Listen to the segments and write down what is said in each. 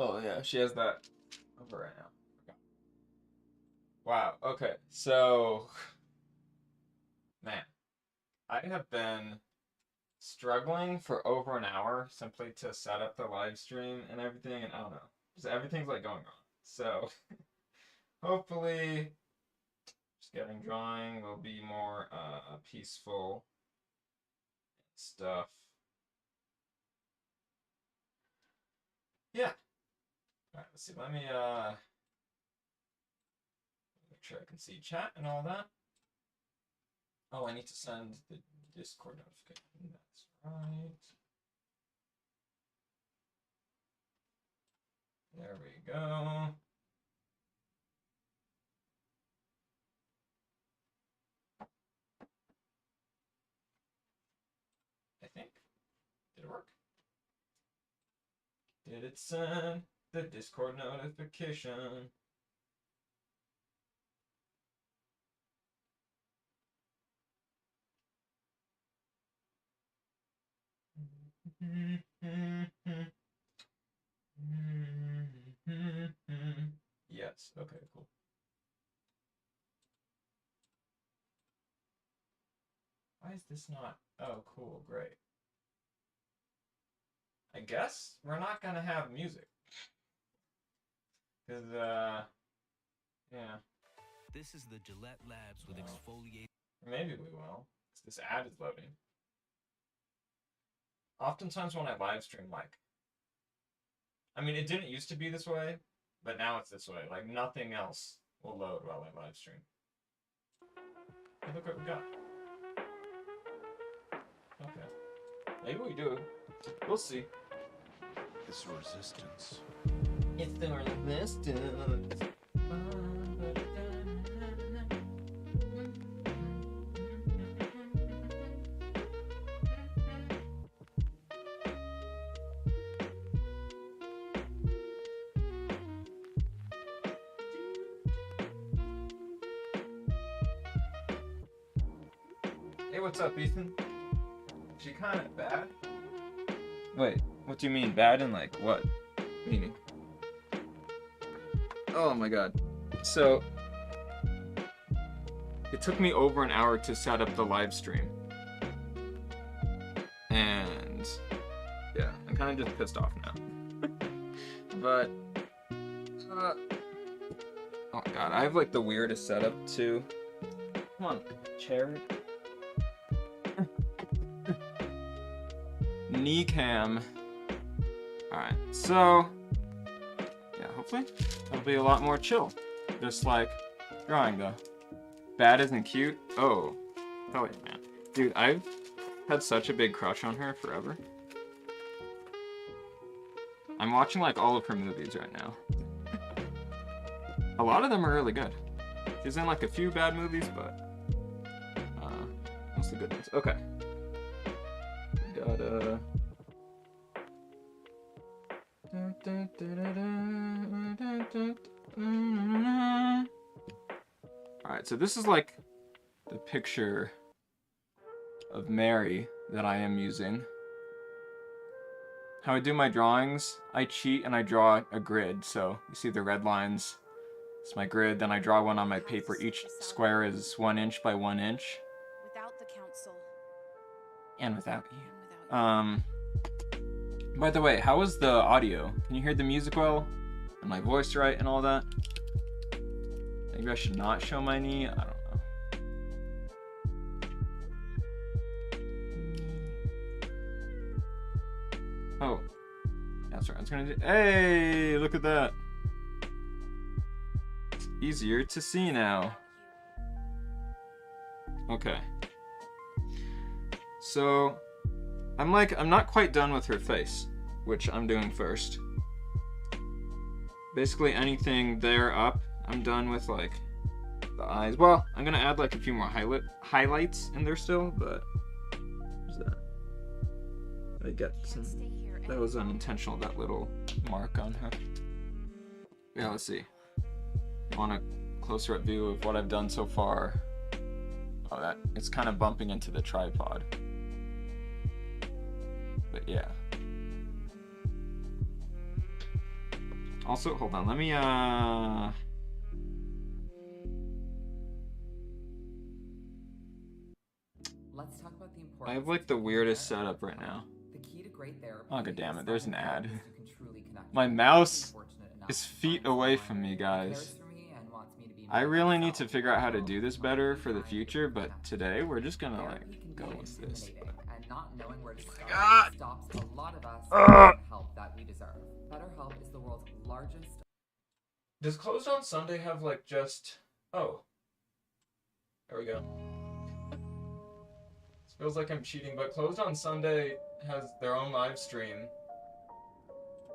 Oh yeah, she has that over right now. Okay. Wow. Okay. So, man, I have been struggling for over an hour simply to set up the live stream and everything, and I don't know, just everything's like going wrong. So, hopefully, just getting drawing will be more peaceful stuff. Yeah. All right. Let's see. Let me make sure I can see chat and all that. Oh, I need to send the Discord notification. That's right. There we go. I think. Did it work? Did it send the Discord notification? Yes. Okay, cool. Why is this not? Oh, cool. Great. I guess we're not gonna have music. Cause yeah. This is the Gillette Labs with exfoliate. Maybe we will. This ad is loading. Oftentimes when I live stream, like, I mean, it didn't used to be this way, but now it's this way. Like, nothing else will load while I live stream. Hey, look what we got. Okay. Maybe we do. We'll see. It's resistance. It's the resistance. Hey, what's up, Ethan? She kind of bad? Wait, what do you mean bad and like what meaning? Oh my god. So, it took me over an hour to set up the live stream. And, yeah, I'm kind of just pissed off now. But, oh god, I have like the weirdest setup too. Come on, chair. Knee cam. Alright, so yeah, hopefully it'll be a lot more chill. Just like drawing though. Bad isn't cute. Oh, hell yeah, man. Dude, I've had such a big crush on her forever. I'm watching like all of her movies right now. A lot of them are really good. She's in like a few bad movies, but most of the good ones. Okay. Got Alright, so this is like the picture of Mary that I am using. How I do my drawings, I cheat and I draw a grid. So you see the red lines, it's my grid, then I draw one on my paper. Each square is 1 inch by 1 inch. Without the council. And without you. By the way, how is the audio? Can you hear the music well? And my voice right and all that? Maybe I should not show my knee? I don't know. Oh. That's right. I was gonna do. Hey, look at that. It's easier to see now. Okay. So, I'm not quite done with her face, which I'm doing first. Basically anything there up, I'm done with like the eyes. Well, I'm gonna add like a few more highlights in there still, but what's that? I get some. That was unintentional, that little mark on her. Yeah, let's see. I want a closer up view of what I've done so far. Oh, that it's kind of bumping into the tripod. But yeah. Also, hold on, let me Let's talk about the importance. I have like the weirdest setup right now. The key to great therapy. Oh god damn it, there's an ad. You can truly connect My with mouse people fortunate enough is to feet find away someone from me, who guys. cares for me and wants me to be I my really best need to self. figure out how to do this better for the Trying to future, but connect. today we're just gonna Therapy like can go be with this. intimidating, and not knowing where to start God. stops a lot of us from getting the help that we deserve. BetterHelp is the world's largest. Does Closed on Sunday have like just... Oh. There we go. This feels like I'm cheating, but Closed on Sunday has their own live stream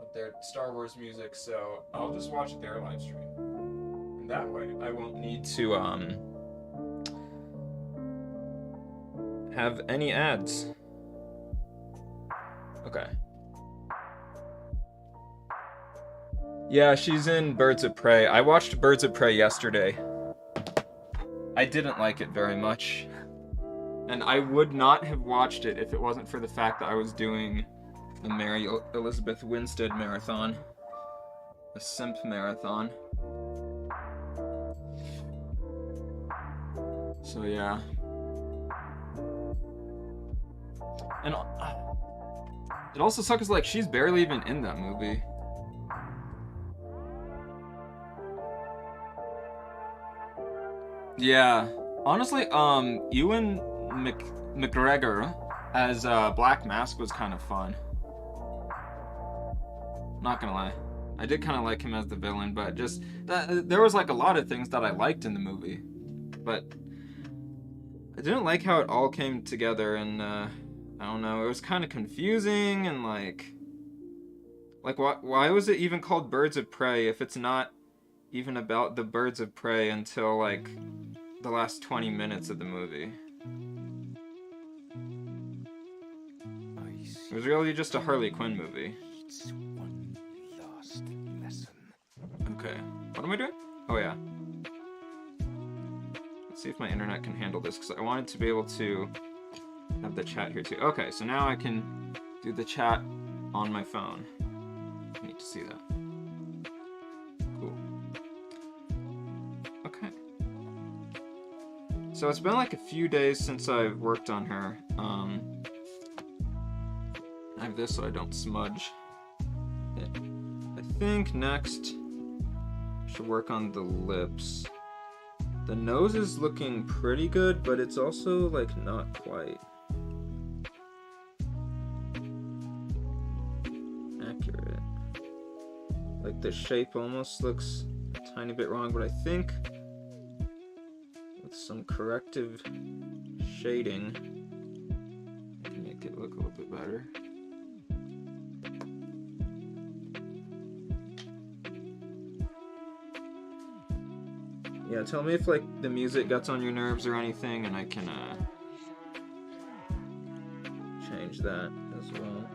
of their Star Wars music, so I'll just watch their live stream. And that way I won't need to have any ads. Okay. Yeah, she's in Birds of Prey. I watched Birds of Prey yesterday. I didn't like it very much. And I would not have watched it if it wasn't for the fact that I was doing a Mary Elizabeth Winstead marathon. A simp marathon. So yeah. And it also sucks like she's barely even in that movie. Yeah, honestly, Ewan McGregor as Black Mask was kind of fun. Not gonna lie, I did kind of like him as the villain, but just there was like a lot of things that I liked in the movie, but I didn't like how it all came together, and I don't know, it was kind of confusing, and like why was it even called Birds of Prey if it's not even about the birds of prey until like the last 20 minutes of the movie? It was really just a Harley Quinn movie. It's one last lesson. Okay, what am I doing? Oh yeah. Let's see if my internet can handle this, because I wanted to be able to have the chat here too. Okay, so now I can do the chat on my phone. I need to see that. Cool. Okay. So it's been like a few days since I worked on her. I have this so I don't smudge. I think next I should work on the lips. The nose is looking pretty good, but it's also like not quite accurate. Like the shape almost looks a tiny bit wrong, but I think with some corrective shading I can make it look a little bit better. Yeah, tell me if like the music gets on your nerves or anything, and I can change that as well.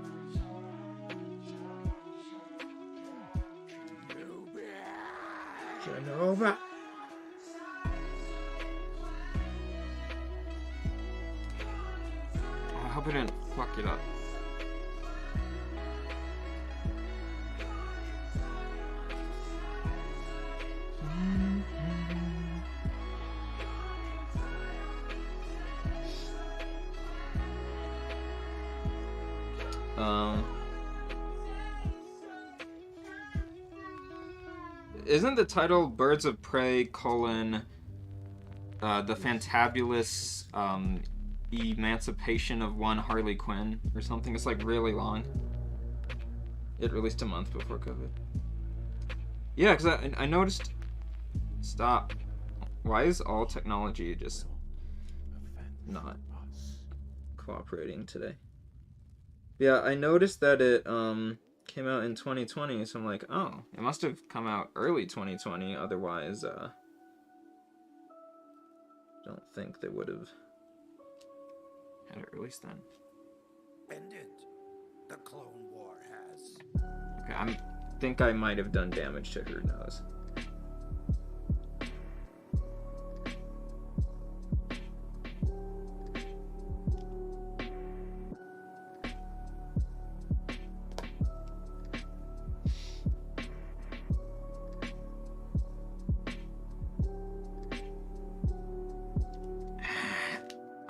Genova. I hope I didn't fuck it up. Isn't the title Birds of Prey, the fantabulous emancipation of one Harley Quinn or something? It's like really long. It released a month before COVID. Yeah, because I noticed... Stop. Why is all technology just not cooperating today? Yeah, I noticed that it came out in 2020, so I'm like, oh, it must have come out early 2020, otherwise don't think they would have had it released then. End it. The Clone War has. Okay, I think I might have done damage to her nose.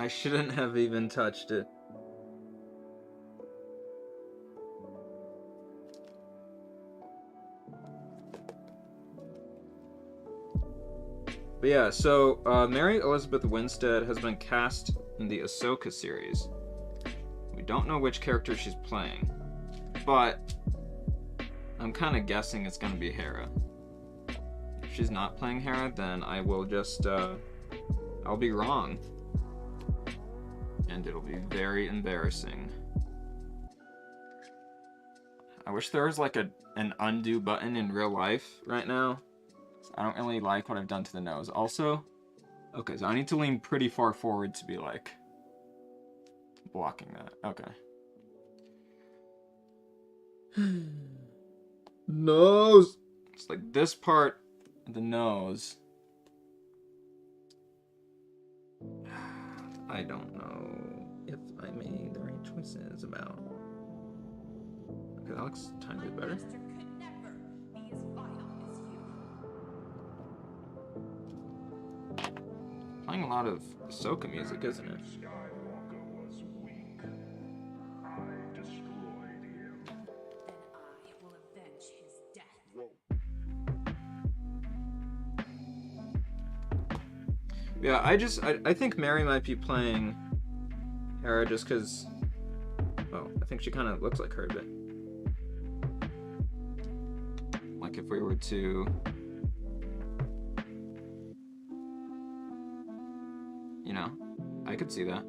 I shouldn't have even touched it. But yeah, so Mary Elizabeth Winstead has been cast in the Ahsoka series. We don't know which character she's playing, but I'm kind of guessing it's going to be Hera. If she's not playing Hera, then I will just, I'll be wrong. And it'll be very embarrassing. I wish there was like an undo button in real life right now. I don't really like what I've done to the nose. Also, okay, so I need to lean pretty far forward to be like blocking that. Okay. Nose! It's like this part of the nose. I don't know if I made the right choices about. Okay, that looks a tiny bit better. Playing a lot of Ahsoka music, isn't it? Yeah, I think Mary might be playing Hera just because, well, I think she kind of looks like her a bit. Like if we were to, you know, I could see that.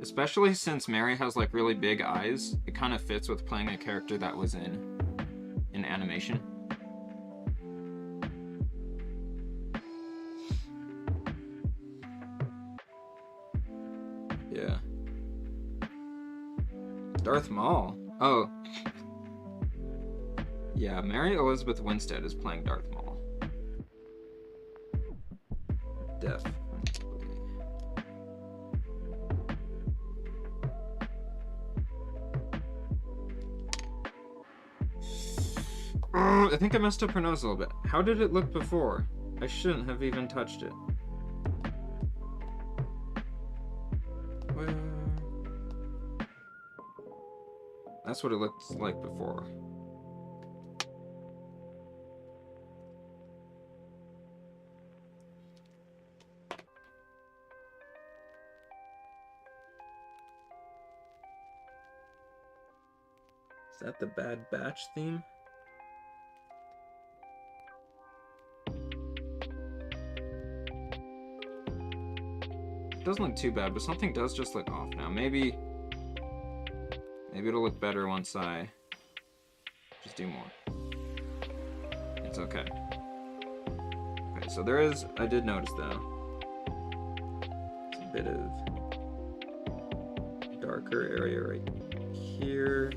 Especially since Mary has like really big eyes, it kind of fits with playing a character that was in animation. Yeah. Darth Maul. Oh. Yeah, Mary Elizabeth Winstead is playing Darth Maul. Definitely. I think I messed up her nose a little bit. How did it look before? I shouldn't have even touched it. That's what it looked like before. Is that the Bad Batch theme? It doesn't look too bad, but something does just look off now. Maybe it'll look better once I just do more. It's okay. Okay, so there is, I did notice though, it's a bit of darker area right here.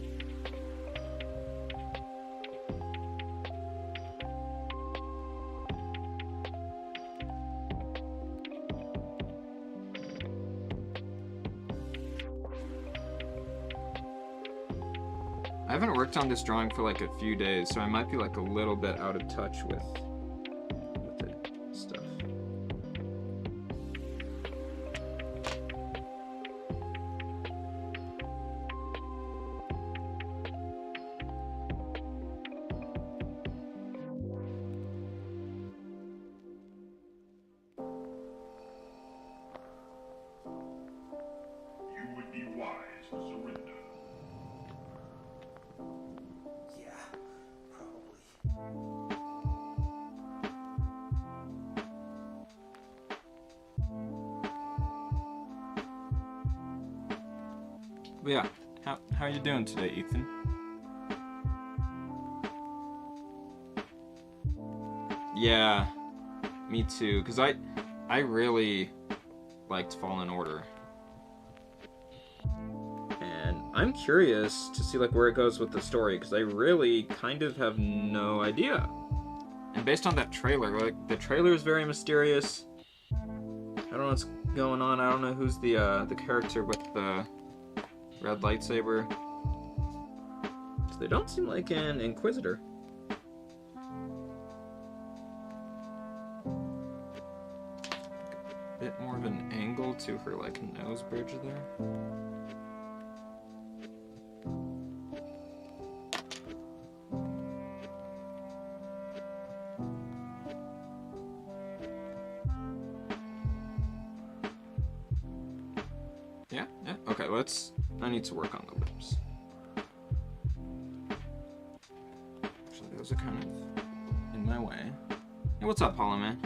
I haven't worked on this drawing for like a few days, so I might be like a little bit out of touch with it stuff. You would be wise to surrender. But yeah, how are you doing today, Ethan? Yeah, me too, because I really liked Fallen Order. And I'm curious to see like where it goes with the story, because I really kind of have no idea. And based on that trailer, like the trailer is very mysterious. I don't know what's going on. I don't know who's the character with the red lightsaber. So they don't seem like an Inquisitor. A bit more of an angle little to her like nose bridge there. Yeah, yeah. Okay, I need to work on the lips. Actually, those are kind of in my way. Hey, what's up, Paula, man?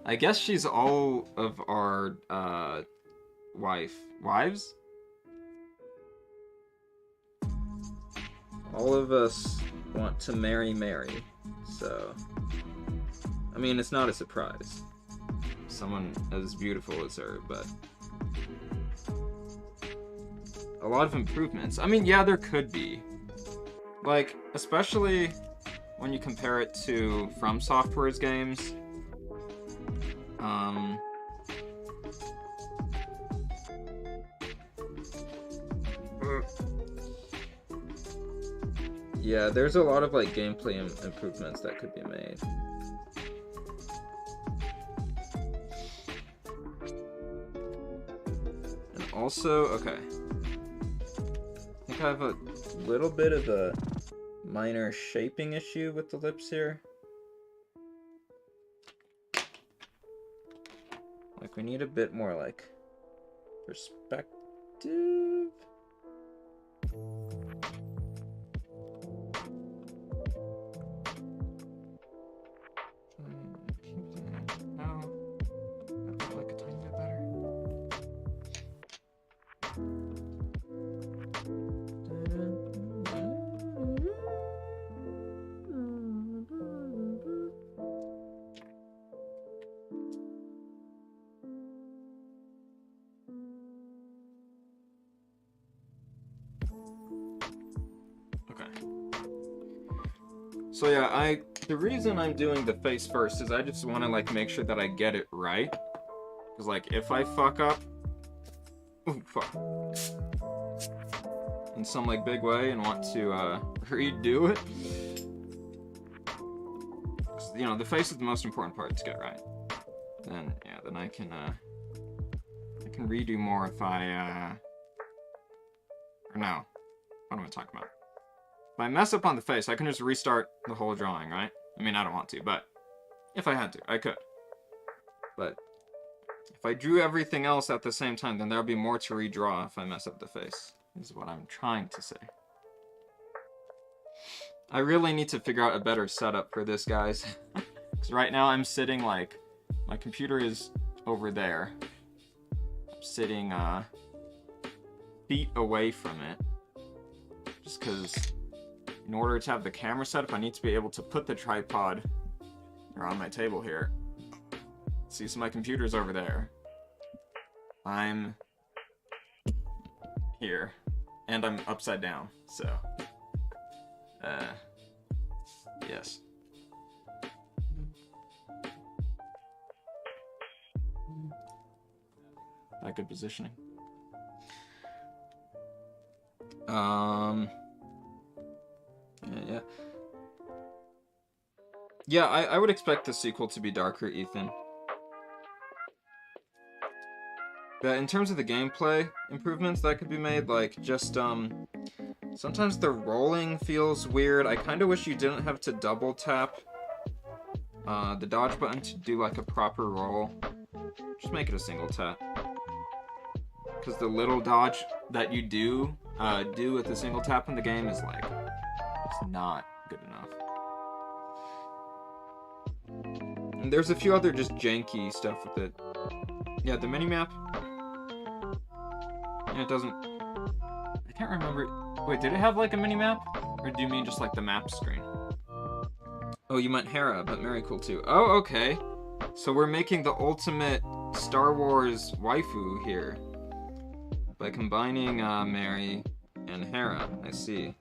I guess she's all of our, wives? All of us want to marry Mary, so... I mean, it's not a surprise. Someone as beautiful as her, but... a lot of improvements. I mean, yeah, there could be. Like, especially when you compare it to From Software's games. Yeah, there's a lot of, like, gameplay improvements that could be made. And also, okay. I think I have a little bit of a minor shaping issue with the lips here. Like, we need a bit more, like, perspective. So yeah, the reason I'm doing the face first is I just want to like make sure that I get it right. Cause like if I fuck up, ooh, fuck, in some like big way and want to redo it, cause, you know, the face is the most important part to get right. Then yeah, then I can redo more if I or no, what am I talking about? If I mess up on the face, I can just restart the whole drawing, right? I mean, I don't want to, but if I had to, I could. But if I drew everything else at the same time, then there'll be more to redraw if I mess up the face, is what I'm trying to say. I really need to figure out a better setup for this, guys. Because right now I'm sitting like, my computer is over there. I'm sitting feet away from it. Just because in order to have the camera set up, I need to be able to put the tripod around my table here. See, so my computer's over there. I'm here. And I'm upside down, so... yes. Not good positioning. Yeah. Yeah, I would expect the sequel to be darker, Ethan. But in terms of the gameplay improvements that could be made, like, just, sometimes the rolling feels weird. I kind of wish you didn't have to double tap the dodge button to do, like, a proper roll. Just make it a single tap. Because the little dodge that you do with the single tap in the game is, like, it's not good enough. And there's a few other just janky stuff with it. Yeah, the minimap. Yeah, it doesn't... I can't remember... Wait, did it have, like, a minimap? Or do you mean just, like, the map screen? Oh, you meant Hera, but Mary cool too. Oh, okay. So we're making the ultimate Star Wars waifu here. By combining Mary and Hera. I see.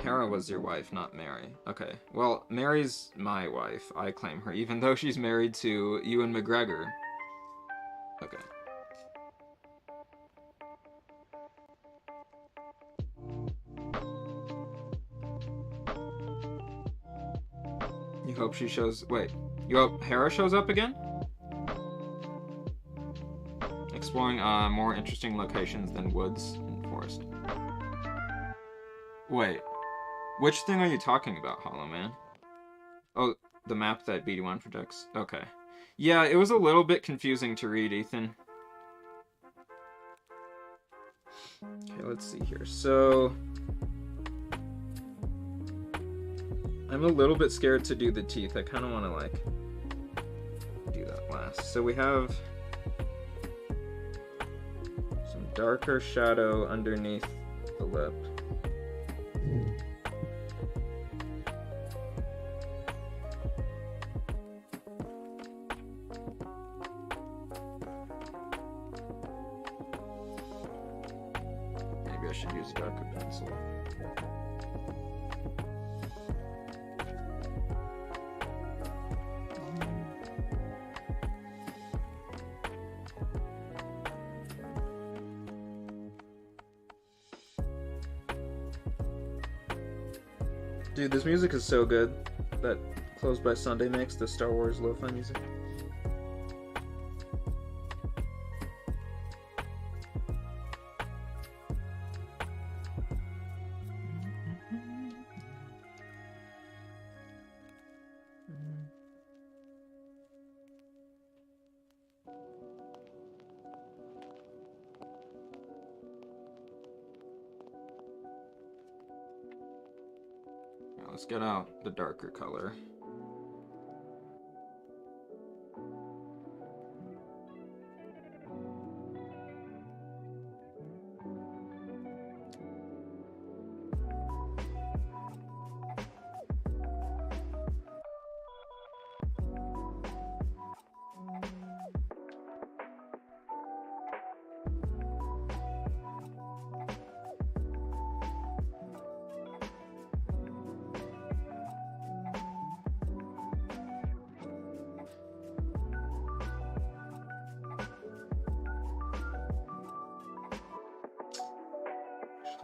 Hera was your wife, not Mary. Okay. Well, Mary's my wife. I claim her, even though she's married to Ewan McGregor. Okay. You hope she shows... Wait, you hope Hera shows up again? Exploring more interesting locations than woods and forest. Wait, which thing are you talking about, Hollow Man? Oh, the map that BD1 projects? Okay. Yeah, it was a little bit confusing to read, Ethan. Okay, let's see here. So... I'm a little bit scared to do the teeth. I kind of want to, like, do that last. So we have some darker shadow underneath the lip. Maybe I should use a darker pencil. Dude, this music is so good. That Closed by Sunday mix, the Star Wars lo-fi music. Let's get out the darker color.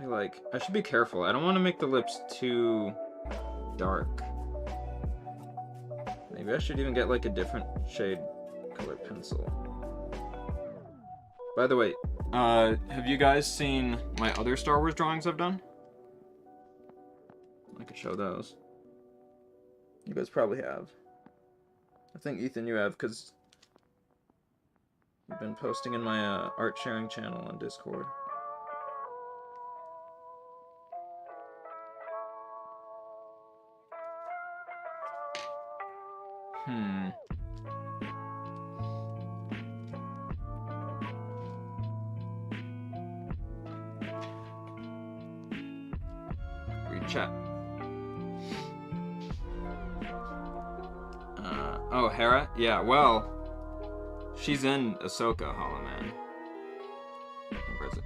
Like, I should be careful. I don't want to make the lips too dark. Maybe I should even get like a different shade color pencil. By the way, have you guys seen my other Star Wars drawings I've done? I could show those. You guys probably have. I think, Ethan, you have, because you've been posting in my art sharing channel on Discord. Read chat. Oh, Hera? Yeah, well, she's in Ahsoka, Hollow Man. Where is it?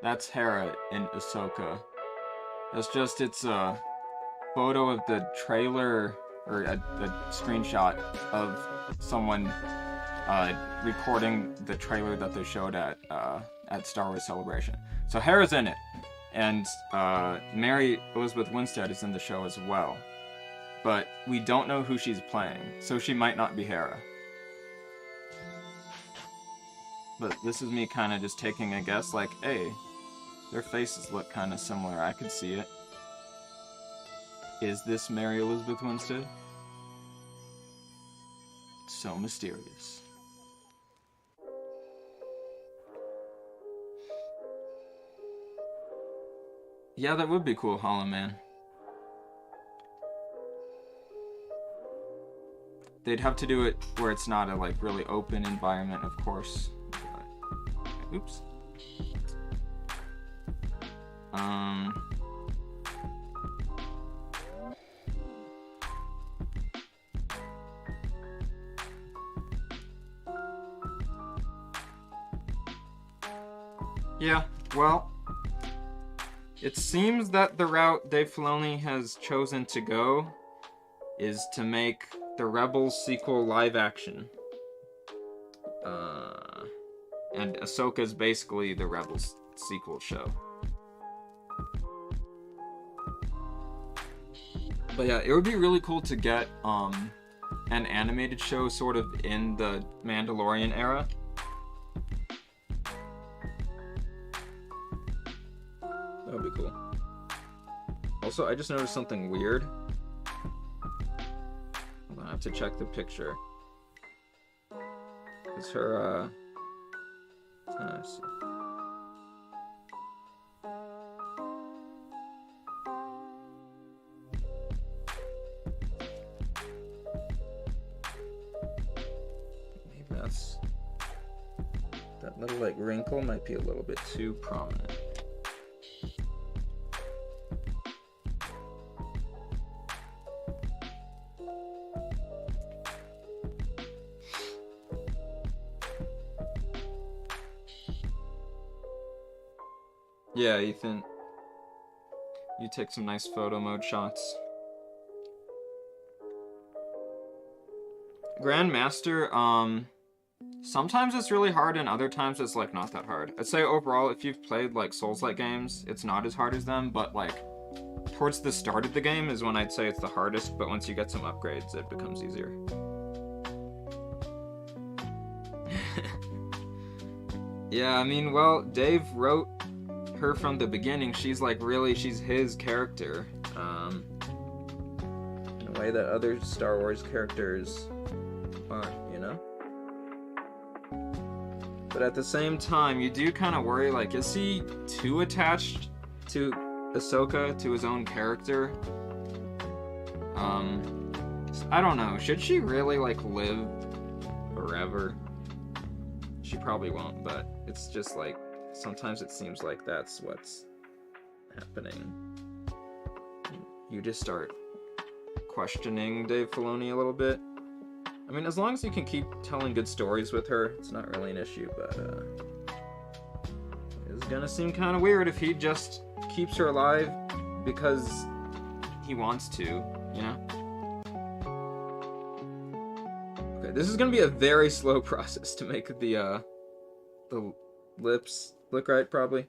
That's Hera in Ahsoka. That's just, it's a photo of the trailer, or a screenshot of someone recording the trailer that they showed at Star Wars Celebration. So Hera's in it, and Mary Elizabeth Winstead is in the show as well. But we don't know who she's playing, so she might not be Hera. But this is me kind of just taking a guess, like, hey, their faces look kind of similar. I could see it. Is this Mary Elizabeth Winstead? So mysterious. Yeah, that would be cool, Hollow Man. They'd have to do it where it's not a, like, really open environment, of course. But, oops. Yeah, well, it seems that the route Dave Filoni has chosen to go is to make the Rebels sequel live action. And Ahsoka's basically the Rebels sequel show. But yeah, it would be really cool to get an animated show sort of in the Mandalorian era. That would be cool. Also, I just noticed something weird. Hold on, I have to check the picture. It's her, let's see. Maybe that little, like, wrinkle might be a little bit too prominent. Yeah, Ethan. You take some nice photo mode shots. Grandmaster, sometimes it's really hard and other times it's like not that hard. I'd say overall, if you've played like Souls-like games, it's not as hard as them, but like towards the start of the game is when I'd say it's the hardest, but once you get some upgrades, it becomes easier. Yeah, I mean, well, Dave wrote her from the beginning. She's like she's his character, in a way that other Star Wars characters aren't, you know? But at the same time, you do kind of worry, like, is he too attached to Ahsoka, to his own character? I don't know. Should she really, like, live forever? She probably won't, but it's just, like, sometimes it seems like that's what's happening. You just start questioning Dave Filoni a little bit. I mean, as long as you can keep telling good stories with her, it's not really an issue, but it's gonna seem kind of weird if he just keeps her alive because he wants to, you know? Okay, this is gonna be a very slow process to make the lips look right, probably.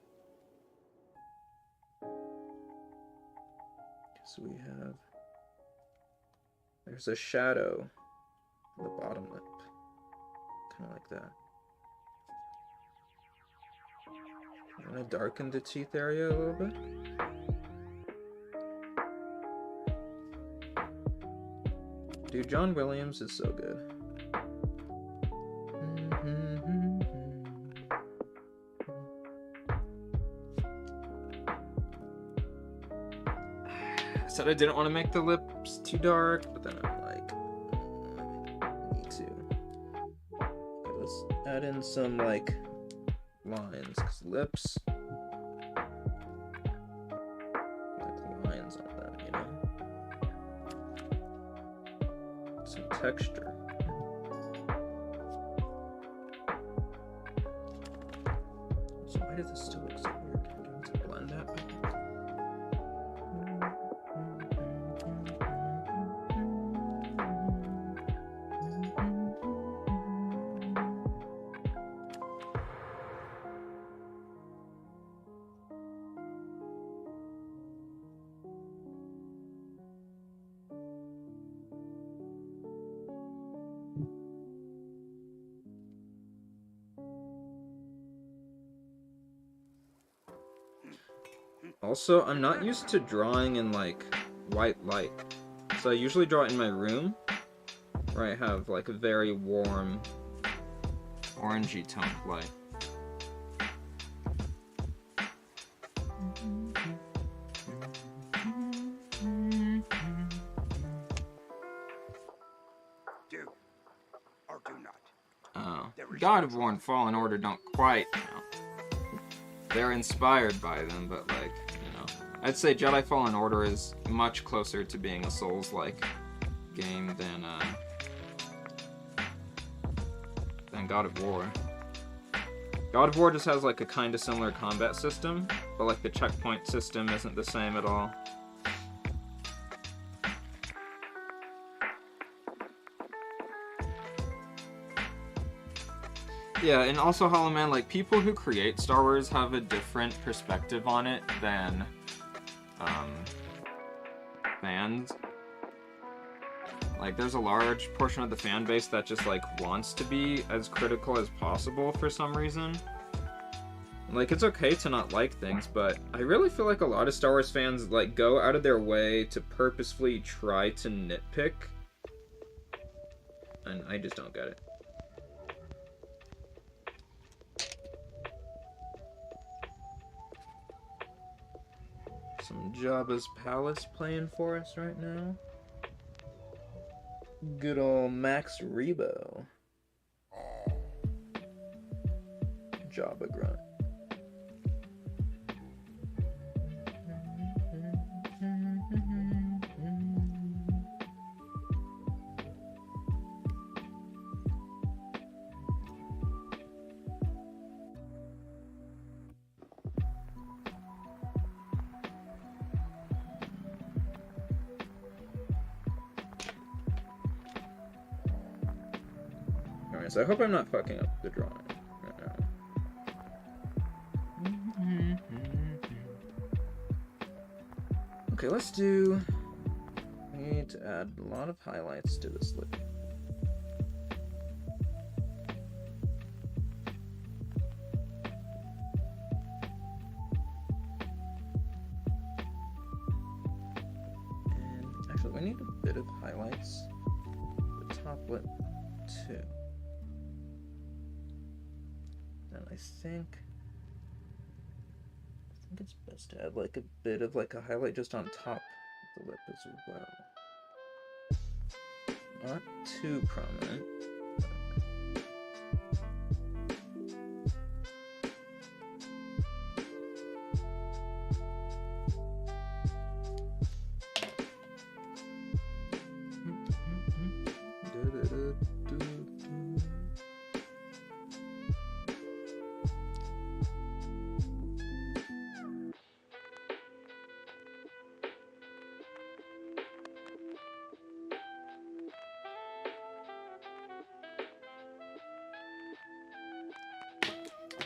So we have... There's a shadow on the bottom lip. Kind of like that. I'm gonna darken the teeth area a little bit. Dude, John Williams is so good. I said I didn't want to make the lips too dark, but then I'm like, I need to. Okay, let's add in some, like, lines, because lips, like lines on them, you know? Some texture. So why does this still look so weird? Do I need to blend that back? Also, I'm not used to drawing in, like, white light. So I usually draw it in my room, where I have, like, a very warm, orangey tone of light. Do or do not. Oh. God of War and Fallen Order don't quite, you know. They're inspired by them, but, like, you know. I'd say Jedi Fallen Order is much closer to being a Souls-like game than God of War. God of War just has, like, a kind of similar combat system, but, like, the checkpoint system isn't the same at all. Yeah, and also Hollow Man, like, people who create Star Wars have a different perspective on it than fans. Like, there's a large portion of the fan base that just, like, wants to be as critical as possible for some reason. Like, it's okay to not like things, but I really feel like a lot of Star Wars fans, like, go out of their way to purposefully try to nitpick. And I just don't get it. Some Jabba's Palace playing for us right now. Good old Max Rebo. Jabba grunt. Alright, so I hope I'm not fucking up the drawing right now. Okay, let's do... We need to add a lot of highlights to this lip. And actually, we need a bit of highlights. The top lip, too. And I think it's best to add like a bit of like a highlight just on top of the lip as well. Not too prominent.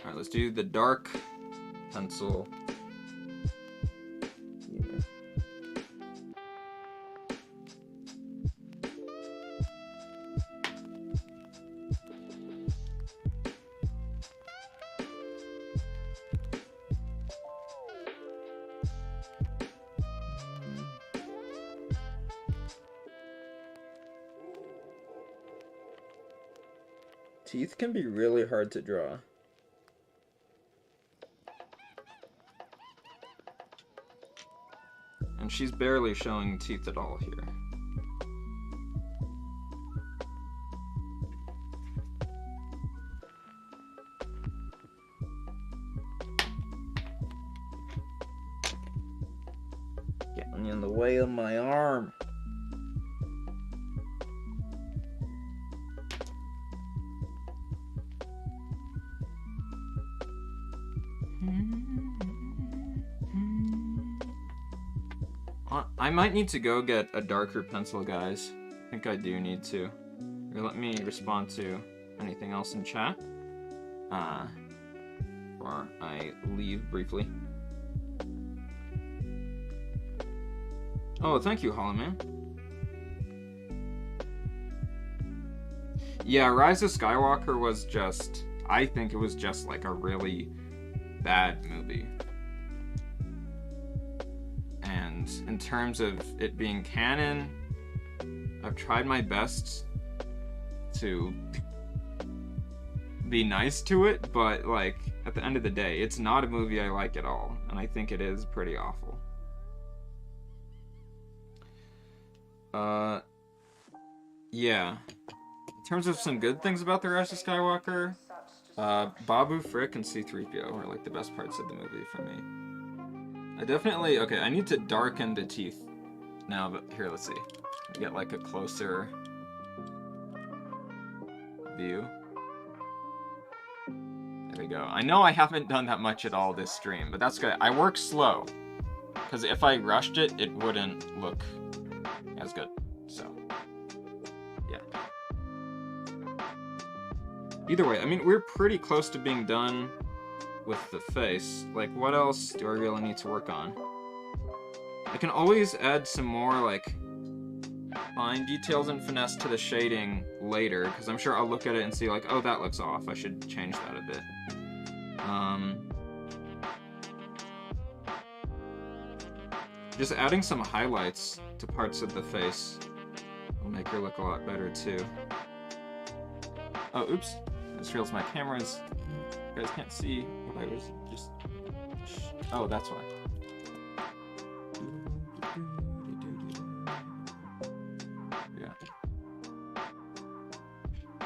Alright, let's do the dark pencil. Here. Teeth can be really hard to draw. And she's barely showing teeth at all here. Getting in the way of my arm. I might need to go get a darker pencil, guys. I think I do need to. Or let me respond to anything else in chat. Before I leave briefly. Oh, thank you, Hollow Man. Yeah, Rise of Skywalker was just... I think it was just like a really bad movie. And in terms of it being canon, I've tried my best to be nice to it, but like at the end of the day, it's not a movie I like at all, and I think it is pretty awful. Yeah. In terms of some good things about The Rise of Skywalker, Babu Frick and C-3PO are like the best parts of the movie for me. I definitely, okay, I need to darken the teeth now, but here, let's see. Get like a closer view. There we go. I know I haven't done that much at all this stream, but that's good. I work slow, because if I rushed it, it wouldn't look as good, so, yeah. Either way, I mean, we're pretty close to being done with the face. Like, what else do I really need to work on? I can always add some more, like, fine details and finesse to the shading later, because I'm sure I'll look at it and see like, oh, that looks off. I should change that a bit. Just adding some highlights to parts of the face will make her look a lot better too. Oh, oops. I just realized my camera's... You guys can't see what I was just... Oh, that's why. Yeah.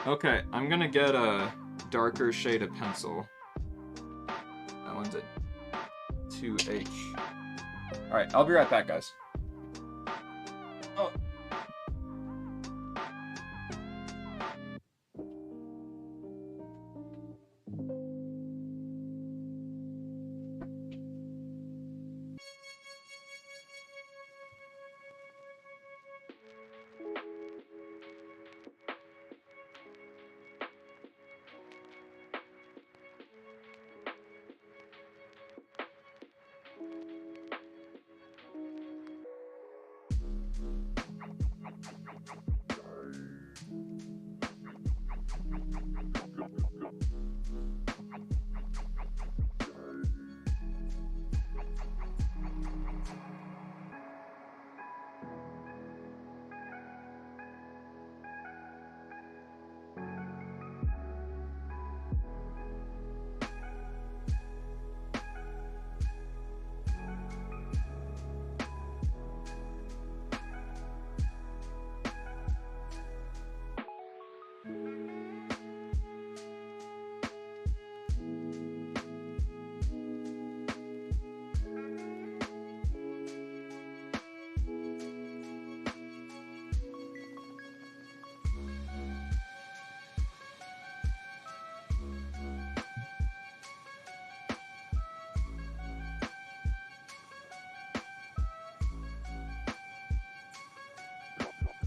Okay, I'm gonna get a darker shade of pencil. That one's at 2H. Alright, I'll be right back, guys. Oh.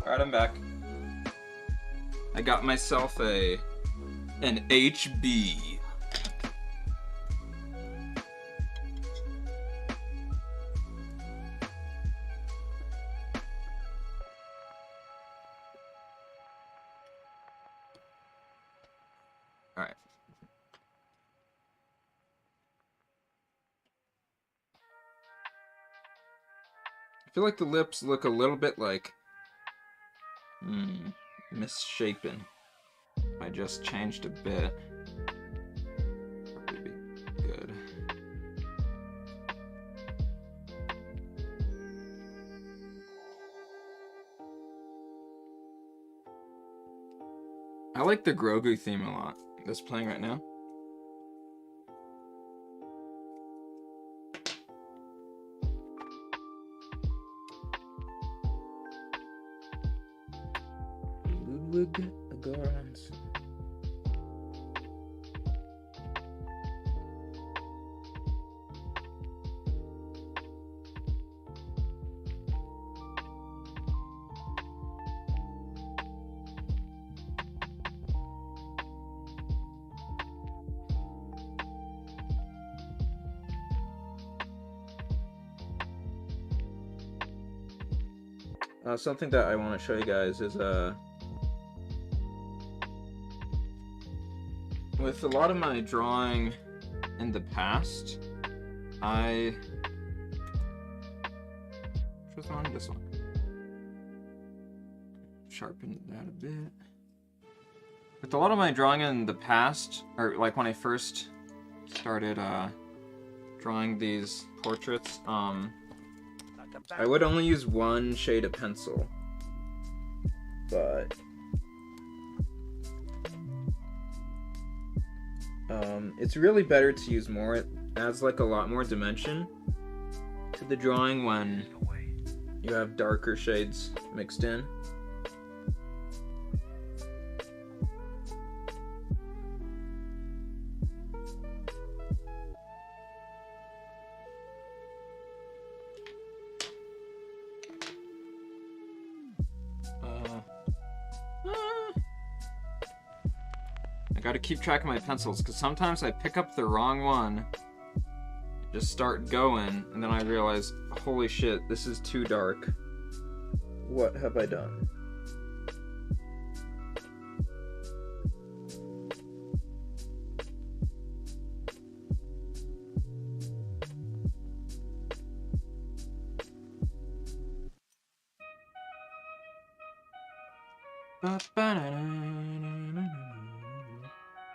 Alright, I'm back. I got myself an HB. Alright. I feel like the lips look a little bit like misshapen. I just changed a bit. Probably be good. I like the Grogu theme a lot. That's playing right now. Ludwig Agorans. Something that I want to show you guys is with a lot of my drawing in the past, which was on this one. Sharpen that a bit. With a lot of my drawing in the past, or like when I first started drawing these portraits, I would only use one shade of pencil, but it's really better to use more. It adds like a lot more dimension to the drawing when you have darker shades mixed in. I gotta keep track of my pencils, because sometimes I pick up the wrong one, just start going, and then I realize, holy shit, this is too dark. What have I done?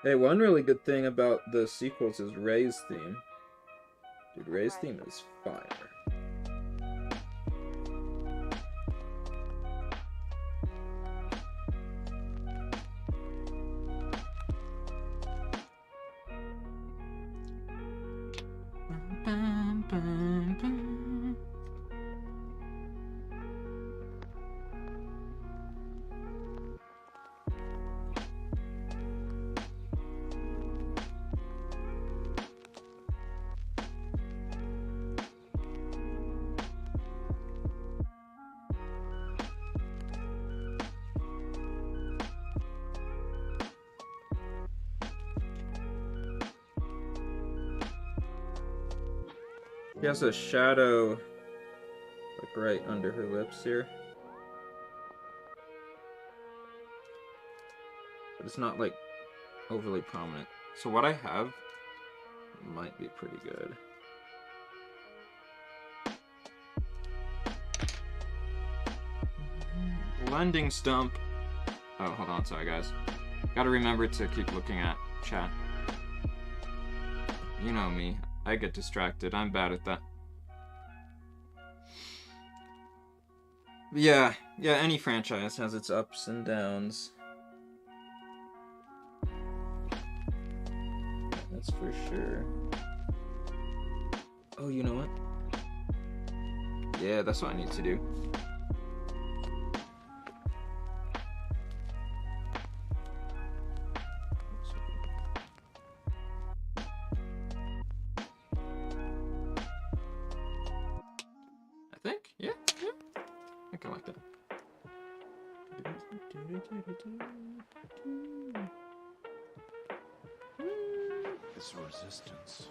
Hey, one really good thing about the sequels is Rey's theme. Dude, Rey's theme is fire. She has a shadow, like, right under her lips here. But it's not, like, overly prominent. So what I have might be pretty good. Blending stump. Oh, hold on, sorry guys. Gotta remember to keep looking at chat. You know me. I get distracted. I'm bad at that. Yeah, any franchise has its ups and downs. That's for sure. Oh, you know what? Yeah, that's what I need to do. I like that. This resistance.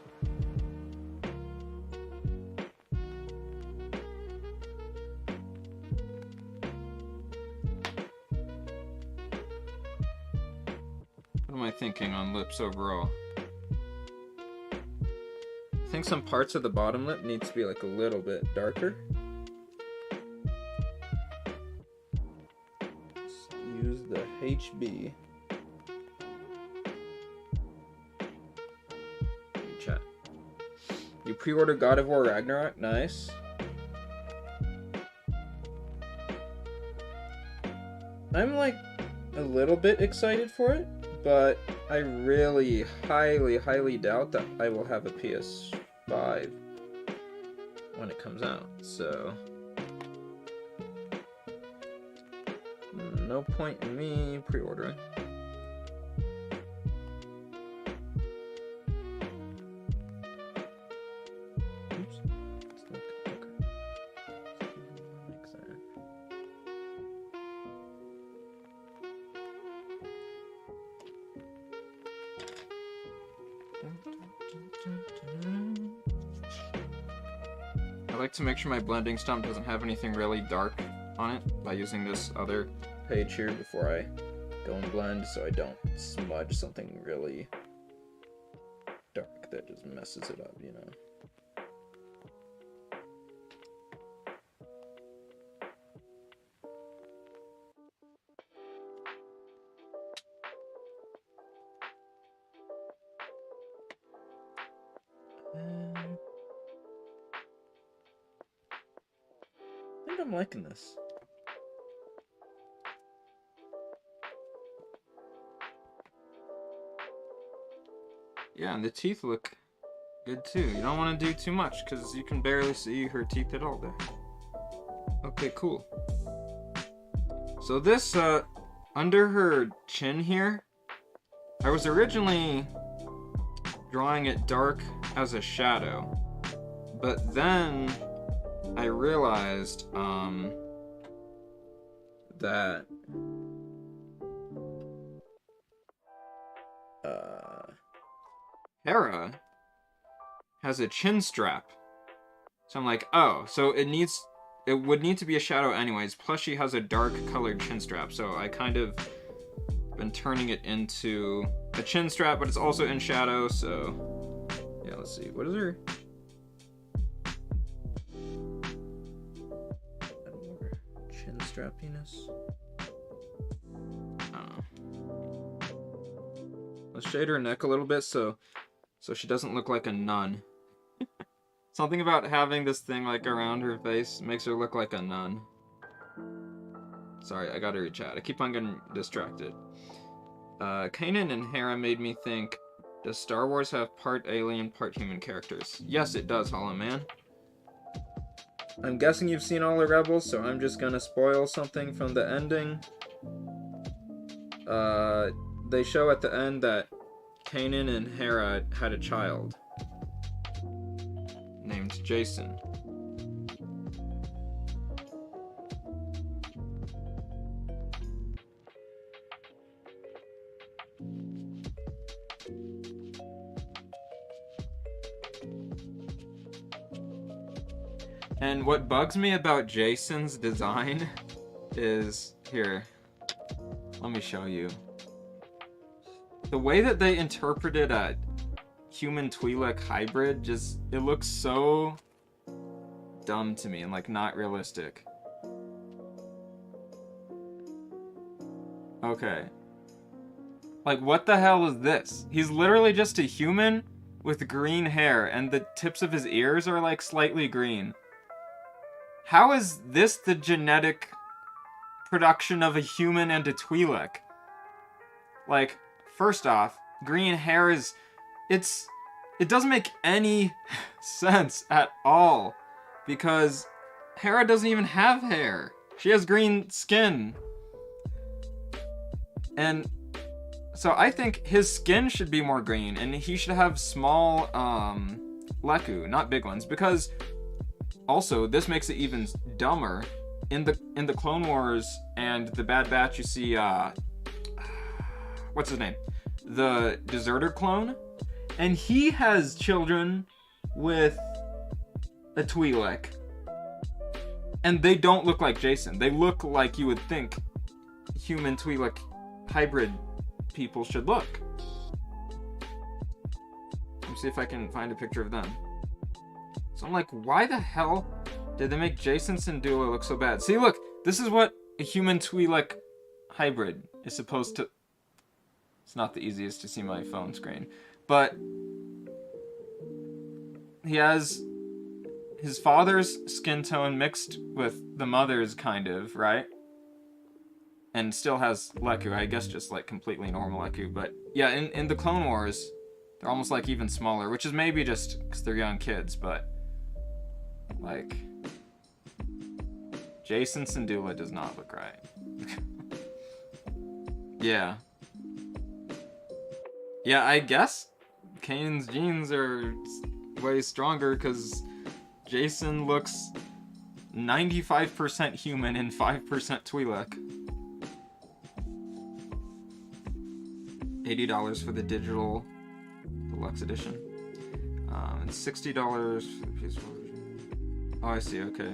What am I thinking on lips overall? I think some parts of the bottom lip need to be like a little bit darker. Use the HB. Chat. You pre-order God of War Ragnarok? Nice. I'm like a little bit excited for it, but I really highly doubt that I will have a PS5 when it comes out, so no point in me pre-ordering. Oops. Okay. Like that. I like to make sure my blending stump doesn't have anything really dark on it by using this other page here before I go and blend, so I don't smudge something really dark that just messes it up, you know. I think I'm liking this. Yeah, and the teeth look good too. You don't want to do too much because you can barely see her teeth at all there. Okay, cool. So this, under her chin here, I was originally drawing it dark as a shadow, but then I realized, that Hera has a chin strap. So I'm like, oh, so it it would need to be a shadow anyways. Plus she has a dark colored chin strap, so I kind of been turning it into a chin strap, but it's also in shadow, so yeah, let's see. What is her? Chin strappiness? I don't know. Let's shade her neck a little bit so she doesn't look like a nun. Something about having this thing like around her face makes her look like a nun. Sorry, I gotta read chat. I keep on getting distracted. Kanan and Hera made me think, does Star Wars have part alien, part human characters? Yes, it does, Hollow Man. I'm guessing you've seen all the Rebels, so I'm just gonna spoil something from the ending. They show at the end that Kanan and Hera had a child named Jason. And what bugs me about Jason's design is, here, let me show you. The way that they interpreted a human Twi'lek hybrid, just, it looks so dumb to me and like not realistic. Okay. Like, what the hell is this? He's literally just a human with green hair and the tips of his ears are like slightly green. How is this the genetic production of a human and a Twi'lek? Like, first off, green hair is... It doesn't make any sense at all. Because Hera doesn't even have hair. She has green skin. And so I think his skin should be more green. And he should have small Leku, not big ones. Because... also, this makes it even dumber. In the Clone Wars and the Bad Batch, you see, what's his name? The Deserter clone. And he has children with a Twi'lek. And they don't look like Jason. They look like you would think human Twi'lek hybrid people should look. Let me see if I can find a picture of them. So I'm like, why the hell did they make Hera Syndulla look so bad? See, look, this is what a human Twi'lek hybrid is supposed to... It's not the easiest to see my phone screen. But he has his father's skin tone mixed with the mother's, kind of, right? And still has Leku, I guess just like completely normal Leku. But yeah, in the Clone Wars, they're almost like even smaller, which is maybe just because they're young kids, but... like, Hera Syndulla does not look right. Yeah. Yeah, I guess Kanan's genes are way stronger because Jason looks 95% human and 5% Twi'lek. $80 for the digital deluxe edition. And $60 for the PS4 version. Oh, I see, okay.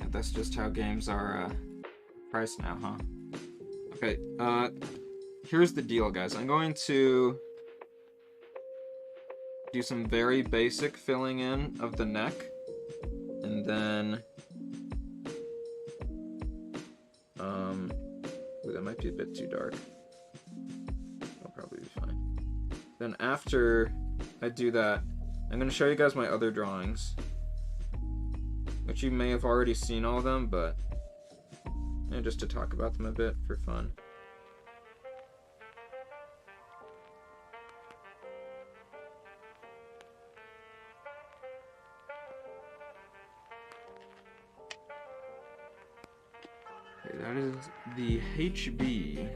And that's just how games are priced now, huh? Okay, here's the deal, guys. I'm going to do some very basic filling in of the neck, and then ooh, that might be a bit too dark. I'll probably be fine. Then after I do that, I'm going to show you guys my other drawings, which you may have already seen all of them, but just to talk about them a bit for fun. Okay, that is the HB.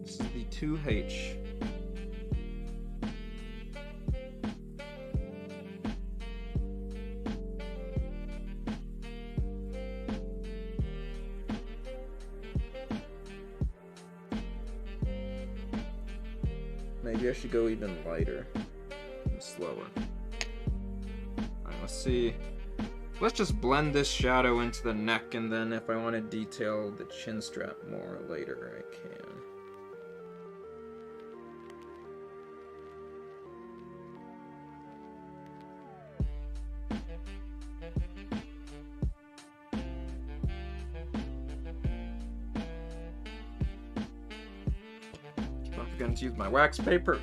This is the 2H. Maybe I should go even lighter and slower. see. Let's just blend this shadow into the neck, and then if I want to detail the chin strap more later, I can. Keep on forgetting to use my wax paper.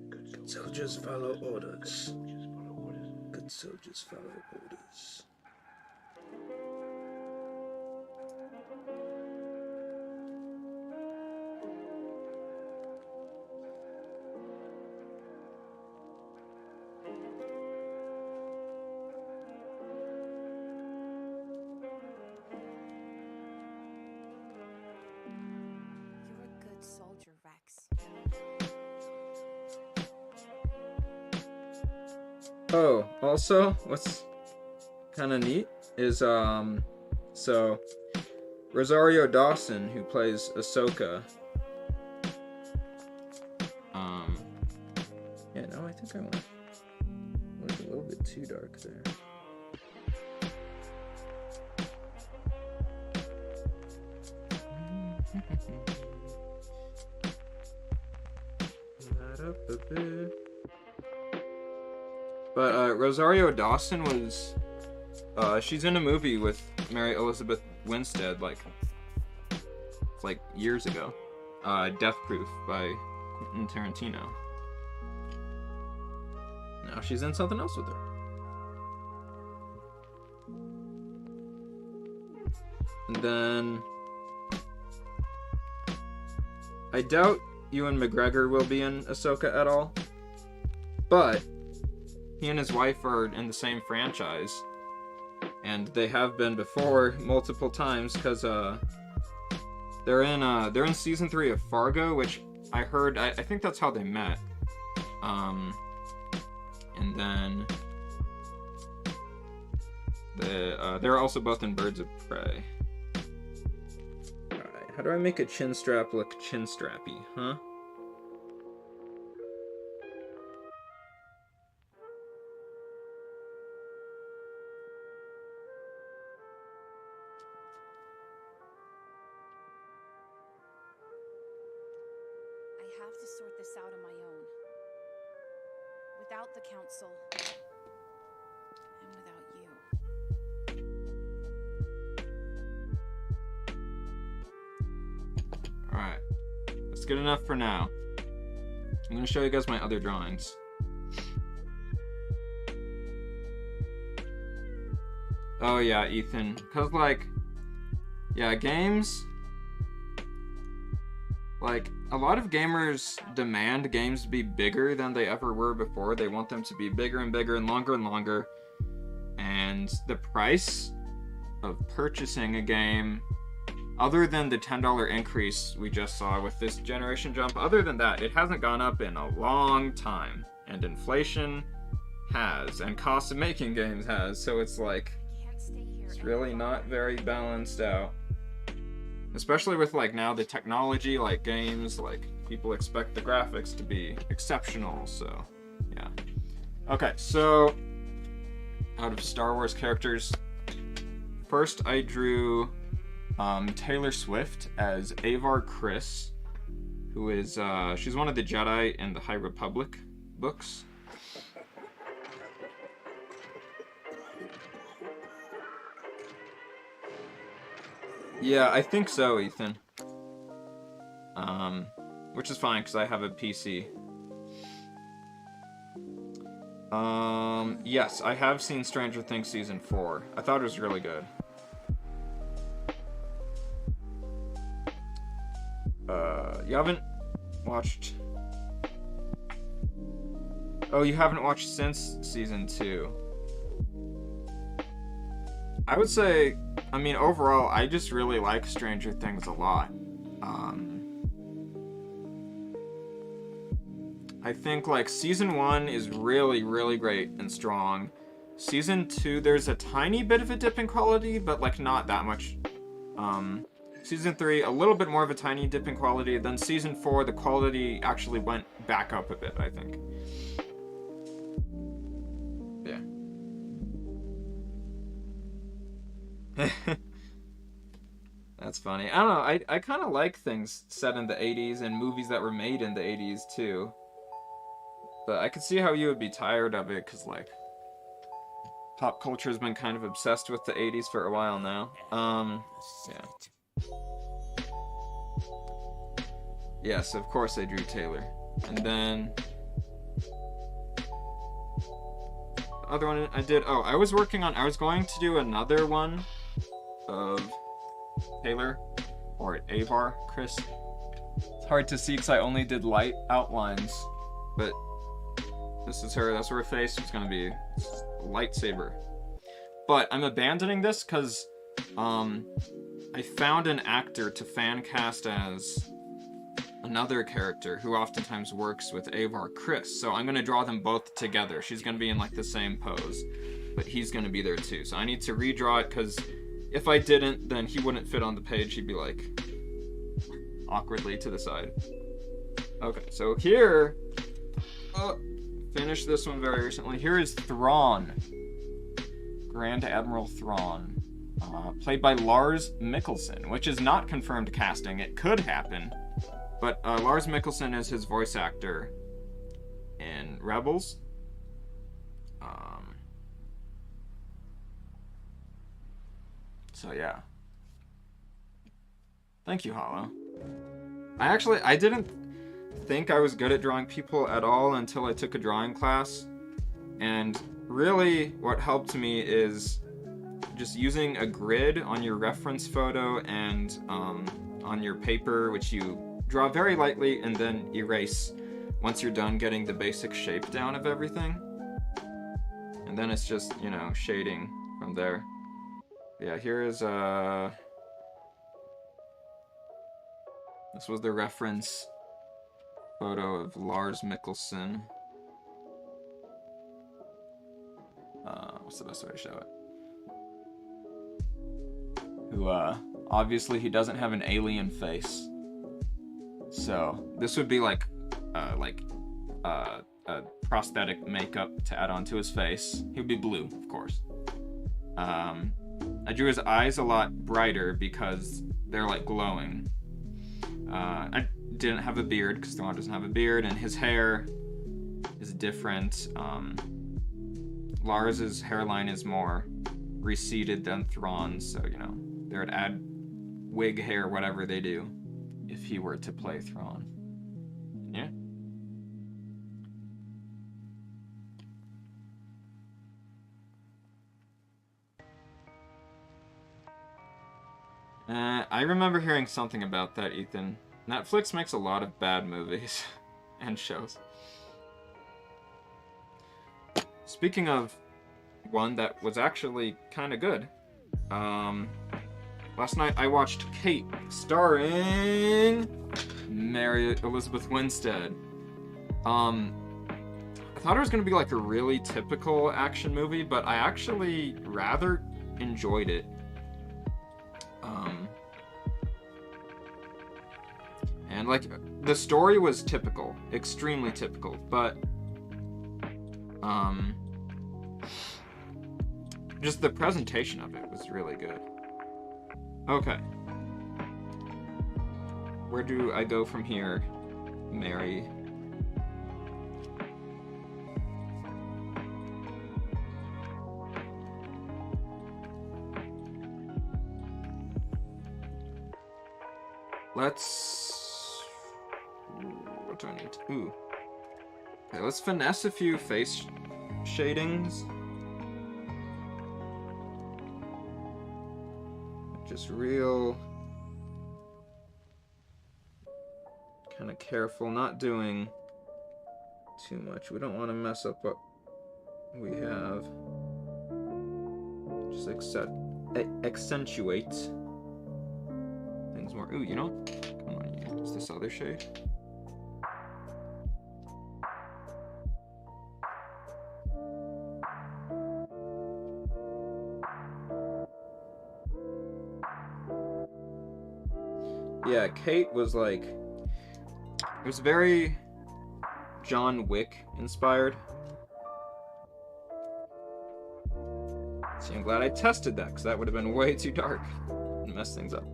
Good soldiers follow orders. Good soldiers follow orders. You're a good soldier, Rex. Oh, also, what's kind of neat is, so, Rosario Dawson, who plays Ahsoka, yeah, no, I think I went a little bit too dark there. Light up a bit. But Rosario Dawson was, she's in a movie with Mary Elizabeth Winstead, like years ago. Death Proof by Quentin Tarantino. Now she's in something else with her. And then I doubt Ewan McGregor will be in Ahsoka at all, but he and his wife are in the same franchise, and they have been before multiple times because they're in season 3 of Fargo, which I heard. I think that's how they met. And then they're also both in Birds of Prey. All right, how do I make a chin strap look chin strappy, huh? I have to sort this out on my own. Without the council. And without you. Alright, that's good enough for now. I'm gonna show you guys my other drawings. Oh yeah, Ethan, cause like, yeah, games, like, a lot of gamers demand games to be bigger than they ever were before. They want them to be bigger and bigger and longer, and the price of purchasing a game, other than the $10 increase we just saw with this generation jump, other than that, it hasn't gone up in a long time, and inflation has, and cost of making games has, so it's like, Can't stay here. it's really not very balanced out. Especially with like now the technology, like games, like people expect the graphics to be exceptional, so yeah. Okay, so out of Star Wars characters, first I drew Taylor Swift as Avar Kriss, who is, she's one of the Jedi in the High Republic books. Yeah, I think so, Ethan. Which is fine, because I have a PC. Yes, I have seen Stranger Things Season 4. I thought it was really good. You haven't watched... Oh, you haven't watched since Season 2. I would say, I mean, overall, I just really like Stranger I think like season 1 is really, really great and strong. Season 2, there's a tiny bit of a dip in quality, but like not that much. Season 3, a little bit more of a tiny dip in quality. Then season 4, the quality actually went back up a bit, I think. Yeah. That's funny. I don't know, I kind of like things set in the 80s and movies that were made in the 80s too. But I could see how you would be tired of it, because like pop culture has been kind of obsessed with the 80s for a while now. Yeah. Yes, of course I drew Taylor. And then the other one I did, oh, I was going to do another one of Taylor, or Avar, Chris. It's hard to see because I only did light outlines, but this is her, that's her face, it's gonna be a lightsaber. But I'm abandoning this because I found an actor to fan cast as another character who oftentimes works with Avar, Chris. So I'm gonna draw them both together. She's gonna be in like the same pose, but he's gonna be there too. So I need to redraw it because if I didn't, then he wouldn't fit on the page. He'd be like awkwardly to the side. Okay, so here, finished this one very recently. Here is Thrawn, Grand Admiral Thrawn, played by Lars Mikkelsen, which is not confirmed casting. It could happen, but Lars Mikkelsen is his voice actor in Rebels. So yeah. Thank you, Hollow. I didn't think I was good at drawing people at all until I took a drawing class. And really what helped me is just using a grid on your reference photo and on your paper, which you draw very lightly and then erase once you're done getting the basic shape down of everything. And then it's just, you know, shading from there. Yeah, here is this was the reference photo of Lars Mikkelsen. What's the best way to show it? Who, obviously he doesn't have an alien face. So, this would be like a prosthetic makeup to add onto his face. He would be blue, of course. I drew his eyes a lot brighter because they're like glowing. I didn't have a beard because Thrawn doesn't have a beard, and his hair is different. Lars's hairline is more receded than Thrawn's, so you know, they would add wig hair, whatever they do, if he were to play Thrawn. Yeah. I remember hearing something about that, Ethan. Netflix makes a lot of bad movies and shows. Speaking of one that was actually kind of good, last night I watched Kate, starring Mary Elizabeth Winstead. I thought it was going to be like a really typical action movie, but I actually rather enjoyed it. And like, the story was typical, extremely typical, but just the presentation of it was really good. Okay. Where do I go from here, Mary? What do I need to... Ooh. Okay, let's finesse a few face shadings. Just real... kind of careful, not doing too much. We don't want to mess up what we have. Just accentuate things more. Ooh, you know what? Come on, use this other shade. Yeah, Kate was like... It was very John Wick inspired. See, I'm glad I tested that, because that would have been way too dark and messed things up.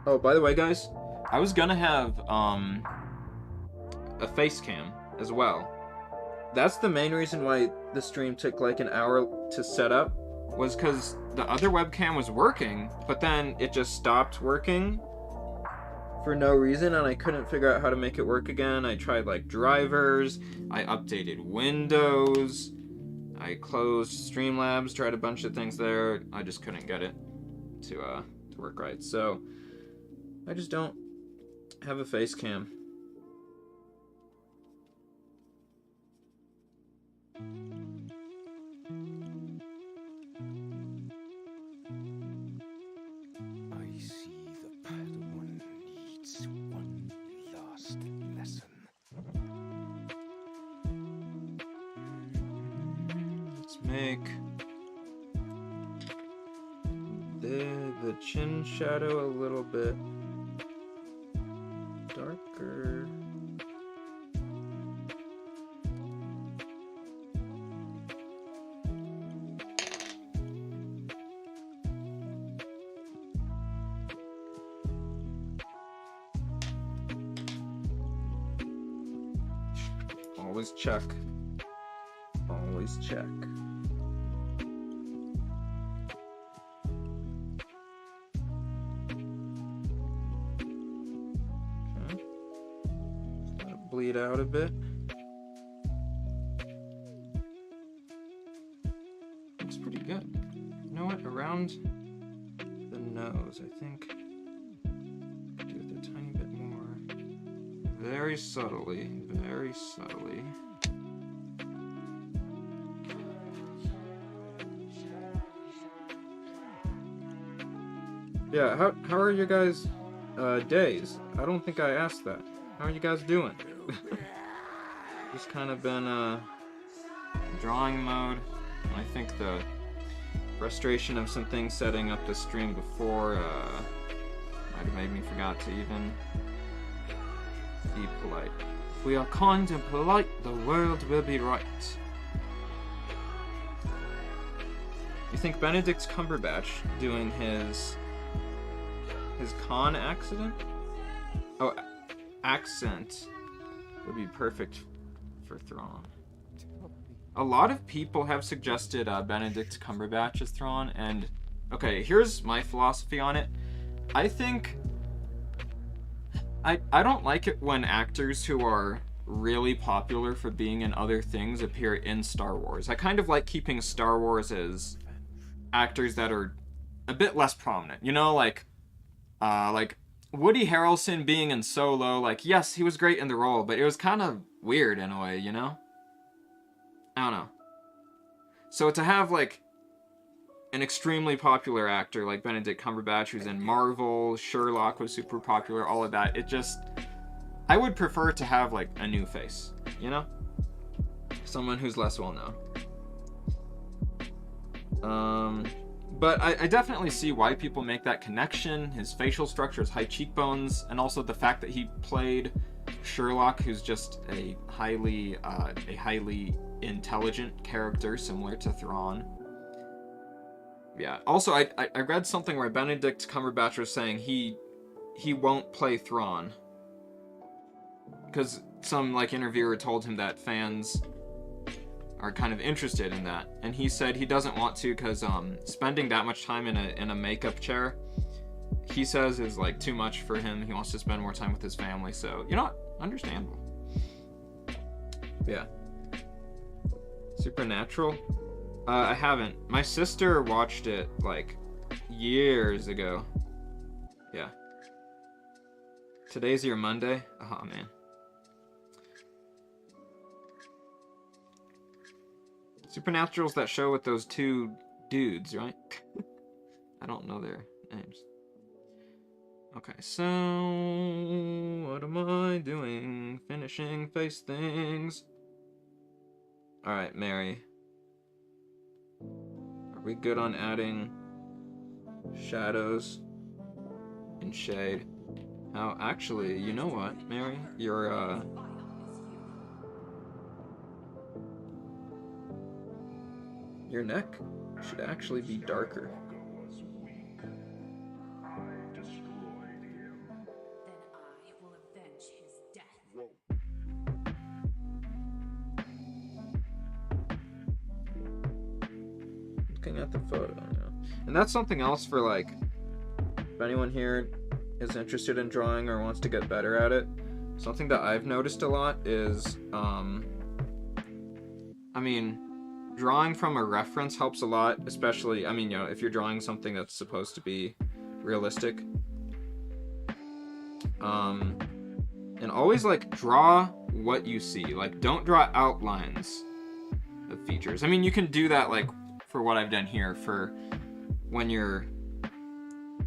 Oh, by the way, guys, I was gonna have a face cam as well. That's the main reason why the stream took like an hour to set up, was because the other webcam was working, but then it just stopped working for no reason, and I couldn't figure out how to make it work again. I tried like drivers, I updated Windows, I closed Streamlabs, tried a bunch of things there. I just couldn't get it to work right. So I just don't have a face cam. I see the Padawan needs one last lesson. Let's make the chin shadow a little bit darker. Always check. Always check. Okay. Let it bleed out a bit. Looks pretty good. You know what? Around the nose, I think. Do it a tiny bit more. Very subtly. Very subtly. Yeah, how are your guys' days? I don't think I asked that. How are you guys doing? Just kind of been drawing mode. I think the frustration of some things setting up the stream before might have made me forgot to even be polite. If we are kind and polite, the world will be right. You think Benedict Cumberbatch doing his con accident? Oh, accent would be perfect for Thrawn. A lot of people have suggested Benedict Cumberbatch as Thrawn, and okay, here's my philosophy on it. I think I don't like it when actors who are really popular for being in other things appear in Star Wars. I kind of like keeping Star Wars as actors that are a bit less prominent. You know, like Woody Harrelson being in Solo. Like, yes, he was great in the role, but it was kind of weird in a way, you know? I don't know. So to have, like, an extremely popular actor like Benedict Cumberbatch who's in Marvel, Sherlock was super popular, all of that, it just... I would prefer to have, like, a new face, you know? Someone who's less well known. But I definitely see why people make that connection. His facial structure, his high cheekbones, and also the fact that he played Sherlock, who's just a highly intelligent character similar to Thrawn. Yeah. Also, I read something where Benedict Cumberbatch was saying he won't play Thrawn because some like interviewer told him that fans are kind of interested in that, and he said he doesn't want to because spending that much time in a makeup chair, he says, is like too much for him. He wants to spend more time with his family. So, you know what? Understandable. Yeah. Supernatural? I haven't. My sister watched it, like, years ago. Yeah. Today's your Monday? Oh, man. Supernatural's that show with those two dudes, right? I don't know their names. Okay, so... what am I doing? Finishing face things. Alright, Mary. Are we good on adding shadows and shade. Now, actually, you know what, Mary? Your neck should actually be darker. Looking at the photo, and that's something else for, like, if anyone here is interested in drawing or wants to get better at it. Something that I've noticed a lot is, I mean, drawing from a reference helps a lot, especially, I mean, if you're drawing something that's supposed to be realistic. And always, like, draw what you see. Like, don't draw outlines of features. I mean, you can do that, like, for what I've done here, for when you're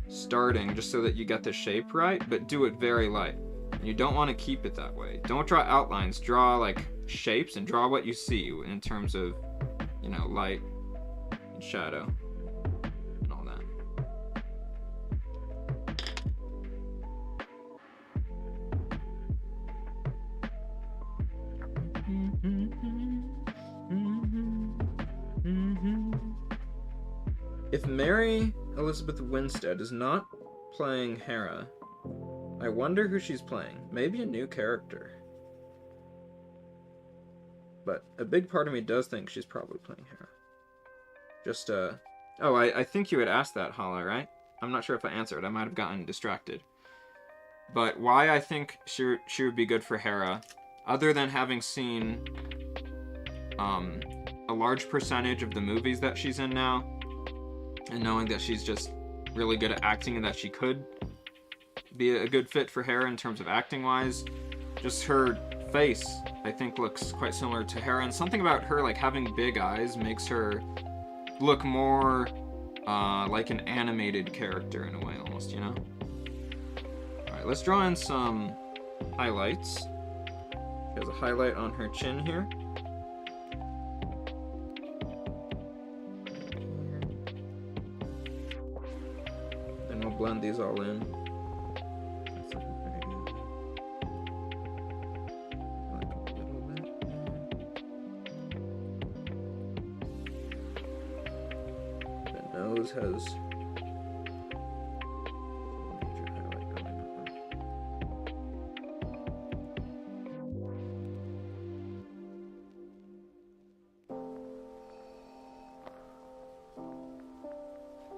starting, just so that you get the shape right, but do it very light. And you don't want to keep it that way. Don't draw outlines. Draw, like, shapes, and draw what you see in terms of, light and shadow and all that. If Mary Elizabeth Winstead is not playing Hera, I wonder who she's playing. Maybe a new character. But a big part of me does think she's probably playing Hera. Just, oh, I think you had asked that, Hala, right? I'm not sure if I answered. I might have gotten distracted. But why I think she would be good for Hera, other than having seen a large percentage of the movies that she's in now, and knowing that she's just really good at acting and that she could be a good fit for Hera in terms of acting-wise, just her face, I think, looks quite similar to Hera, and something about her, like, having big eyes makes her look more like an animated character in a way, almost, Alright, let's draw in some highlights. She has a highlight on her chin here. And we'll blend these all in. Has a major highlight going on.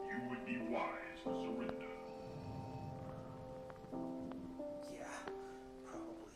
You would be wise to surrender. Yeah, probably.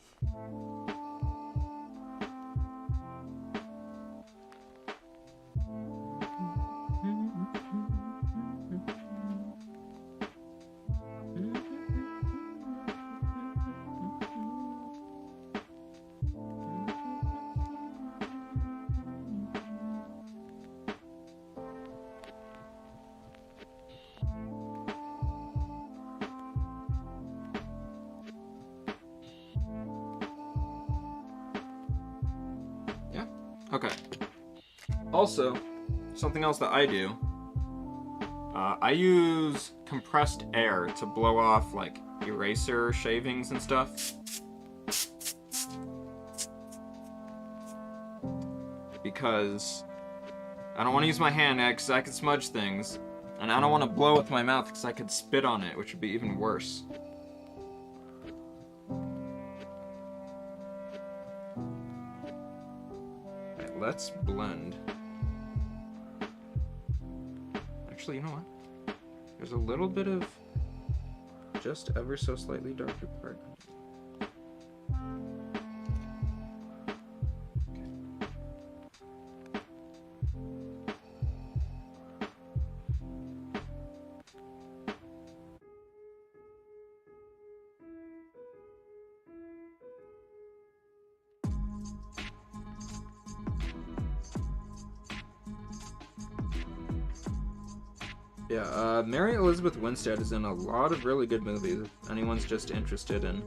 Okay. Also, something else that I do, I use compressed air to blow off, like, eraser shavings and stuff. Because I don't want to use my hand because I could smudge things, and I don't want to blow with my mouth because I could spit on it, which would be even worse. Let's blend. Actually, you know what? There's a little bit of just ever so slightly darker part. Yeah, Mary Elizabeth Winstead is in a lot of really good movies. If anyone's just interested in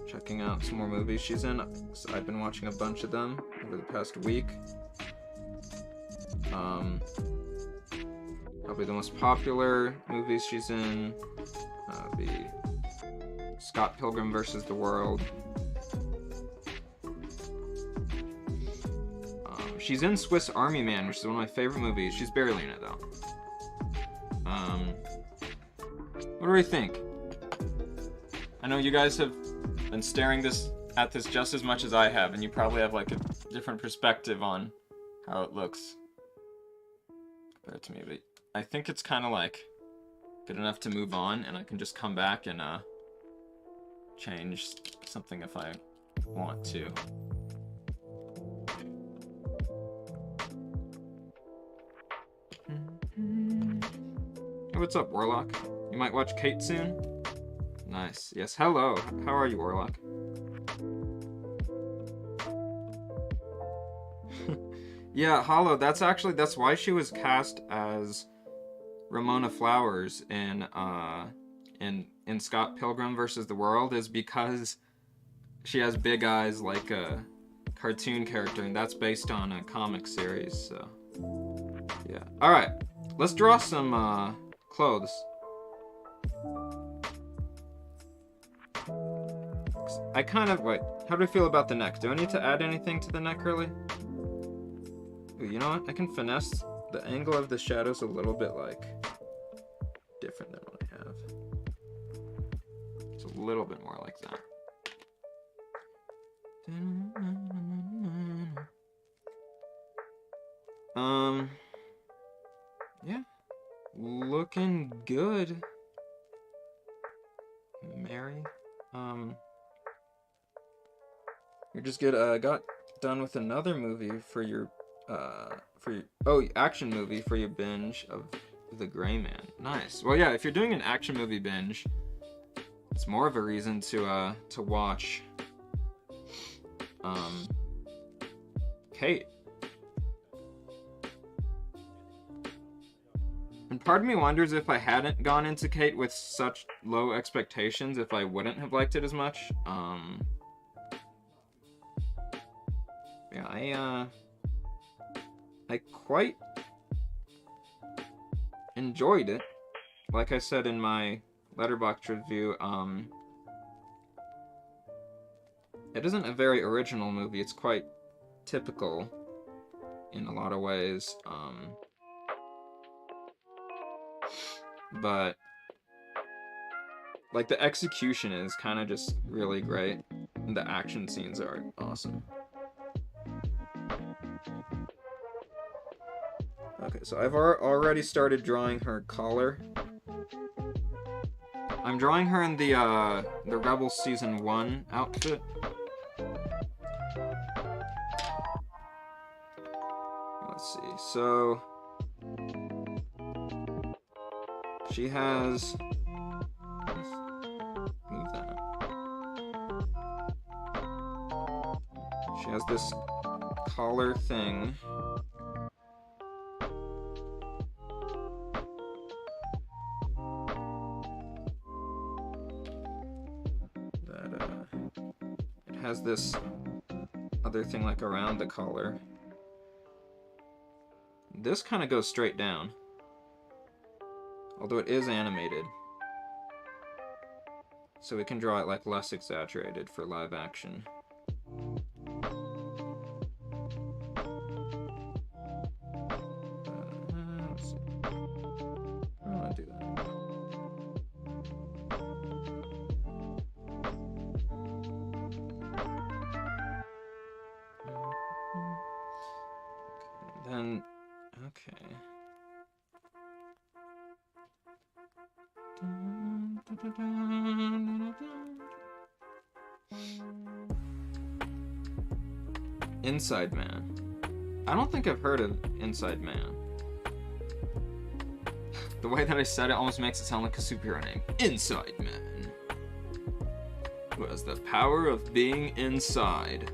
checking out some more movies she's in, so I've been watching a bunch of them over the past week. probably the most popular movies she's in. The Scott Pilgrim vs. the World. She's in Swiss Army Man, which is one of my favorite movies. She's barely in it, though. What do we think? I know you guys have been staring at this just as much as I have, and you probably have like a different perspective on how it looks compared to me, but I think it's kind of like good enough to move on, and I can just come back and change something if I want to. Hey, what's up, Warlock? You might watch Kate soon? Nice. Yes, hello. How are you, Warlock? Yeah, Hollow, that's why she was cast as Ramona Flowers in Scott Pilgrim vs. the World, is because she has big eyes like a cartoon character, and that's based on a comic series, so yeah. Alright, let's draw some clothes. Wait, how do I feel about the neck? Do I need to add anything to the neck, really? Ooh, you know what? I can finesse the angle of the shadows a little bit, like, different than what I have. It's a little bit more like that. Yeah. Looking good. Mary. You just got done with another movie for your action movie for your binge of The Gray Man. Nice. Well, yeah, if you're doing an action movie binge, it's more of a reason to watch Kate. And part of me wonders if I hadn't gone into Kate with such low expectations, if I wouldn't have liked it as much. Yeah, I quite enjoyed it. Like I said in my Letterboxd review, it isn't a very original movie. It's quite typical in a lot of ways. But like the execution is kind of just really great, and the action scenes are awesome. Okay, so I've already started drawing her collar. I'm drawing her in the Rebels Season 1 outfit. Let's see, so she has, move that. She has this collar thing. Has this other thing like around the collar. This kind of goes straight down, although it is animated, so we can draw it like less exaggerated for live action. Let's see. I don't want to do that. Then, okay. Inside Man. I don't think I've heard of Inside Man. The way that I said it almost makes it sound like a superhero name. Inside Man. Who has the power of being inside.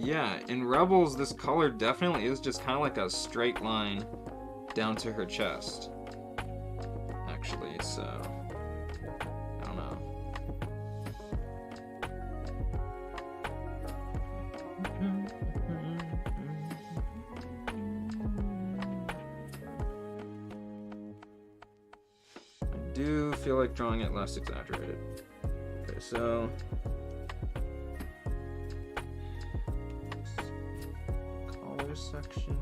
Yeah, in Rebels, this color definitely is just kind of like a straight line down to her chest. Actually, so I don't know. do feel like drawing it less exaggerated. Okay, so collar section,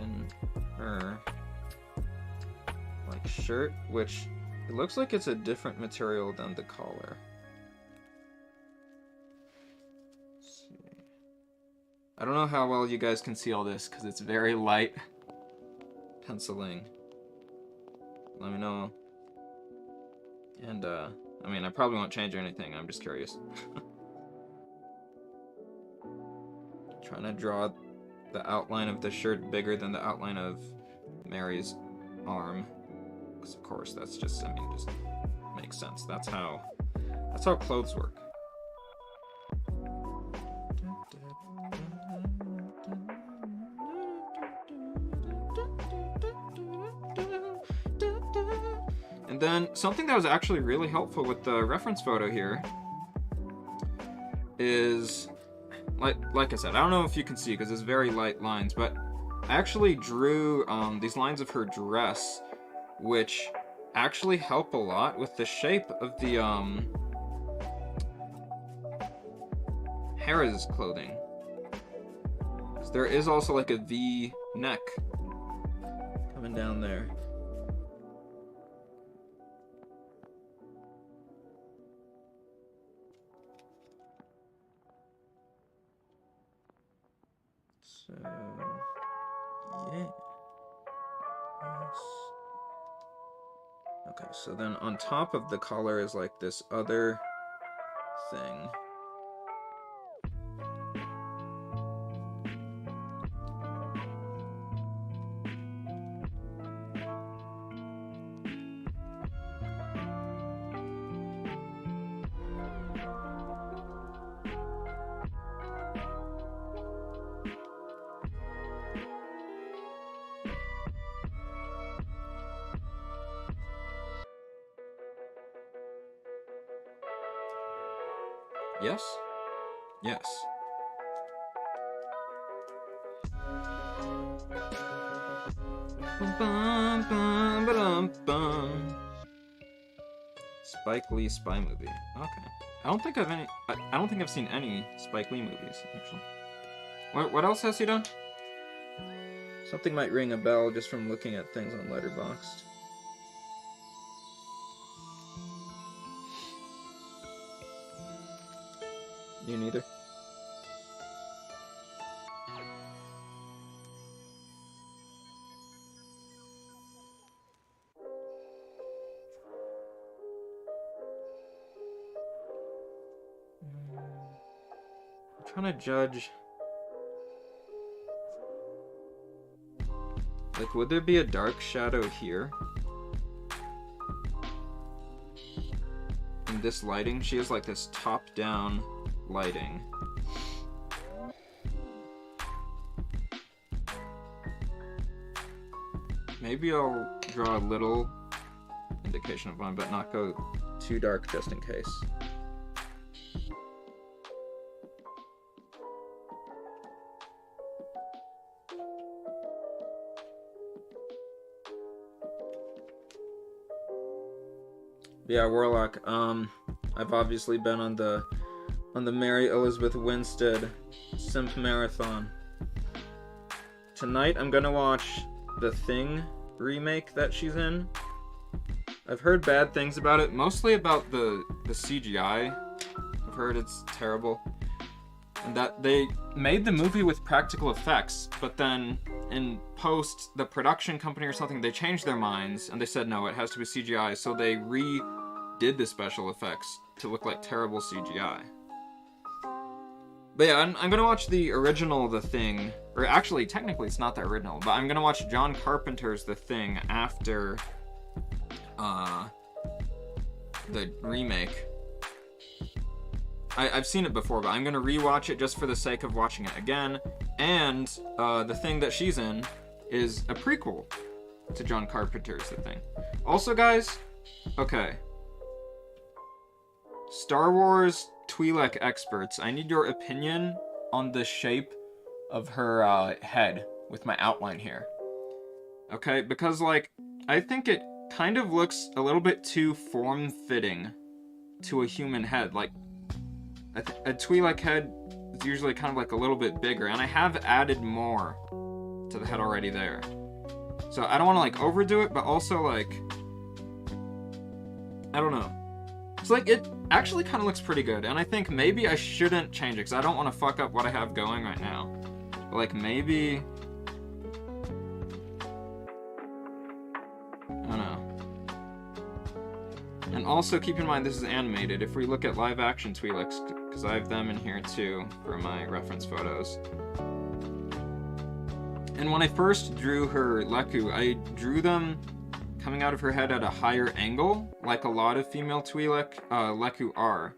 and her like shirt, which it looks like it's a different material than the collar. Let's see. I don't know how well you guys can see all this because it's very light penciling. Let me know. And I mean, I probably won't change anything. I'm just curious. Trying to draw the outline of the shirt bigger than the outline of Mary's arm. Because of course, that's just, I mean, just makes sense. That's how clothes work. And then something that was actually really helpful with the reference photo here is, like I said, I don't know if you can see because it's very light lines, but I actually drew these lines of her dress, which actually help a lot with the shape of the Hera's clothing. 'Cause there is also like a V neck coming down there. So, yeah. Yes. Okay, so then on top of the collar is like this other thing. Yes? Yes. Spike Lee spy movie. Okay. I don't think I've seen any Spike Lee movies, actually. What else has he done? Something might ring a bell just from looking at things on Letterboxd. You neither? I'm trying to judge. Like, would there be a dark shadow here? In this lighting, she has like this top-down lighting. Maybe I'll draw a little indication of one, but not go too dark just in case. Yeah, Warlock. I've obviously been on the Mary Elizabeth Winstead Simp Marathon. Tonight I'm gonna watch the Thing remake that she's in. I've heard bad things about it, mostly about the CGI. I've heard it's terrible. And that they made the movie with practical effects, but then in post, the production company or something, they changed their minds and they said no, it has to be CGI, so they redid the special effects to look like terrible CGI. But yeah, I'm gonna watch the original The Thing, or actually, technically it's not the original, but I'm gonna watch John Carpenter's The Thing after the remake. I've seen it before, but I'm gonna rewatch it just for the sake of watching it again. And The Thing that she's in is a prequel to John Carpenter's The Thing. Also, guys, okay. Star Wars Twi'lek experts, I need your opinion on the shape of her head with my outline here. Okay, because like, I think it kind of looks a little bit too form-fitting to a human head. Like, a Twi'lek head is usually kind of like a little bit bigger, and I have added more to the head already there. So I don't want to like overdo it, but also like, I don't know. It's like, it actually kind of looks pretty good, and I think maybe I shouldn't change it, because I don't want to fuck up what I have going right now. But like, maybe... I don't know. And also keep in mind this is animated. If we look at live action Twi'leks, because I have them in here too for my reference photos. And when I first drew her Leku, I drew them coming out of her head at a higher angle, like a lot of female Twi'lek Leku are.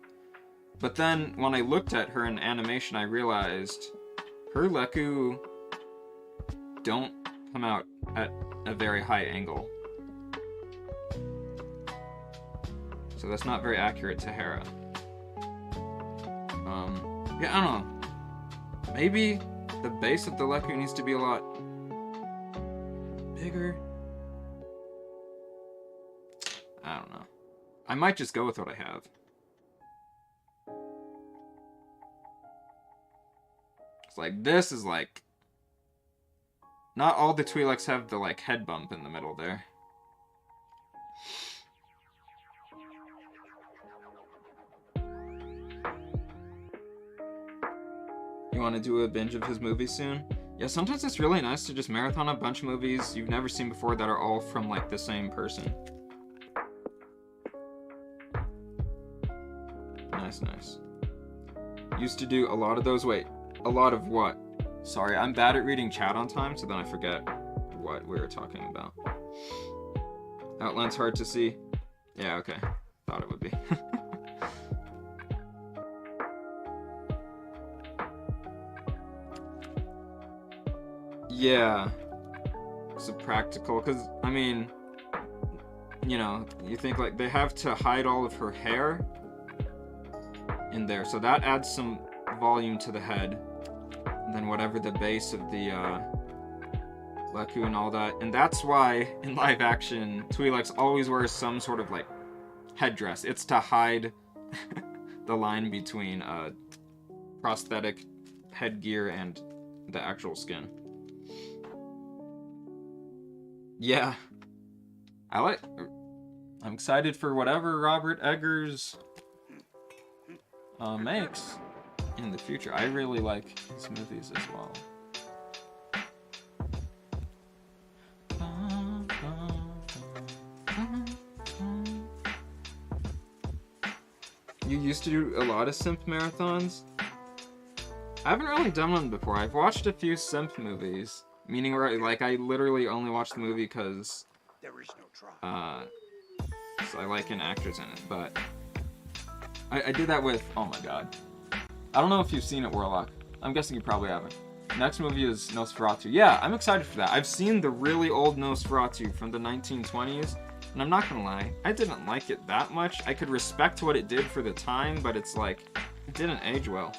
But then when I looked at her in animation, I realized her Leku don't come out at a very high angle. So that's not very accurate to Hera. Yeah, I don't know. Maybe the base of the Leku needs to be a lot bigger. I don't know. I might just go with what I have. It's like, this is like... Not all the Twi'leks have the, like, head bump in the middle there. You want to do a binge of his movies soon? Yeah, sometimes it's really nice to just marathon a bunch of movies you've never seen before that are all from, like, the same person. Nice, nice. Used to do a lot of those. Wait, a lot of what? Sorry, I'm bad at reading chat on time, so then I forget what we were talking about. Outline's hard to see. Yeah, okay. Thought it would be. Yeah. It's a practical, because, I mean, you know, you think, like, they have to hide all of her hair in there, so that adds some volume to the head. And then whatever the base of the Leku and all that. And that's why in live action Twi'leks always wear some sort of like headdress. It's to hide the line between prosthetic headgear and the actual skin. Yeah. I'm excited for whatever Robert Eggers makes in the future. I really like his movies as well. You used to do a lot of simp marathons? I haven't really done one before. I've watched a few simp movies, meaning where like I literally only watched the movie because There is no try. so I like an actors in it, but I did that with, oh my god. I don't know if you've seen it, Warlock. I'm guessing you probably haven't. Next movie is Nosferatu. Yeah, I'm excited for that. I've seen the really old Nosferatu from the 1920s, and I'm not gonna lie, I didn't like it that much. I could respect what it did for the time, but it's like, it didn't age well.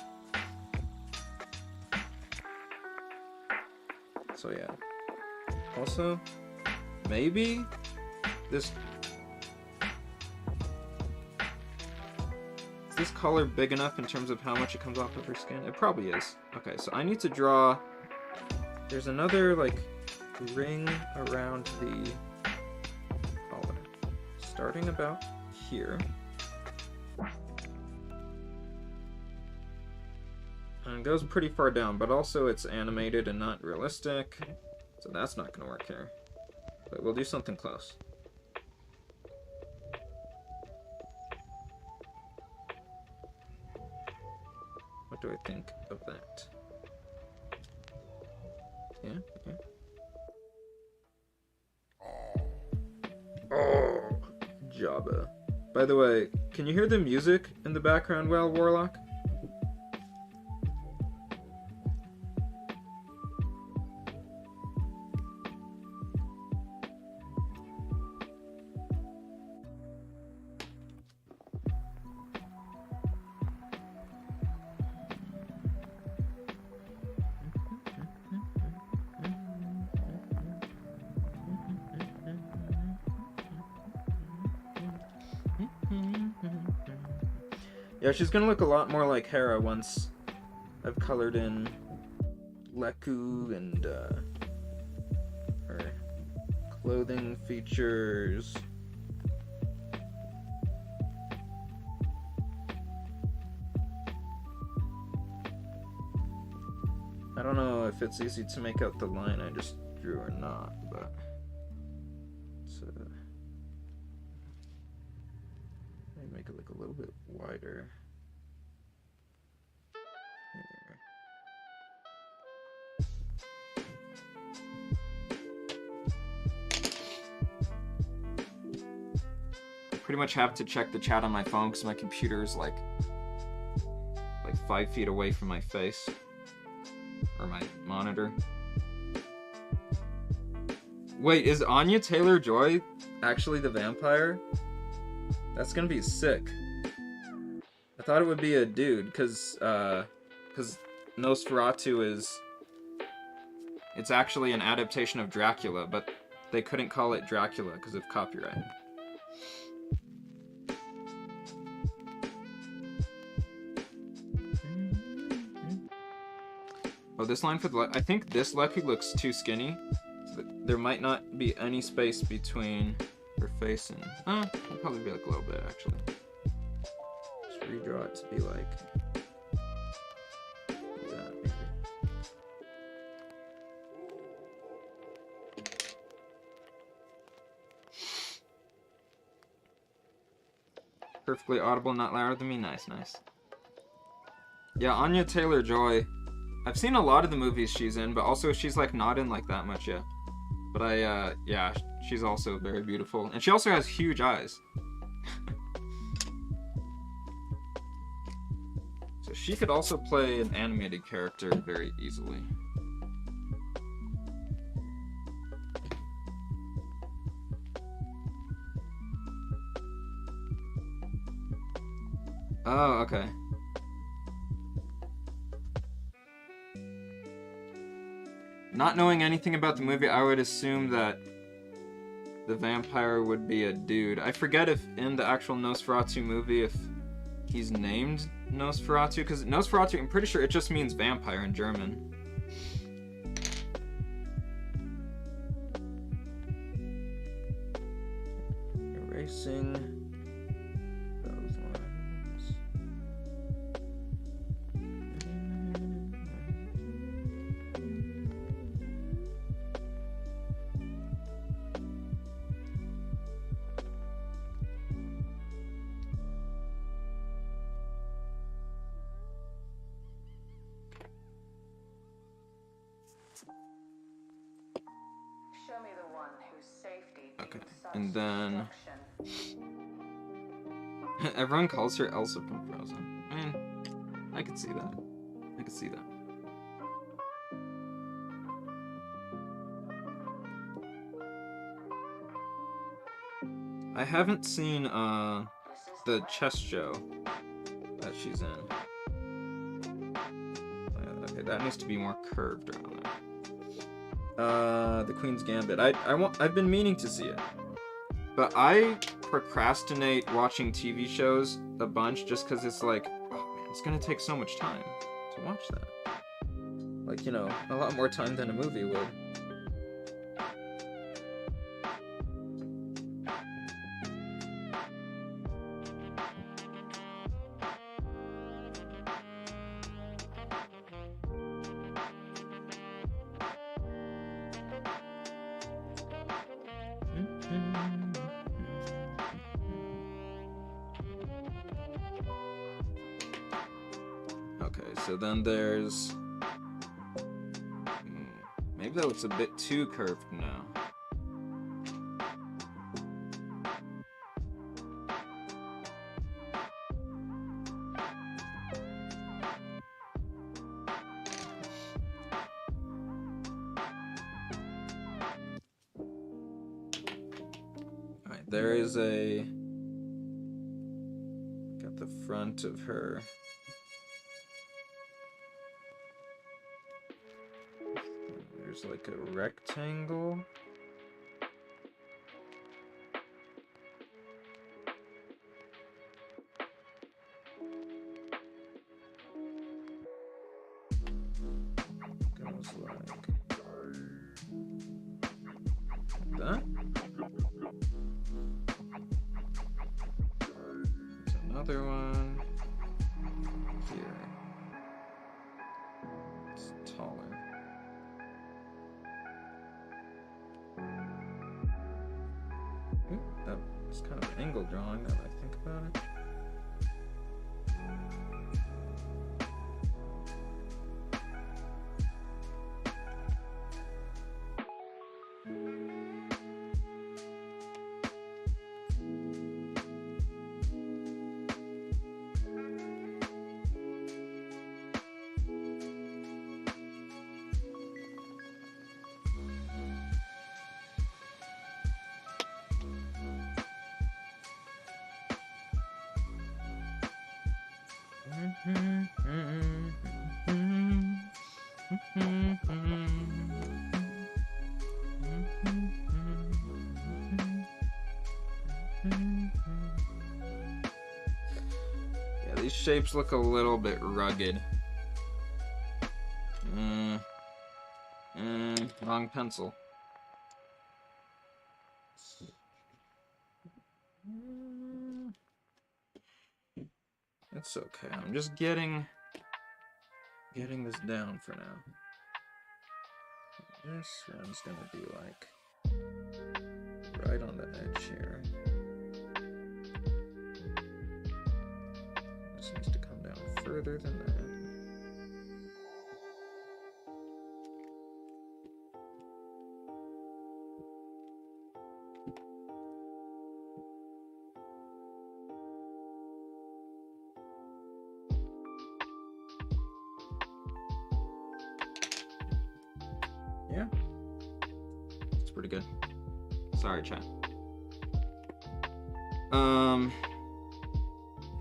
So yeah. Also, maybe this... Is this color big enough in terms of how much it comes off of her skin? It probably is. Okay, so I need to draw... There's another, like, ring around the collar. Starting about here. And it goes pretty far down, but also it's animated and not realistic. So that's not going to work here. But we'll do something close. What do I think of that? Yeah, yeah. Oh, Jabba. By the way, can you hear the music in the background well, Warlock? Yeah, she's gonna look a lot more like Hera once I've colored in Leku and her clothing features. I don't know if it's easy to make out the line I just drew or not, but it's, maybe make it look a little bit wider. I pretty much have to check the chat on my phone because my computer is like 5 feet away from my face. Or my monitor. Wait, is Anya Taylor-Joy actually the vampire? That's gonna be sick. I thought it would be a dude, cause Nosferatu is... It's actually an adaptation of Dracula, but they couldn't call it Dracula because of copyright. Oh, this line for the... I think this Leku looks too skinny. So there might not be any space between her face and... it'll probably be like a little bit, actually. Just redraw it to be like... that, maybe. Perfectly audible, not louder than me. Nice, nice. Yeah, Anya Taylor-Joy... I've seen a lot of the movies she's in, but also she's like not in like that much yet. But yeah, she's also very beautiful. And she also has huge eyes. So she could also play an animated character very easily. Oh, okay. Not knowing anything about the movie, I would assume that the vampire would be a dude. I forget if in the actual Nosferatu movie if he's named Nosferatu, because Nosferatu, I'm pretty sure it just means vampire in German. Erasing those lines. Show me the one whose safety Okay, needs such and then destruction. everyone calls her Elsa from Frozen. I mean, I could see that. I could see that. I haven't seen the chess show that she's in. Okay, that needs to be more curved around there. The Queen's Gambit. I've been meaning to see it, but I procrastinate watching TV shows a bunch just because it's like, oh man, it's gonna take so much time to watch that. Like, you know, a lot more time than a movie would. Okay, so then there's... maybe that looks a bit too curved now. Alright, there is a... got the front of her... There's like a rectangle. another one here. It's taller. Ooh, that's kind of an angle drawing now that I think about it. Yeah, these shapes look a little bit rugged. Wrong pencil. It's okay. I'm just getting this down for now. This one's gonna be like right on the edge here. This needs to come down further than that. Yeah, it's pretty good. Sorry, chat.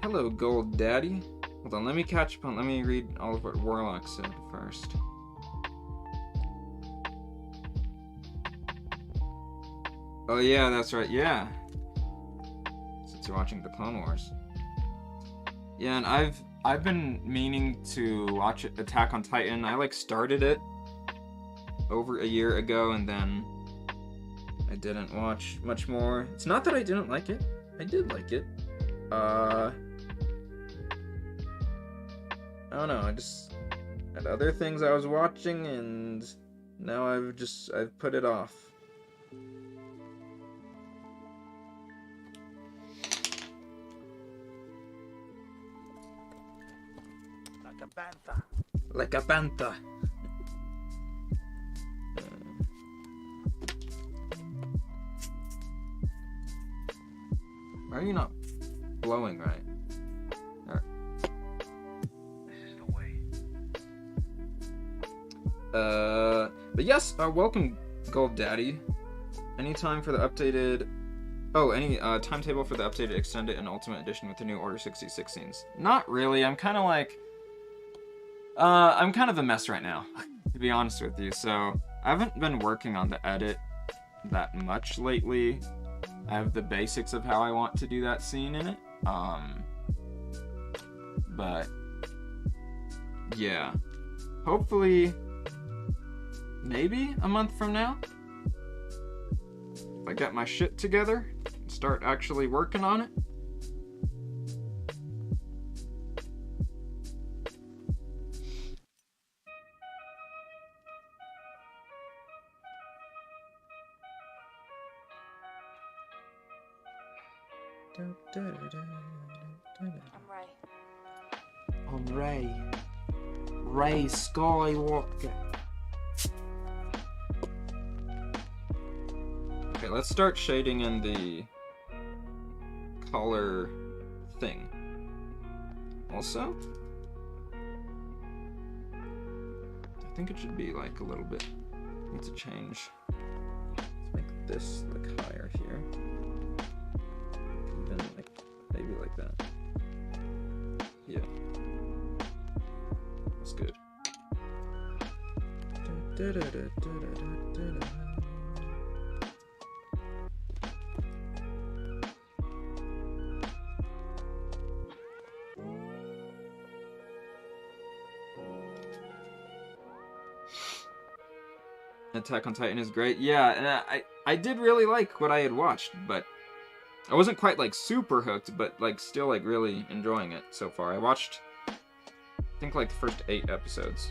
Hello, Gold Daddy. Hold on, let me catch up on. Let me read all of what Warlock said first. Oh yeah, that's right. Yeah, since you're watching the Clone Wars. Yeah, and I've been meaning to watch Attack on Titan. I like started it over a year ago, and then I didn't watch much more. It's not that I didn't like it. I did like it. I don't know, I just had other things I was watching, and now I've put it off. Like a panther. Like a panther. Why are you not blowing right? This is the way. But yes, welcome, Gold Daddy. Any time for the updated... Oh, any timetable for the updated Extended and Ultimate Edition with the new Order 66 scenes? Not really. I'm kind of like... I'm kind of a mess right now, to be honest with you. So, I haven't been working on the edit that much lately. I have the basics of how I want to do that scene in it. But yeah, hopefully maybe a month from now, if I get my shit together and start actually working on it. I'm Ray. I'm Ray Skywalker. Okay, let's start shading in the color thing. Also, I think it should be like a little bit, needs to change. Let's make this like higher here. And then like, maybe like that. Yeah. That's good. Attack on Titan is great. Yeah, and I did really like what I had watched, but I wasn't quite like super hooked, but like still like really enjoying it so far. I watched, I think, like the first 8 episodes.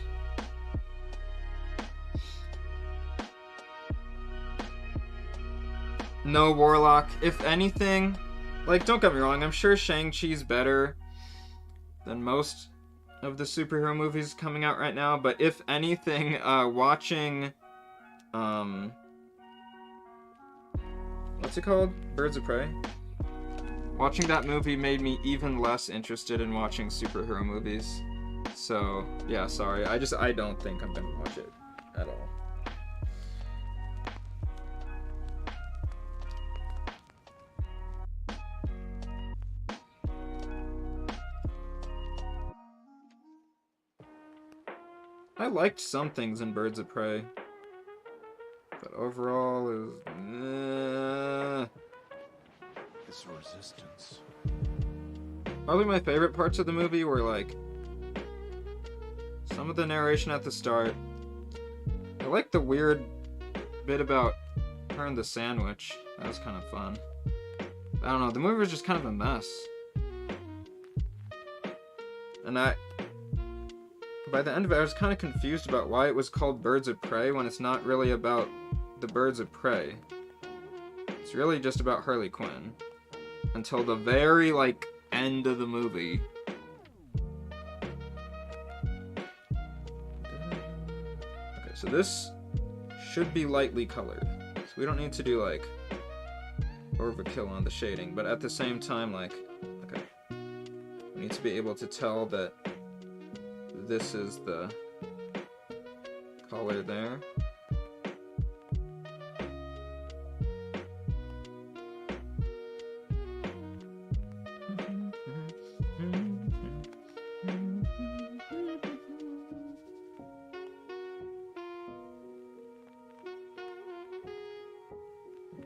No Warlock. If anything, like, don't get me wrong, I'm sure Shang-Chi's better than most of the superhero movies coming out right now, but if anything, watching, what's it called? Birds of Prey? Watching that movie made me even less interested in watching superhero movies. So, yeah, sorry. I don't think I'm gonna watch it at all. I liked some things in Birds of Prey, but overall is This resistance. probably my favorite parts of the movie were like some of the narration at the start. I like the weird bit about her and the sandwich. That was kind of fun. I don't know, the movie was just kind of a mess. And by the end of it, I was kind of confused about why it was called Birds of Prey when it's not really about the birds of prey. It's really just about Harley Quinn. Until the very, like, end of the movie. Okay, so this should be lightly colored. So we don't need to do, like, overkill on the shading. But at the same time, like, okay, we need to be able to tell that this is the color there.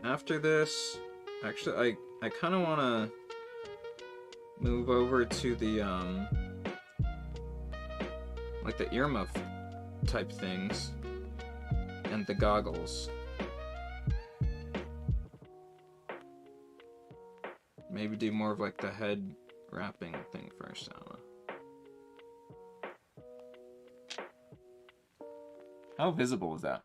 After this, actually, I kind of want to move over to the, like the earmuff type things and the goggles. Maybe do more of like the head wrapping thing first. I don't know. How visible is that?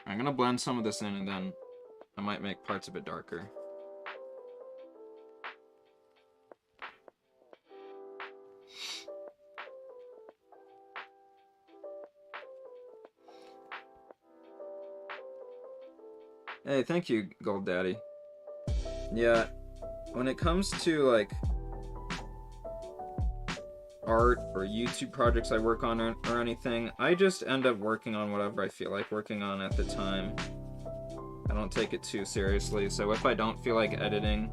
I'm gonna blend some of this in and then I might make parts a bit darker. Hey, thank you, Gold Daddy. Yeah, when it comes to, like, art or YouTube projects I work on or anything, I just end up working on whatever I feel like working on at the time. I don't take it too seriously, so if I don't feel like editing,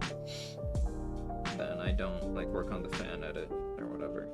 then I don't, like, work on the fan edit or whatever.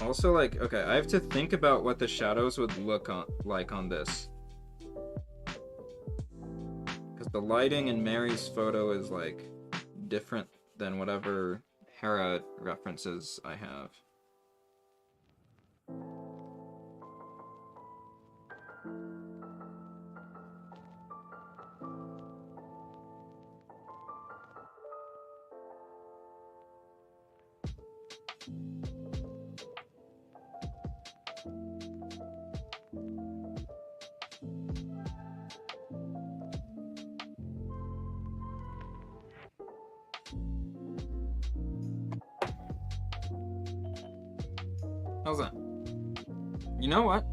Also, like, okay, I have to think about what the shadows would look like on this. Because the lighting in Mary's photo is, like, different than whatever Hera references I have. How's that? You know what?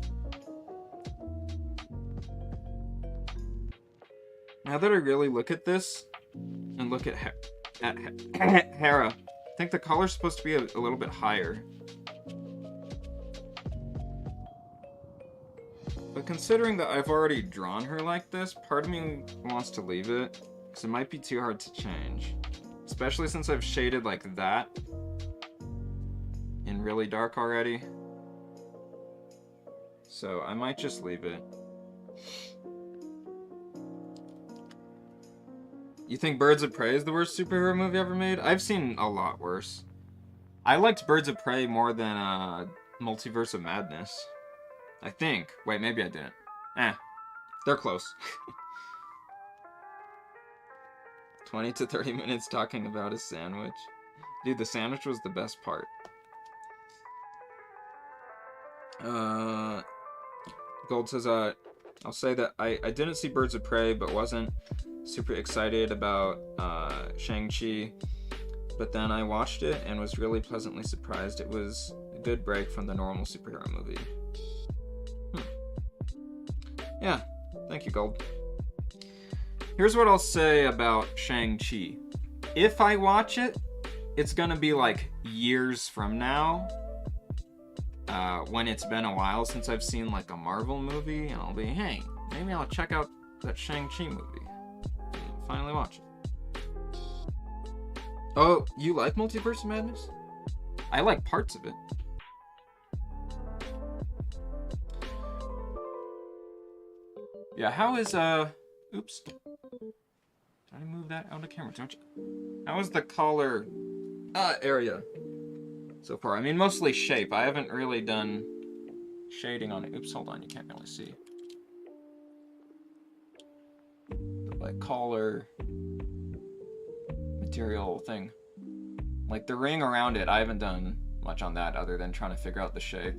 Now that I really look at this, and look at Hera, I think the color's supposed to be a little bit higher. But considering that I've already drawn her like this, part of me wants to leave it, because it might be too hard to change. Especially since I've shaded like that in really dark already. So I might just leave it. You think Birds of Prey is the worst superhero movie ever made? I've seen a lot worse. I liked Birds of Prey more than Multiverse of Madness. I think. Wait, maybe I didn't. They're close. 20 to 30 minutes talking about a sandwich. Dude, the sandwich was the best part. Gold says, I'll say that I didn't see Birds of Prey, but wasn't super excited about Shang-Chi. But then I watched it and was really pleasantly surprised. It was a good break from the normal superhero movie. Yeah, thank you, Gold. Here's what I'll say about Shang-Chi. If I watch it, it's gonna be like years from now, when it's been a while since I've seen like a Marvel movie, and I'll be, hey, maybe I'll check out that Shang-Chi movie. And finally watch it. Oh, you like Multiverse of Madness? I like parts of it. Yeah, how is, oops. Did I move that out of camera? Don't you? How is the collar, area so far? I mean, mostly shape. I haven't really done shading on it. Oops, hold on, you can't really see. The, like, collar material thing. Like, the ring around it, I haven't done much on that other than trying to figure out the shape.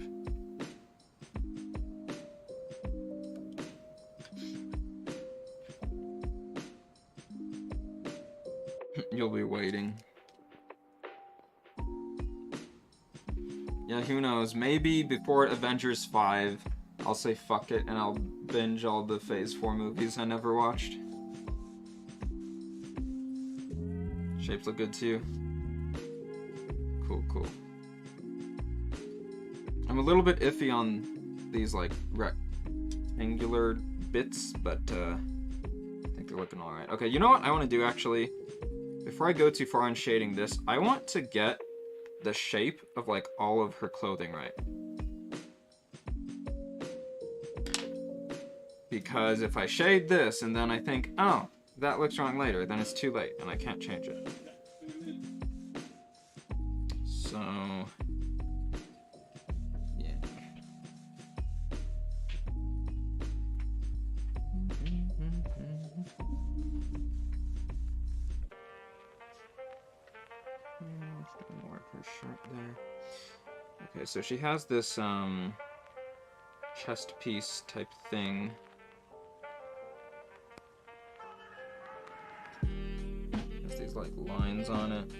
You'll be waiting. Yeah, who knows? Maybe before Avengers 5, I'll say fuck it and I'll binge all the Phase 4 movies I never watched. Shapes look good too. Cool, cool. I'm a little bit iffy on these like rectangular bits, but I think they're looking alright. Okay, you know what I want to do actually? Before I go too far on shading this, I want to get the shape of like all of her clothing right. Because if I shade this and then I think, oh, that looks wrong later, then it's too late and I can't change it. So, yeah. More of her shirt there. Okay, so she has this chest piece type thing. Has these like lines on it.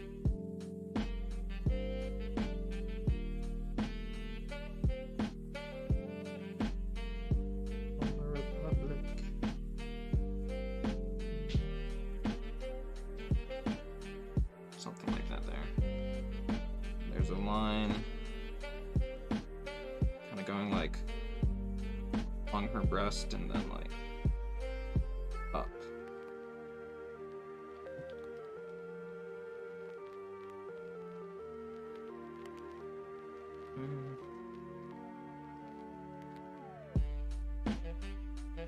Something like that there. There's a line kind of going like along her breast and then like up.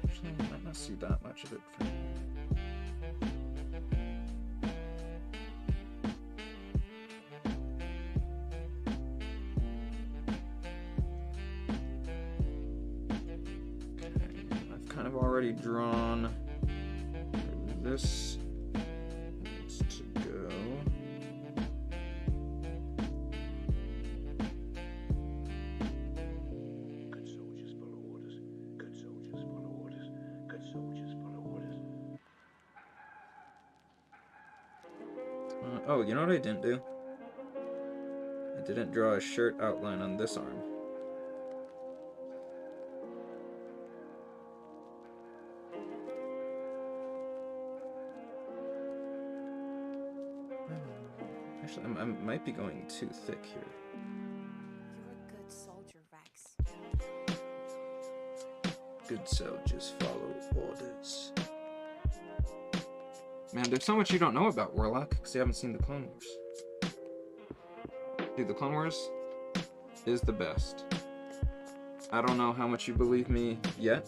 Actually, I might not see that much of it for me. I've already drawn this needs to go. Good soldiers follow orders. Good soldiers follow orders. Good soldiers follow orders. Oh, you know what I didn't do? I didn't draw a shirt outline on this arm. Actually, I might be going too thick here. You're a good soldier, Rex. Good soldiers follow orders. Man, there's so much you don't know about Warlock because you haven't seen the Clone Wars. Dude, the Clone Wars is the best. I don't know how much you believe me yet.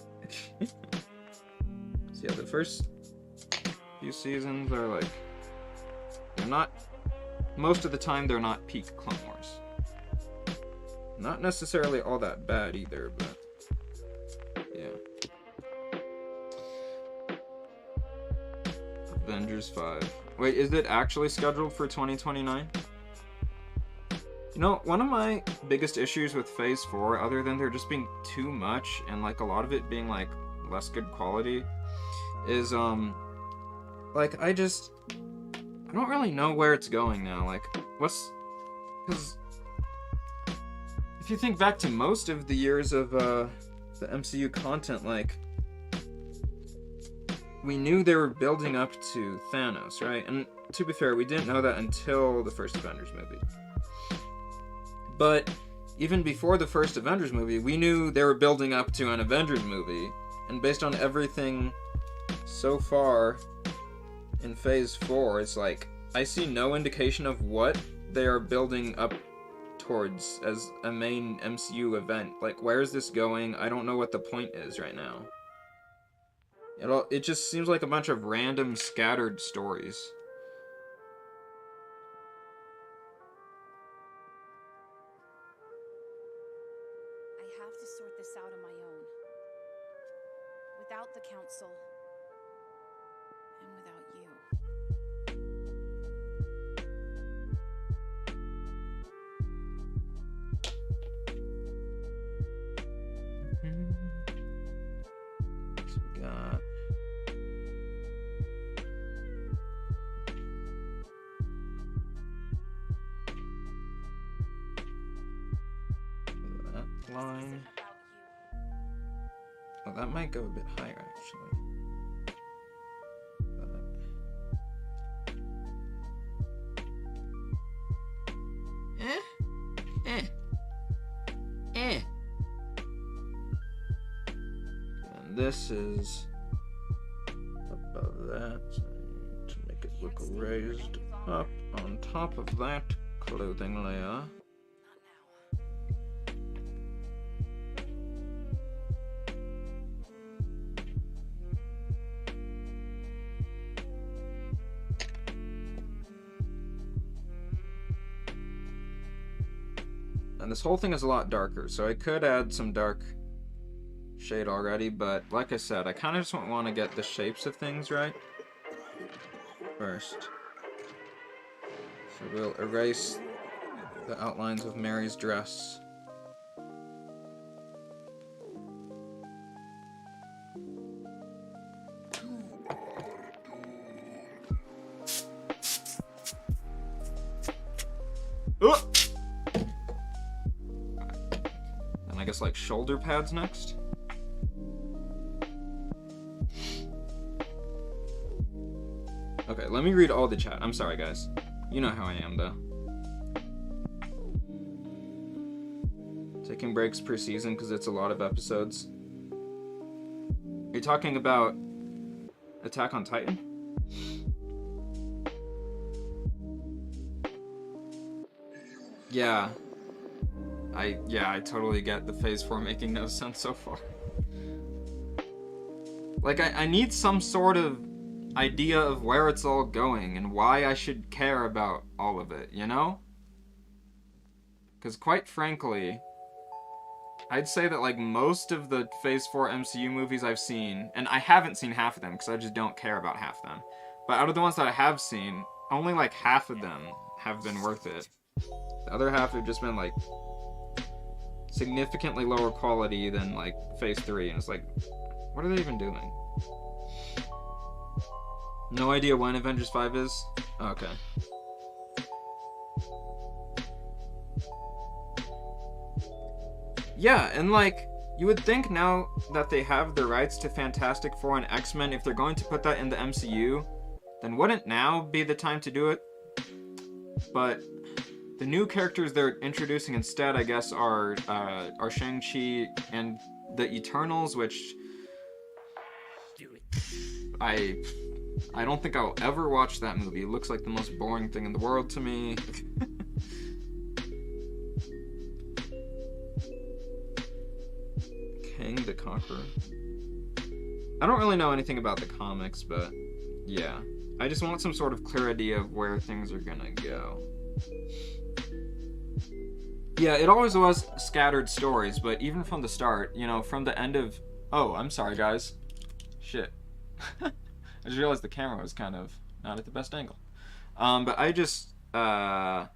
So yeah, the first few seasons are like, they're not, most of the time they're not peak Clone Wars. Not necessarily all that bad either, but yeah. Avengers 5. Wait, is it actually scheduled for 2029? You know, one of my biggest issues with Phase 4, other than there just being too much and like a lot of it being like less good quality, is like I don't really know where it's going now. Like, because if you think back to most of the years of the MCU content, like, we knew they were building up to Thanos, right? And to be fair, we didn't know that until the first Avengers movie. But even before the first Avengers movie, we knew they were building up to an Avengers movie. And based on everything so far in Phase 4, it's like, I see no indication of what they are building up towards as a main MCU event. Like, where is this going? I don't know what the point is right now. It just seems like a bunch of random scattered stories. I have to sort this out on my own. Without the council. And without you. So we got that line. Oh, that might go a bit higher actually. And this is above that, so I need to make it look raised up on top of that clothing layer. And this whole thing is a lot darker, so I could add some dark shade already, but like I said, I kind of just want to get the shapes of things right first. So we'll erase the outlines of Mary's dress. And I guess like shoulder pads next. Okay, let me read all the chat. I'm sorry, guys. You know how I am, though. Taking breaks per season because it's a lot of episodes. Are you talking about Attack on Titan? Yeah. I totally get the Phase 4 making no sense so far. Like, I need some sort of idea of where it's all going and why I should care about all of it, you know? Because quite frankly, I'd say that like most of the Phase 4 MCU movies I've seen, and I haven't seen half of them because I just don't care about half of them, but out of the ones that I have seen, only like half of them have been worth it. The other half have just been like significantly lower quality than like Phase 3, and it's like, what are they even doing? No idea when Avengers 5 is? Okay. Yeah, and like, you would think now that they have the rights to Fantastic Four and X-Men, if they're going to put that in the MCU, then wouldn't now be the time to do it? But the new characters they're introducing instead, I guess, are Shang-Chi and the Eternals, which I don't think I'll ever watch that movie. It looks like the most boring thing in the world to me. King the Conqueror. I don't really know anything about the comics, but yeah. I just want some sort of clear idea of where things are gonna go. Yeah, it always was scattered stories, but even from the start, you know, from the end of... Oh, I'm sorry, guys. Shit. I just realized the camera was kind of not at the best angle. But I just... what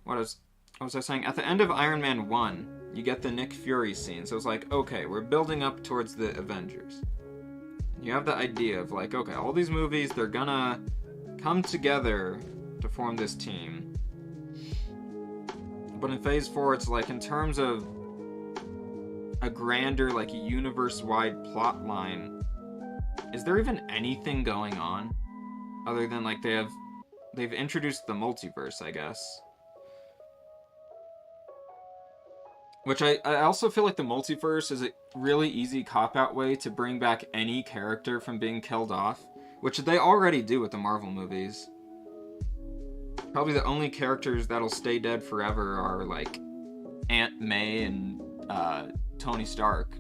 was I saying? At the end of Iron Man 1, you get the Nick Fury scene. So it's like, okay, we're building up towards the Avengers. You have the idea of like, okay, all these movies, they're gonna come together to form this team. But in Phase 4, it's like, in terms of a grander, like, universe-wide plot line, is there even anything going on? Other than, like, they've introduced the multiverse, I guess. Which I also feel like the multiverse is a really easy cop-out way to bring back any character from being killed off. Which they already do with the Marvel movies. Probably the only characters that'll stay dead forever are, like, Aunt May and Tony Stark.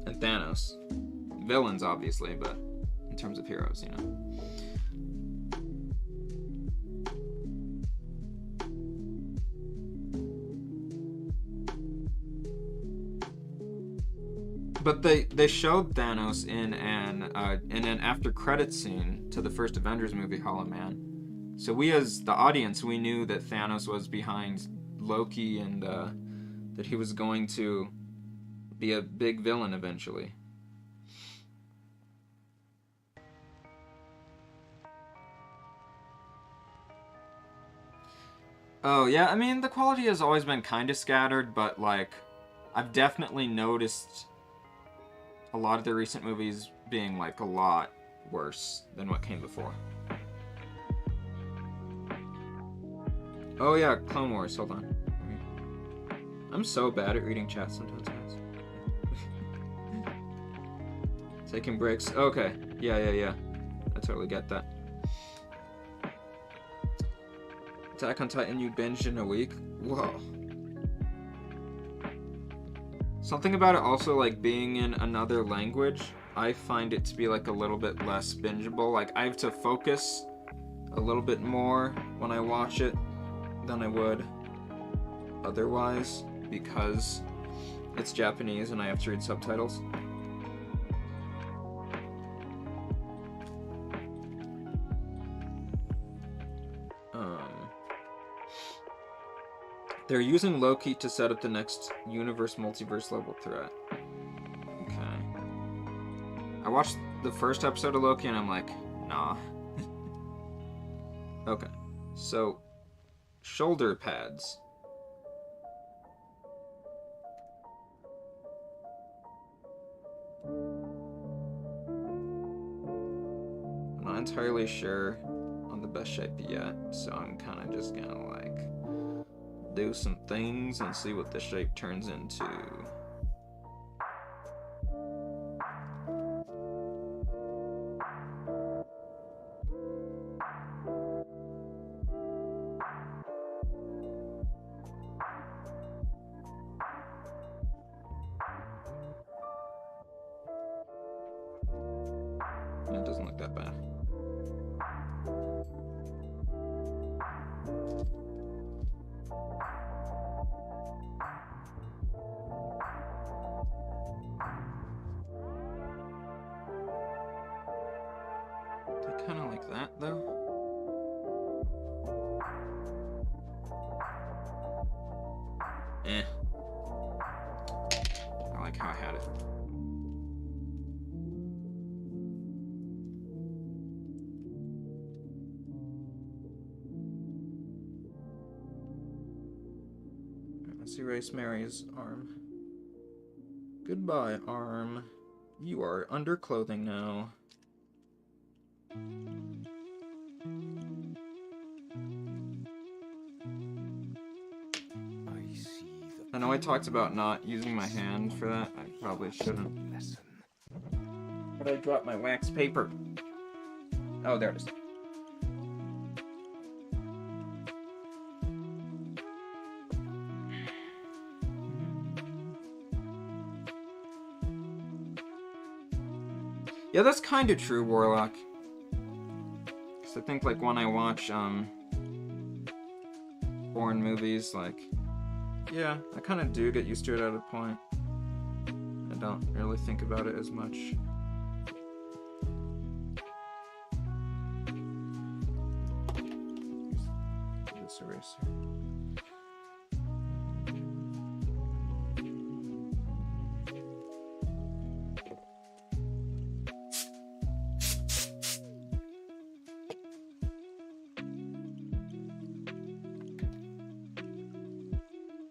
And Thanos. Villains, obviously, but in terms of heroes, you know. But they showed Thanos in an after credits scene to the first Avengers movie, Hollow Man. So we, as the audience, we knew that Thanos was behind Loki and that he was going to be a big villain eventually. Oh yeah, I mean the quality has always been kind of scattered, but like I've definitely noticed a lot of the recent movies being, like, a lot worse than what came before. Oh yeah, Clone Wars, hold on. I'm so bad at reading chat sometimes, guys. Taking breaks, okay. Yeah. I totally get that. Attack on Titan you binged in a week? Whoa. Something about it also, like, being in another language, I find it to be, like, a little bit less bingeable. Like, I have to focus a little bit more when I watch it than I would otherwise, because it's Japanese and I have to read subtitles. They're using Loki to set up the next universe multiverse level threat. Okay. I watched the first episode of Loki and I'm like, nah. Okay. So, shoulder pads. I'm not entirely sure on the best shape yet, so I'm kind of just gonna like do some things and see what the shape turns into. It doesn't look that bad. I kind of like that though. I like how I had it. Let's erase Mary's arm. Goodbye, arm. You are under clothing now. I know I talked about not using my hand for that. I probably shouldn't. Where did I drop my wax paper? Oh, there it is. Yeah, that's kind of true, Warlock. So I think, like, when I watch, foreign movies, like, yeah, I kind of do get used to it at a point. I don't really think about it as much. This eraser.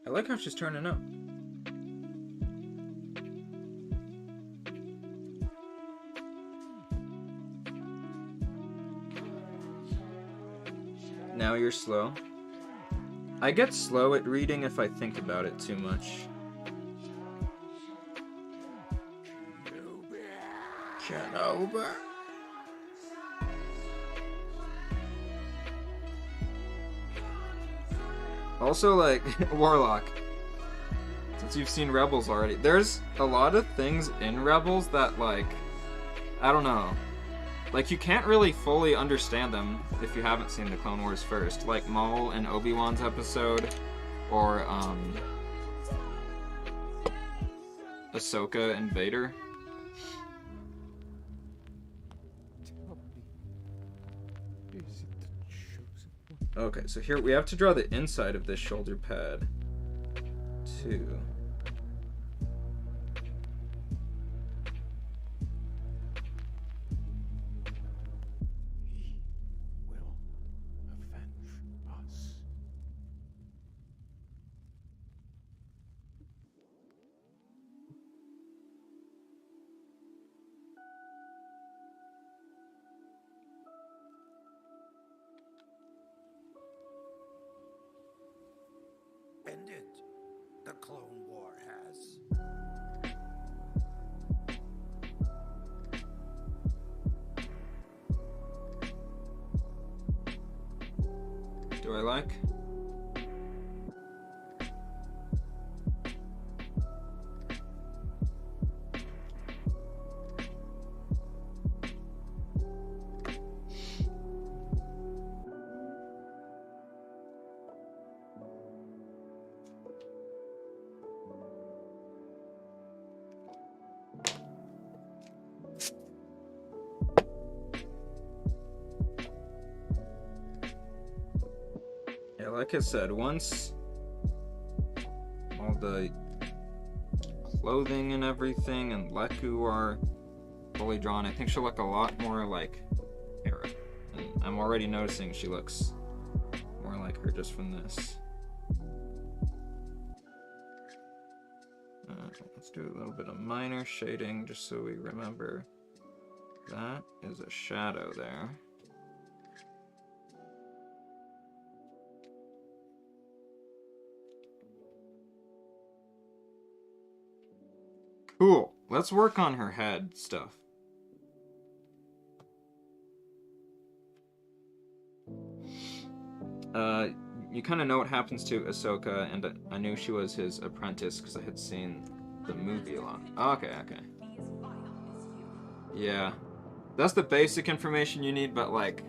I like how she's turning up. Now you're slow. I get slow at reading if I think about it too much. Kenobi. Also, like, Warlock, since you've seen Rebels already, there's a lot of things in Rebels that, like, I don't know. Like, you can't really fully understand them if you haven't seen the Clone Wars first. Like Maul and Obi-Wan's episode, or, Ahsoka and Vader. Okay, so here we have to draw the inside of this shoulder pad, too. He will avenge us. Ended. The Clone War has. Do I like? Yeah, like I said, once all the clothing and everything and Leku are fully drawn, I think she'll look a lot more like Hera. And I'm already noticing she looks more like her just from this. Let's do a little bit of minor shading just so we remember that is a shadow there. Cool. Let's work on her head stuff. You kind of know what happens to Ahsoka, and I knew she was his apprentice because I had seen the movie a lot. Okay. Yeah. That's the basic information you need, but, like,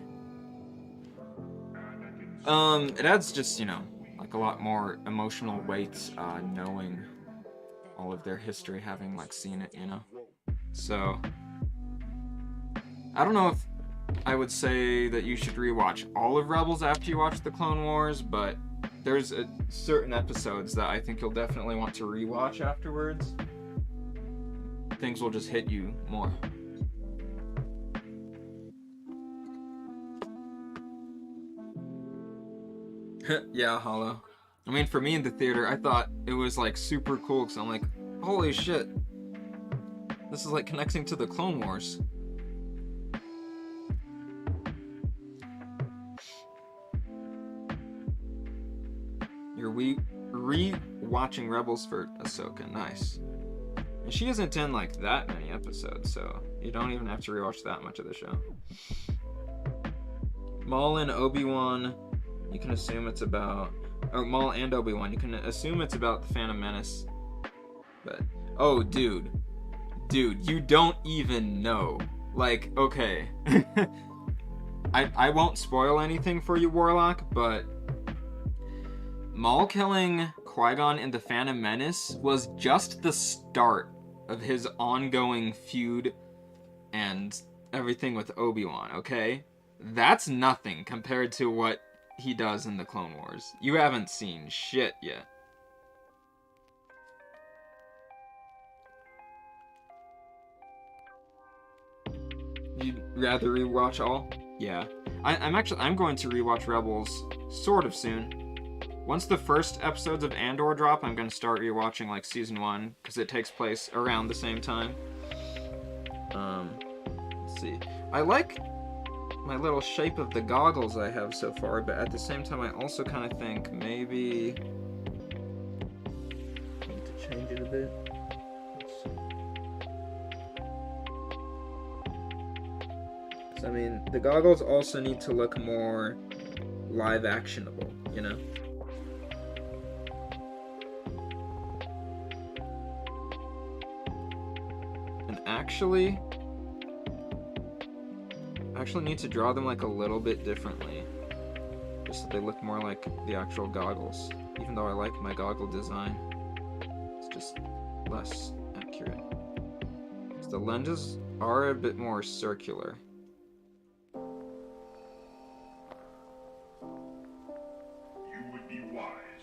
it adds just, you know, like a lot more emotional weight, knowing all of their history, having, like, seen it, you know? So, I don't know if I would say that you should rewatch all of Rebels after you watch the Clone Wars, but there's certain episodes that I think you'll definitely want to rewatch afterwards. Things will just hit you more. Yeah, Hollow. I mean, for me in the theater, I thought it was, like, super cool, because I'm like, holy shit. This is, like, connecting to the Clone Wars. You're re-watching Rebels for Ahsoka. Nice. And she isn't in, like, that many episodes, so You don't even have to rewatch that much of the show. Maul and Obi-Wan, you can assume it's about... Oh, Maul and Obi-Wan, you can assume it's about the Phantom Menace. But, oh, dude, you don't even know. Like, okay. I won't spoil anything for you, Warlock, but Maul killing Qui-Gon in the Phantom Menace was just the start of his ongoing feud and everything with Obi-Wan, okay? That's nothing compared to what he does in the Clone Wars. You haven't seen shit yet. You'd rather rewatch all? Yeah. I'm going to rewatch Rebels sort of soon. Once the first episodes of Andor drop, I'm going to start rewatching like season 1 because it takes place around the same time. Let's see. I like my little shape of the goggles I have so far, but at the same time I also kind of think maybe I need to change it a bit. I mean, the goggles also need to look more live actionable, you know? And actually, I actually need to draw them like a little bit differently. Just so they look more like the actual goggles. Even though I like my goggle design, it's just less accurate. So the lenses are a bit more circular.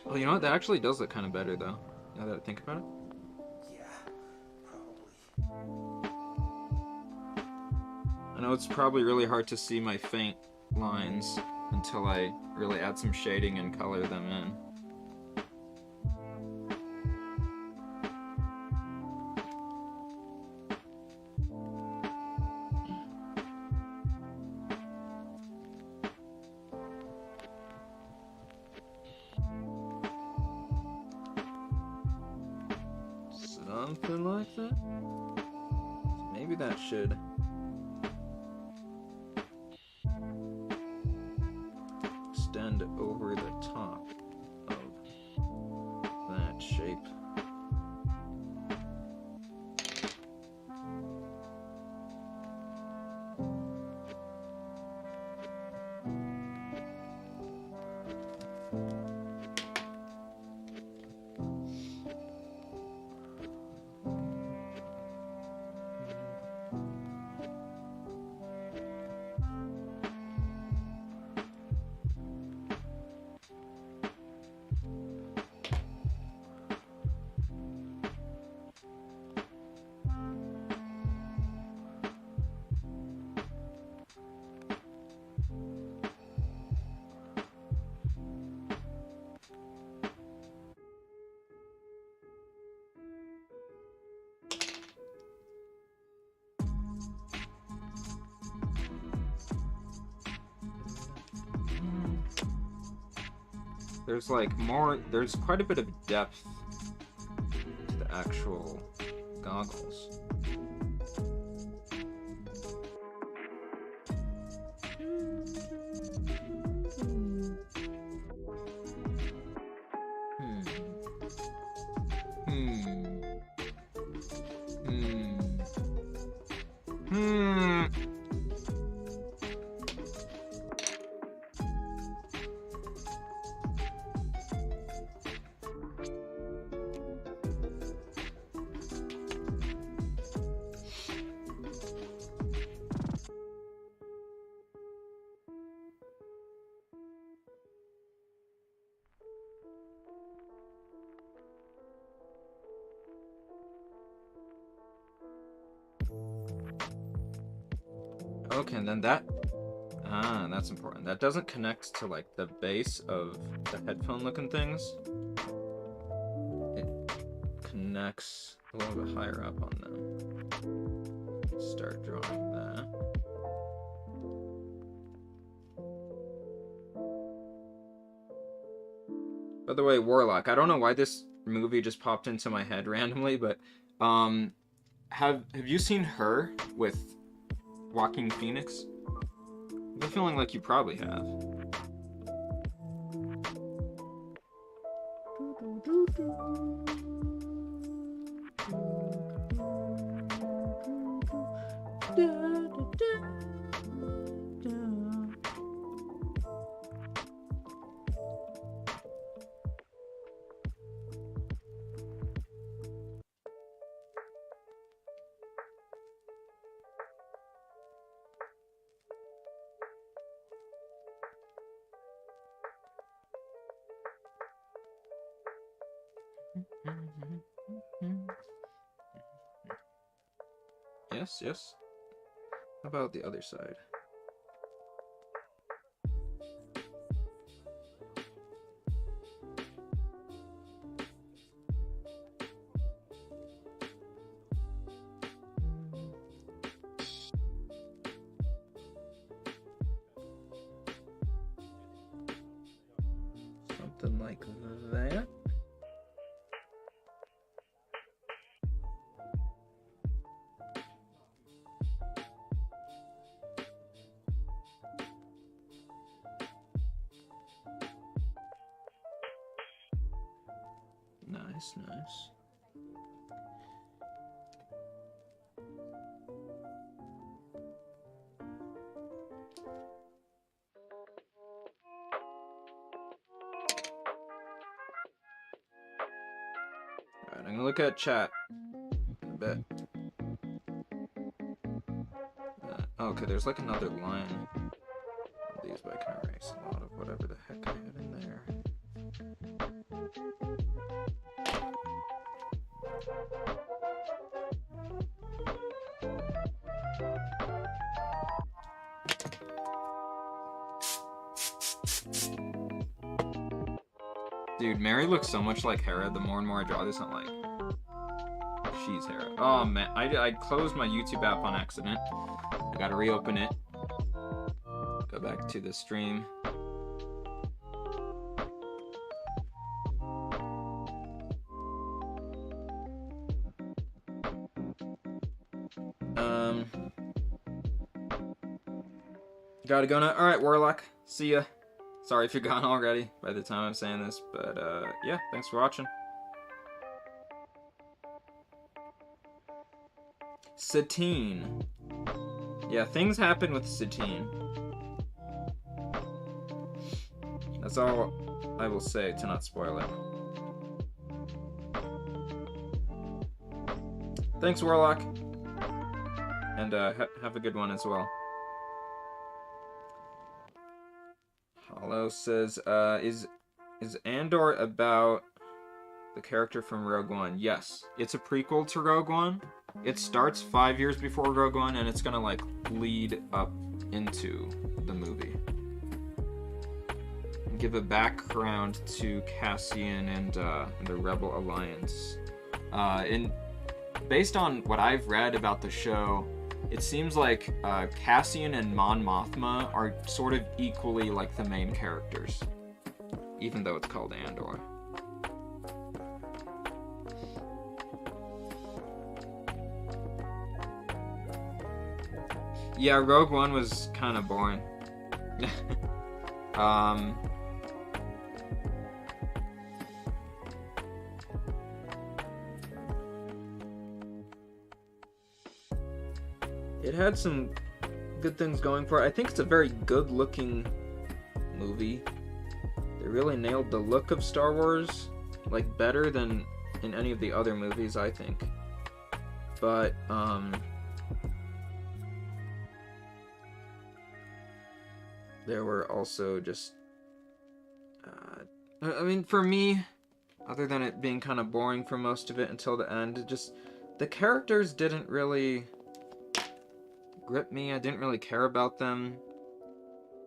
Well, you know what? That actually does look kind of better, though. Now that I think about it. Yeah, probably. I know it's probably really hard to see my faint lines until I really add some shading and color them in. Something like that? So maybe that should extend over the top of that shape. There's like there's quite a bit of depth to the actual goggles. Okay, and then that's important. That doesn't connect to like the base of the headphone looking things. It connects a little bit higher up on them. Start drawing that. By the way, Warlock, I don't know why this movie just popped into my head randomly, but have you seen Her with Joaquin Phoenix? I'm feeling like you probably have. Yes, yes. How about the other side? Something like that. Nice, nice. Alright, I'm gonna look at chat a bit. Okay, there's like another line of these, but I can erase a lot of whatever the heck I had in there. Dude, Mary looks so much like Hera. The more and more I draw this, I'm like, she's Hera. Oh man, I closed my YouTube app on accident. I gotta reopen it. Go back to the stream. Gotta go now. Alright, Warlock. See ya. Sorry if you're gone already by the time I'm saying this, but yeah, thanks for watching. Satine. Yeah, things happen with Satine. That's all I will say to not spoil it. Thanks, Warlock. And have a good one as well. Hollow says, is Andor about the character from Rogue One? Yes, it's a prequel to Rogue One. It starts 5 years before Rogue One, and it's gonna like lead up into the movie. Give a background to Cassian and the Rebel Alliance. Based on what I've read about the show, it seems like Cassian and Mon Mothma are sort of equally like the main characters, even though it's called Andor. Yeah, Rogue One was kind of boring. It had some good things going for it. I think it's a very good-looking movie. They really nailed the look of Star Wars, like, better than in any of the other movies, I think. But, there were also just, I mean, for me, other than it being kind of boring for most of it until the end, the characters didn't really grip me. I didn't really care about them.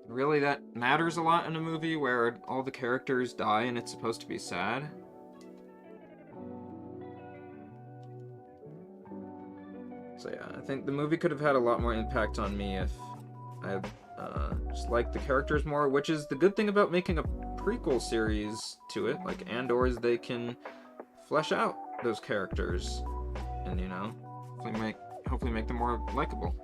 Really, that matters a lot in a movie where all the characters die and it's supposed to be sad. So yeah, I think the movie could have had a lot more impact on me if I just liked the characters more, which is the good thing about making a prequel series to it, like Andor, is they can flesh out those characters and, you know, hopefully make them more likable.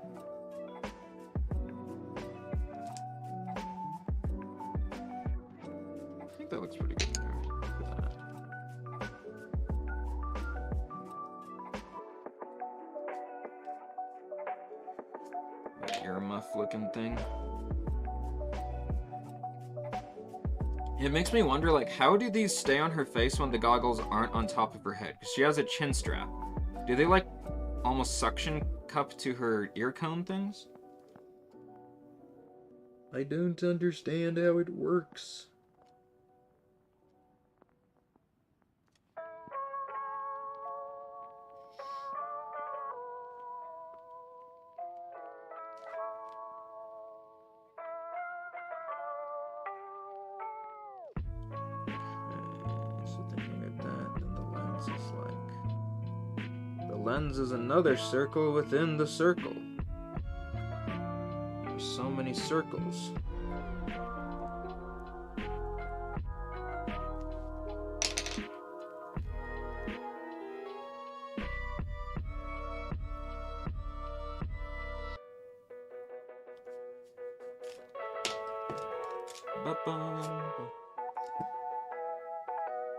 I think that looks pretty good there. That earmuff looking thing. It makes me wonder, like, how do these stay on her face when the goggles aren't on top of her head? Because she has a chin strap. Do they, like, almost suction cup to her ear cone things? I don't understand how it works. So thinking of that, and the lens is like... The lens is another circle within the circle. There's so many circles.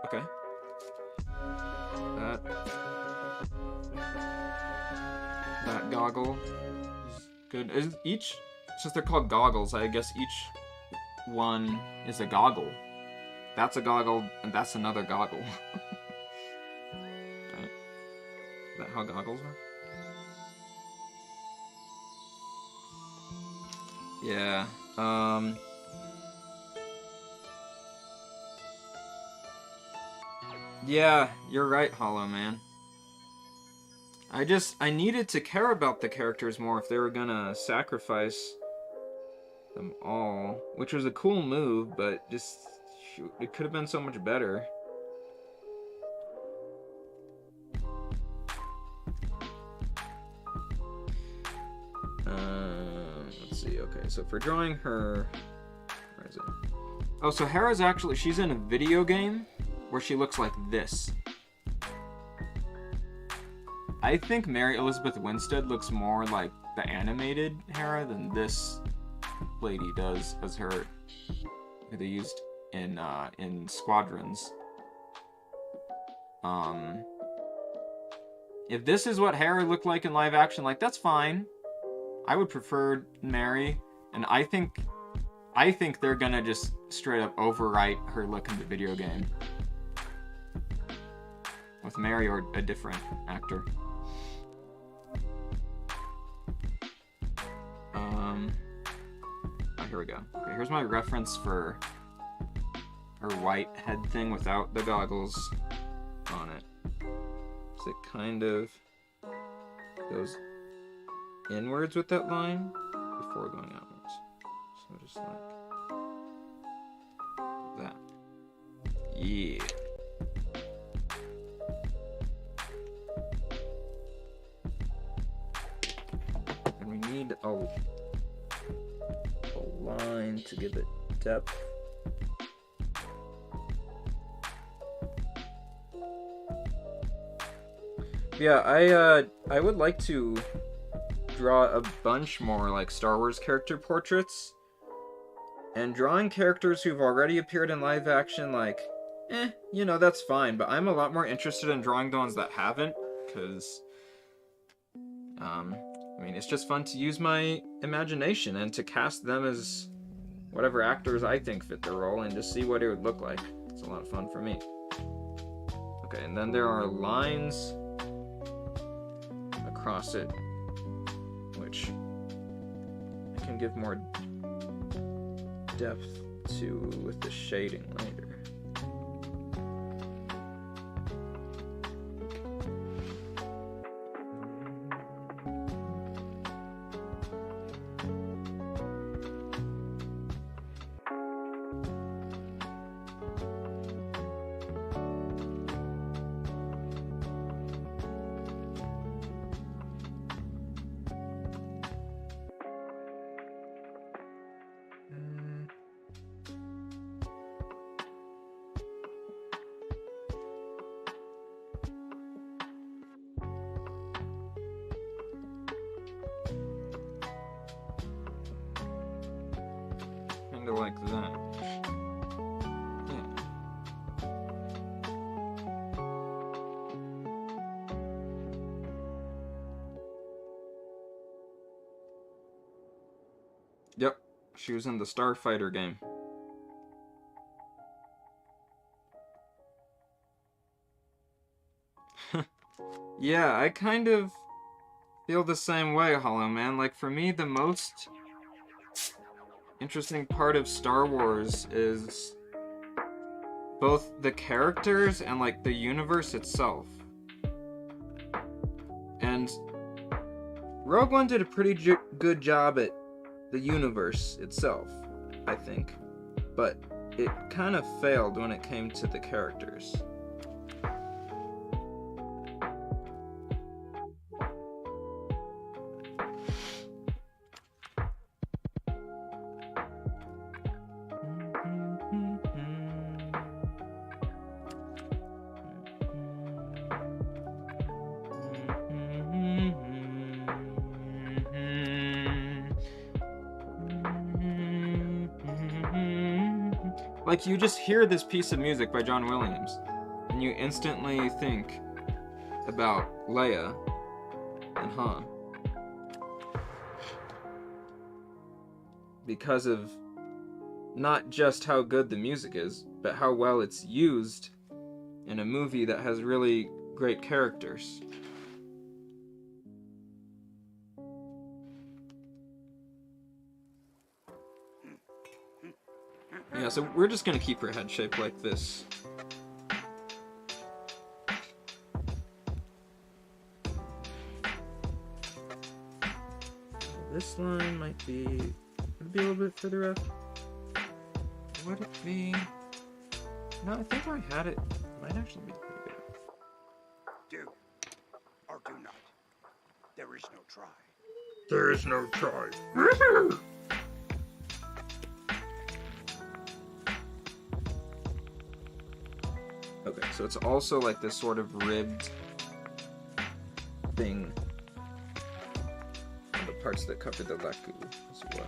Okay. That goggle is good. Is each, since they're called goggles, I guess each one is a goggle. That's a goggle, and that's another goggle. Okay. Is that how goggles are? Yeah. Yeah, you're right, Hollow Man. I needed to care about the characters more if they were gonna sacrifice them all, which was a cool move, but just, shoot, it could have been so much better. Let's see, okay, so for drawing her, where is it? Oh, so Hera's actually, she's in a video game where she looks like this. I think Mary Elizabeth Winstead looks more like the animated Hera than this lady does as her, who they used in Squadrons. If this is what Hera looked like in live action, like, that's fine. I would prefer Mary, and I think they're gonna just straight up overwrite her look in the video game with Mary or a different actor. Oh, here we go. Okay, here's my reference for her white head thing without the goggles on it. So it kind of goes inwards with that line before going outwards. So just like that. Yeah. And we need a line to give it depth. Yeah, I would like to draw a bunch more like Star Wars character portraits. And drawing characters who've already appeared in live action, like, you know, that's fine. But I'm a lot more interested in drawing the ones that haven't, because, I mean, it's just fun to use my imagination and to cast them as whatever actors I think fit the role and just see what it would look like. It's a lot of fun for me. Okay, and then there are lines across it, which I can give more depth to with the shading later. kinda like that. Yeah. Yep, she was in the Starfighter game. Yeah, I kind of feel the same way, Hollow Man. Like, for me, the most interesting part of Star Wars is both the characters and, like, the universe itself. And Rogue One did a pretty good job at the universe itself, I think. But it kind of failed when it came to the characters. Like, you just hear this piece of music by John Williams, and you instantly think about Leia and Han. Because of not just how good the music is, but how well it's used in a movie that has really great characters. Yeah, so we're just gonna keep her head shaped like this. This line might be a little bit further up. Would it be? No, I think I had it. It might actually be pretty good. Do or do not. There is no try. There is no try. Okay, so it's also like this sort of ribbed thing on the parts that cover the Leku as well.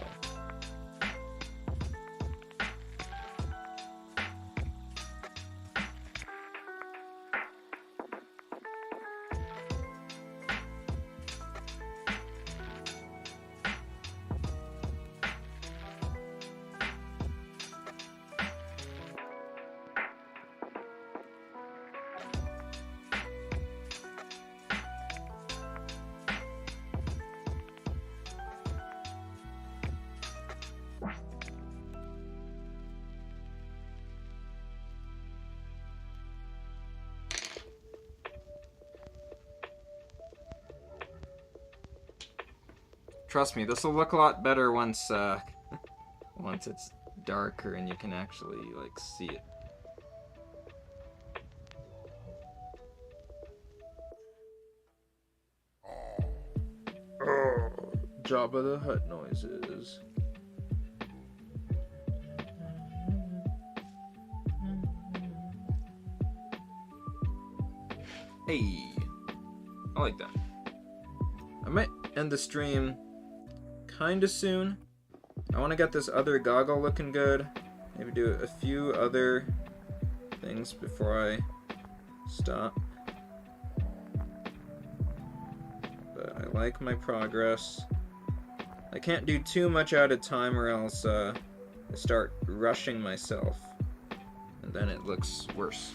Trust me, this will look a lot better once once it's darker and you can actually like see it. Oh, Jabba the Hutt noises. Hey, I like that. I might end the stream kinda soon. I want to get this other goggle looking good. Maybe do a few other things before I stop. But I like my progress. I can't do too much at a time or else I start rushing myself. And then it looks worse.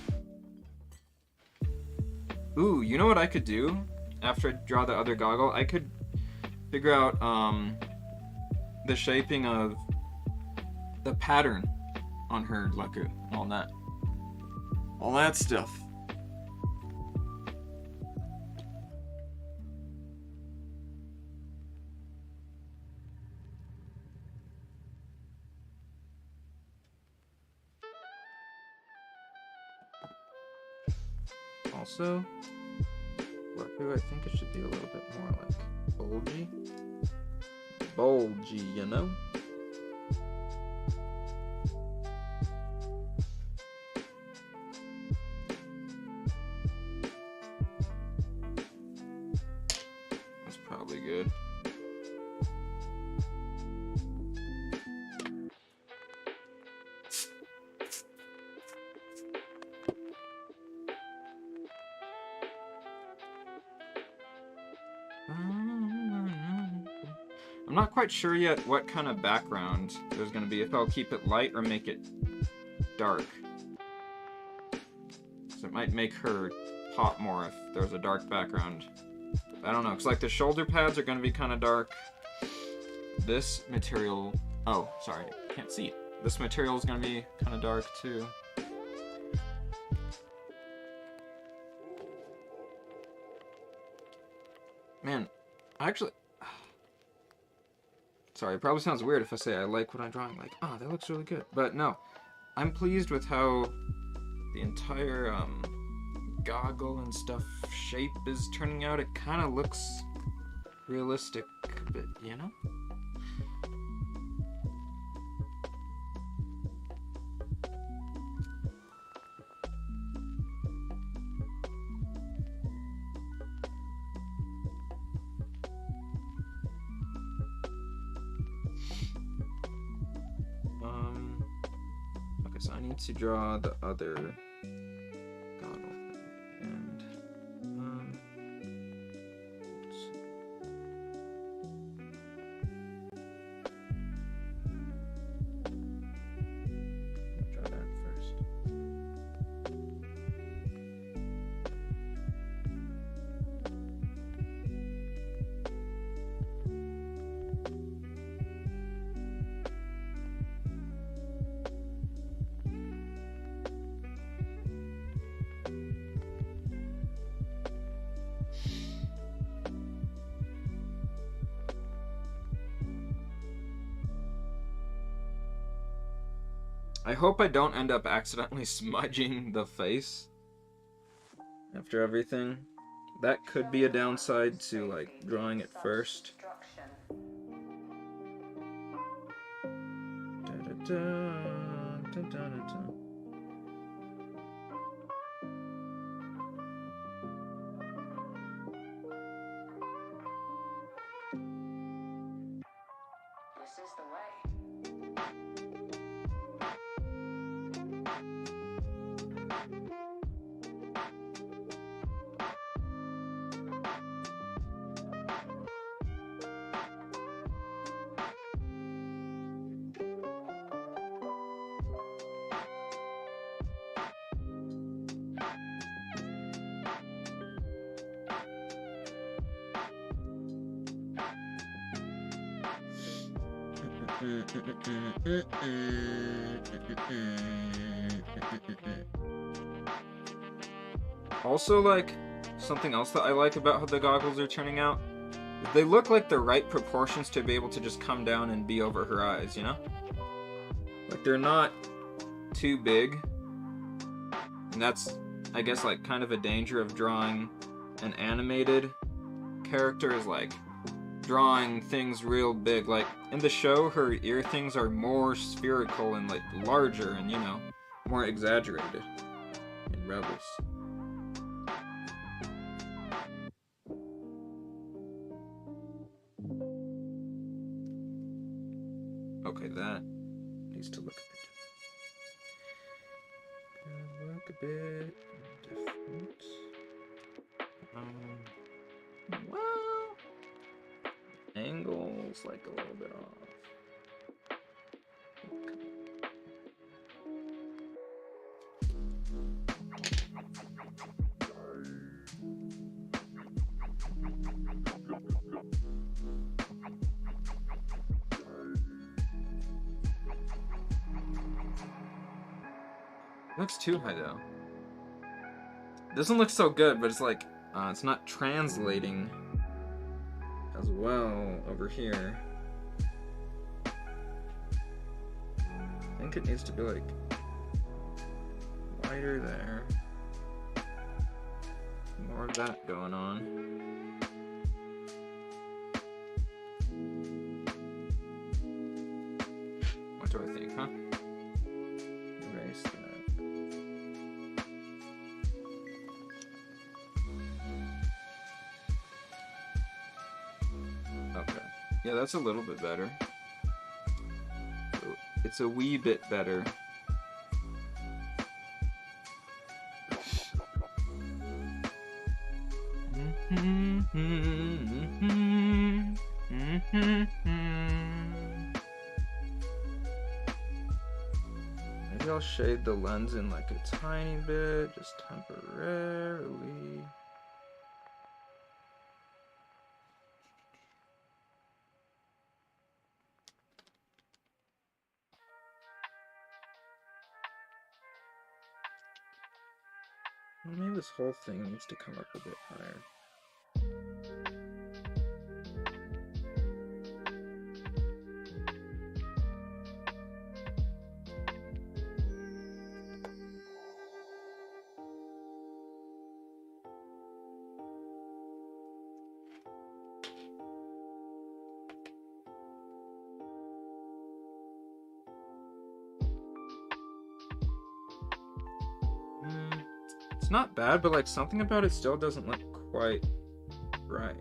Ooh, you know what I could do? After I draw the other goggle, I could figure out the shaping of the pattern on her Leku, all that stuff. Also, Leku, I think it should be a little bit more like bulgy. Bulgy, you know? That's probably good. not quite sure yet what kind of background there's going to be, if I'll keep it light or make it dark. So it might make her pop more if there's a dark background. I don't know, because like the shoulder pads are going to be kind of dark. This material... Oh, sorry, can't see. This material is going to be kind of dark too. Man, actually... Sorry, it probably sounds weird if I say I like what I'm drawing. Like, oh, that looks really good. But no, I'm pleased with how the entire goggle and stuff shape is turning out. It kind of looks realistic, but you know? Okay, so I need to draw the other goggle and let's see. I'll draw that first. I hope I don't end up accidentally smudging the face after everything. That could be a downside to like drawing it first. This is the way. Also, like, something else that I like about how the goggles are turning out, they look like the right proportions to be able to just come down and be over her eyes, you know? Like, they're not too big. And that's, I guess, like, kind of a danger of drawing an animated character, is like drawing things real big. Like, in the show, her ear things are more spherical and, like, larger and, you know, more exaggerated in Rebels. Okay, that needs to look a bit different. Well, angles like a little bit off. Okay. Looks too high though. Doesn't look so good, but it's like it's not translating as well over here. I think it needs to be like wider there. More of that going on. What do I think, huh? Erase that. Okay. Yeah, that's a little bit better. It's a wee bit better. shade the lens in like a tiny bit, just temporarily. Well, maybe this whole thing needs to come up a bit higher. It's not bad, but like something about it still doesn't look quite right.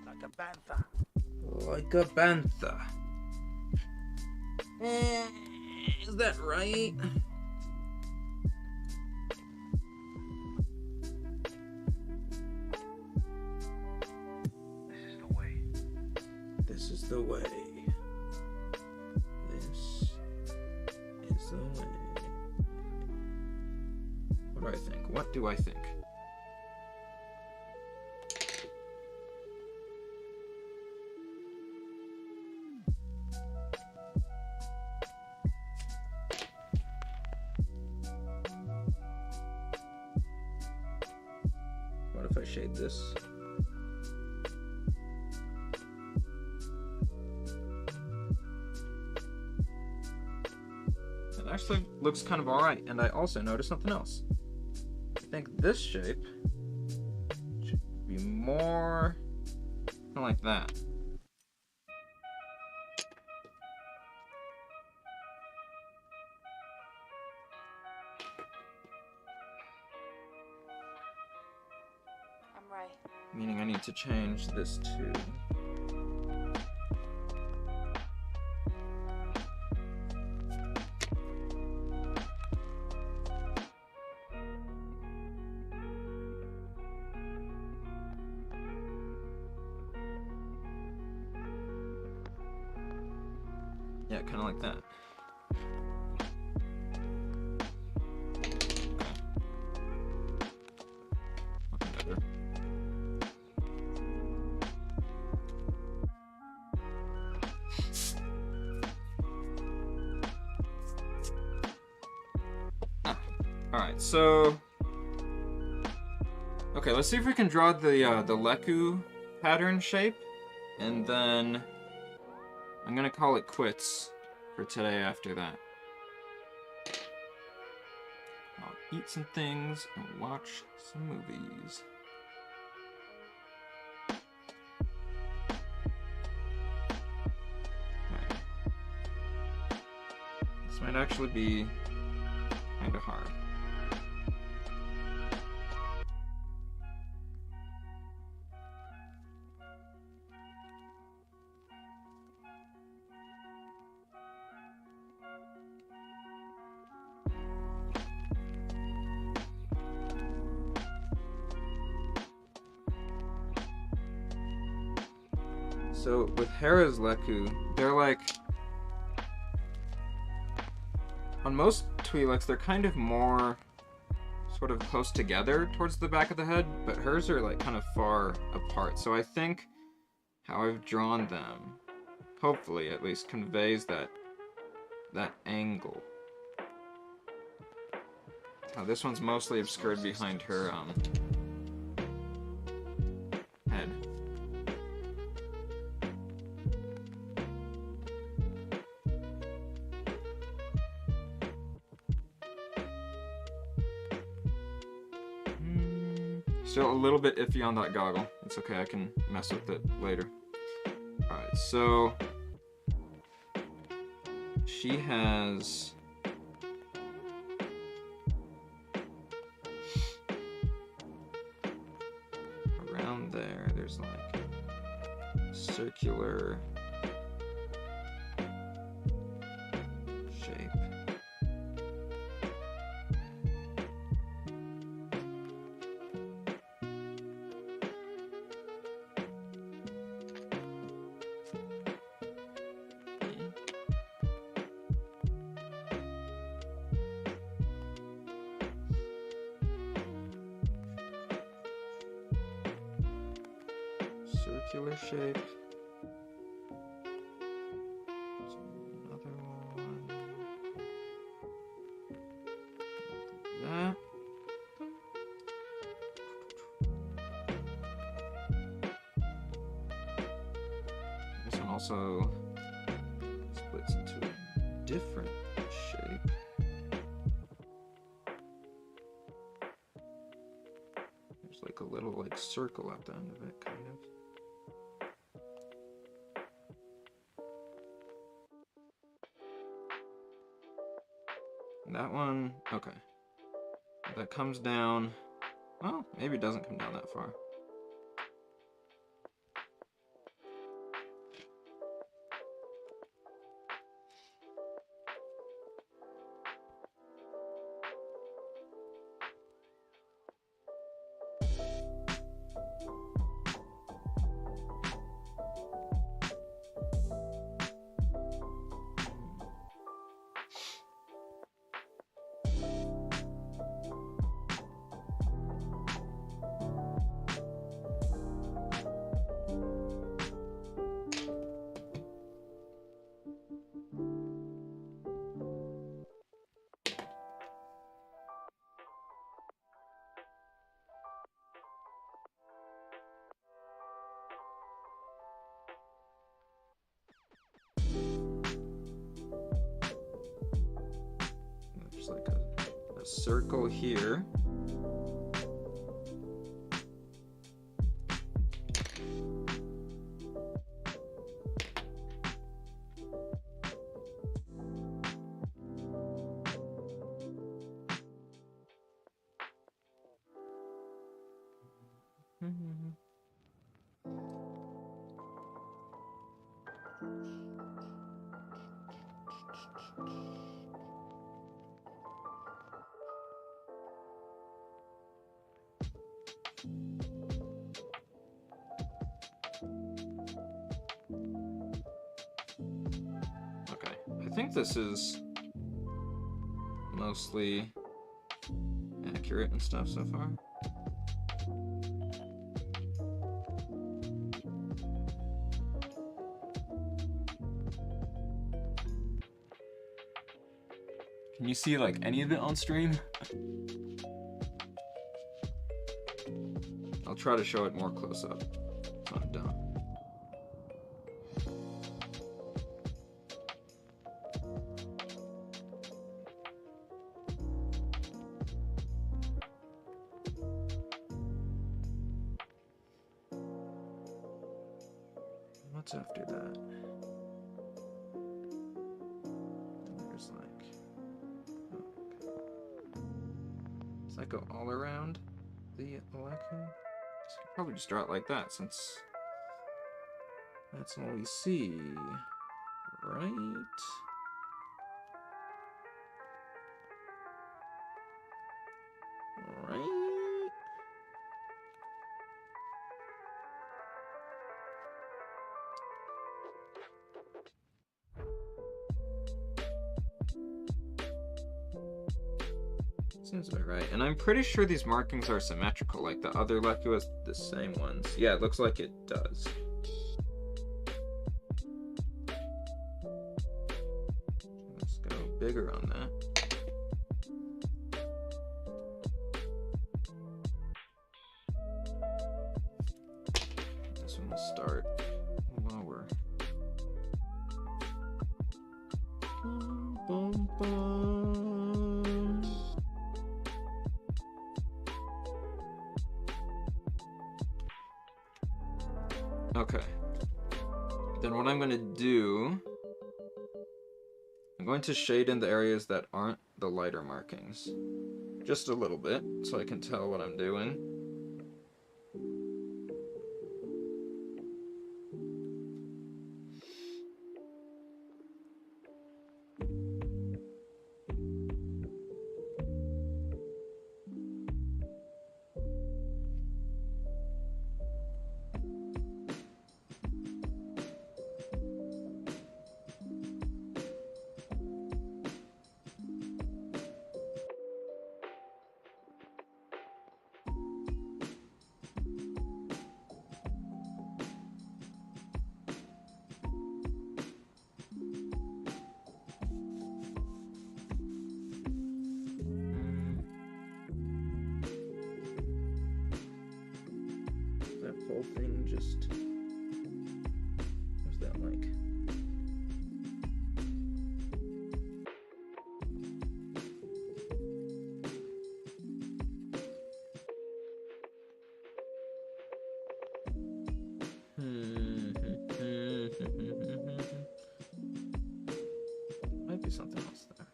Like a bantha. Like a bantha. Is that right? This is the way. This is the way. This is the way. What do I think? What do I think? What if I shade this? It actually looks kind of alright, and I also noticed something else. I think this shape should be more kind of like that. I'm right. Meaning I need to change this too. Yeah, kind of like that. Okay. Alright, so... Okay, let's see if we can draw the Leku pattern shape, and then I'm gonna call it quits for today after that. I'll eat some things and watch some movies. Okay. This might actually be kinda hard. So with Hera's Leku, they're like, on most Twi'leks, they're kind of more sort of close together towards the back of the head, but hers are like kind of far apart. So I think how I've drawn them, hopefully at least, conveys that angle. Now this one's mostly obscured behind her head. Still a little bit iffy on that goggle. It's okay, I can mess with it later. Alright, so she has around there's like circular shape. Circular shape. Another one. That. This one also splits into a different shape. There's like a little like circle at the end of it, kind of. That one, okay. That comes down, well, maybe it doesn't come down that far. There's like a circle here. Okay, I think this is mostly accurate and stuff so far. Can you see like any of it on stream? I'll try to show it more close up when I'm done. What's after that? There's like, oh, okay. Does that go all around the Alaku? Probably just draw it like that, since that's all we see, right? Right? Seems about right. And I'm pretty sure these markings are symmetrical, like the other Leku has the same ones. Yeah, it looks like it does. Let's go bigger on that. This one will start lower. Bum, bum, bum. Okay. Then what I'm going to do, I'm going to shade in the areas that aren't the lighter markings. Just a little bit, so I can tell what I'm doing. That whole thing just... What's that like? Might be something else there.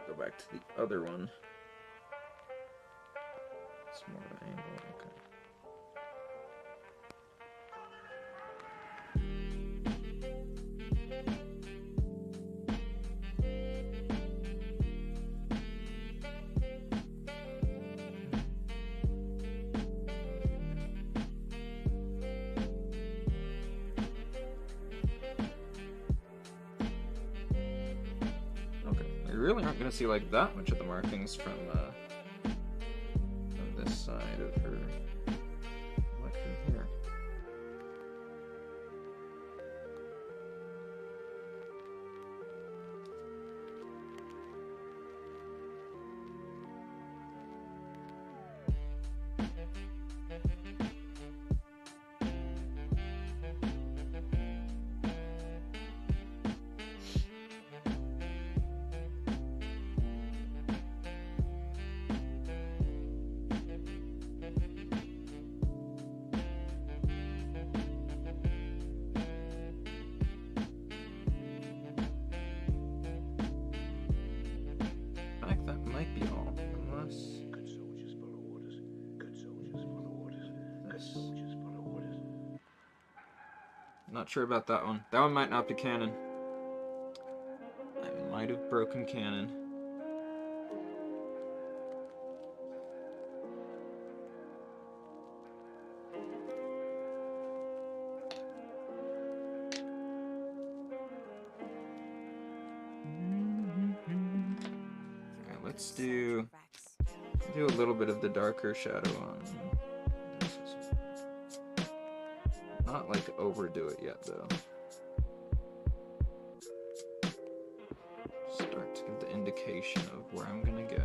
Go back to the other one. It's more of an angle, okay. You really aren't going to see like that much of the markings from this side of her, like from here. Might be all, unless... Good soldiers follow orders. Good soldiers follow orders. Good soldiers follow orders. Not sure about that one. That one might not be canon. I might have broken canon. Let's do a little bit of the darker shadow on this. Not like overdo it yet though. Start to give the indication of where I'm gonna go.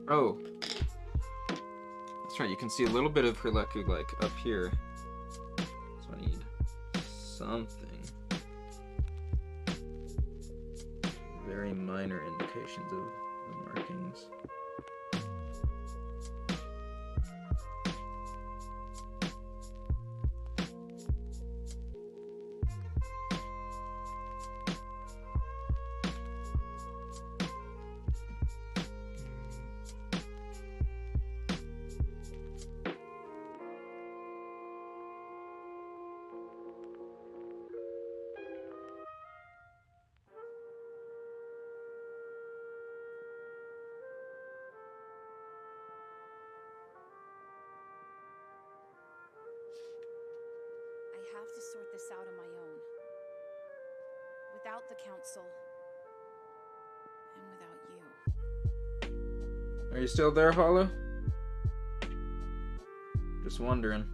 Oh, that's right, you can see a little bit of her Leku, like, up here. So I need something. Very minor indications of the markings. have to sort this out on my own. Without the council. And without you. Are you still there, Hollow? Just wondering.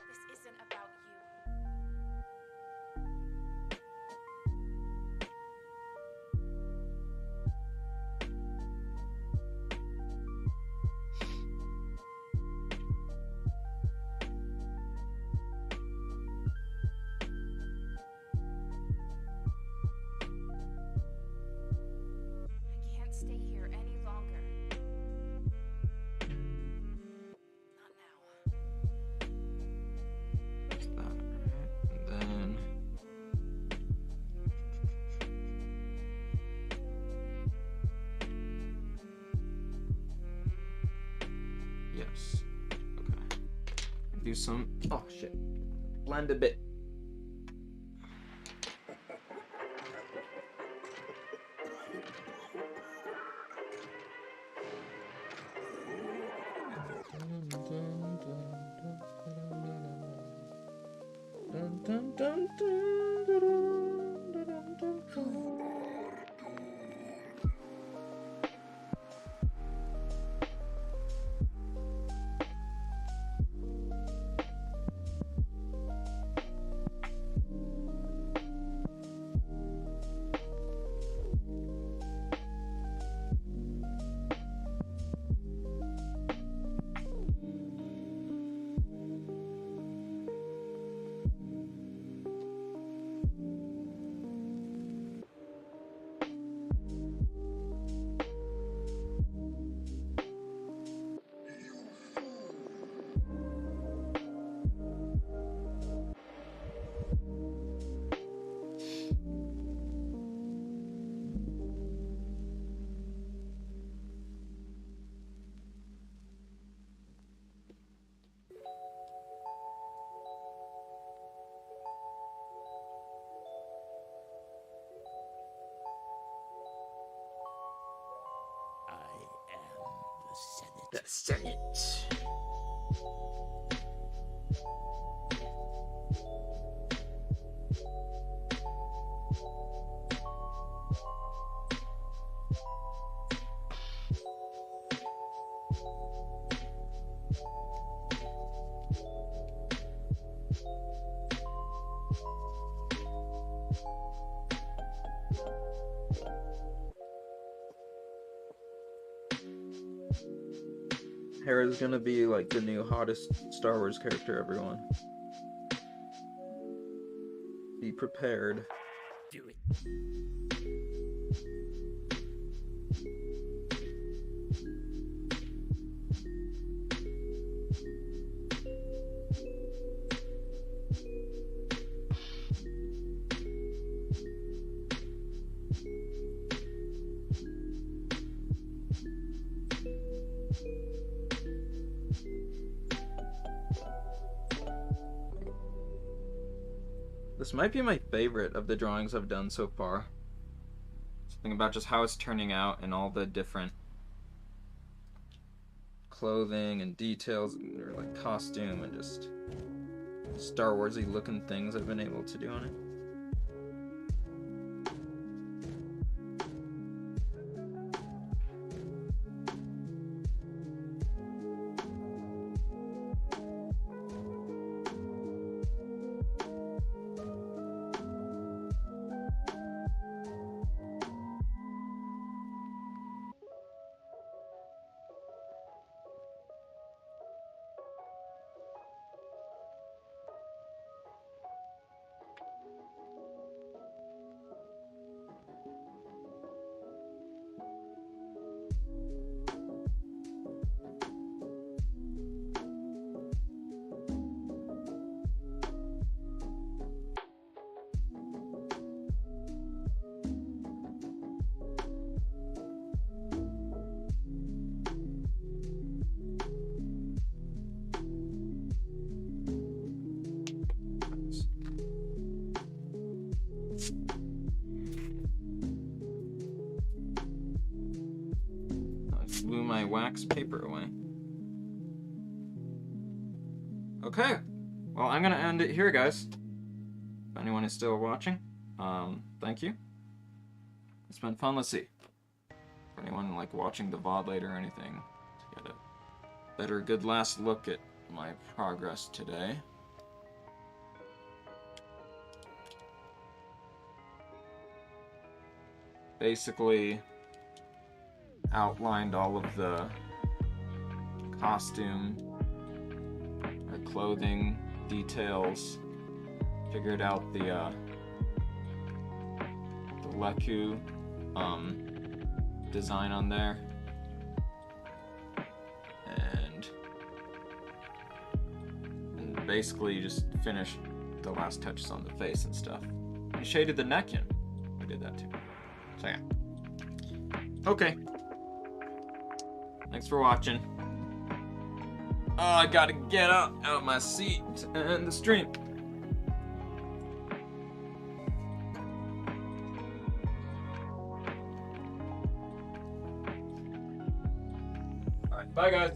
This isn't about you. I can't stay here any longer. Not now. What's that? And then. Yes. Okay. Do some. Oh shit. Blend a bit. I am the Senate. The Senate. Hera's gonna be like the new hottest Star Wars character, everyone. Be prepared. Do it. This might be my favorite of the drawings I've done so far. Something about just how it's turning out and all the different clothing and details, or like costume and just Star Warsy looking things I've been able to do on it. my wax paper away. Okay. Well, I'm gonna end it here, guys. If anyone is still watching, thank you. It's been fun. Let's see. For anyone like watching the VOD later or anything, to get a better, good last look at my progress today. Basically outlined all of the costume or clothing details, figured out the Leku design on there, and basically just finished the last touches on the face and stuff. And shaded the neck in. We did that too. So yeah. Okay. Thanks for watching. Oh, I gotta get out of my seat to end the stream. Alright, bye guys.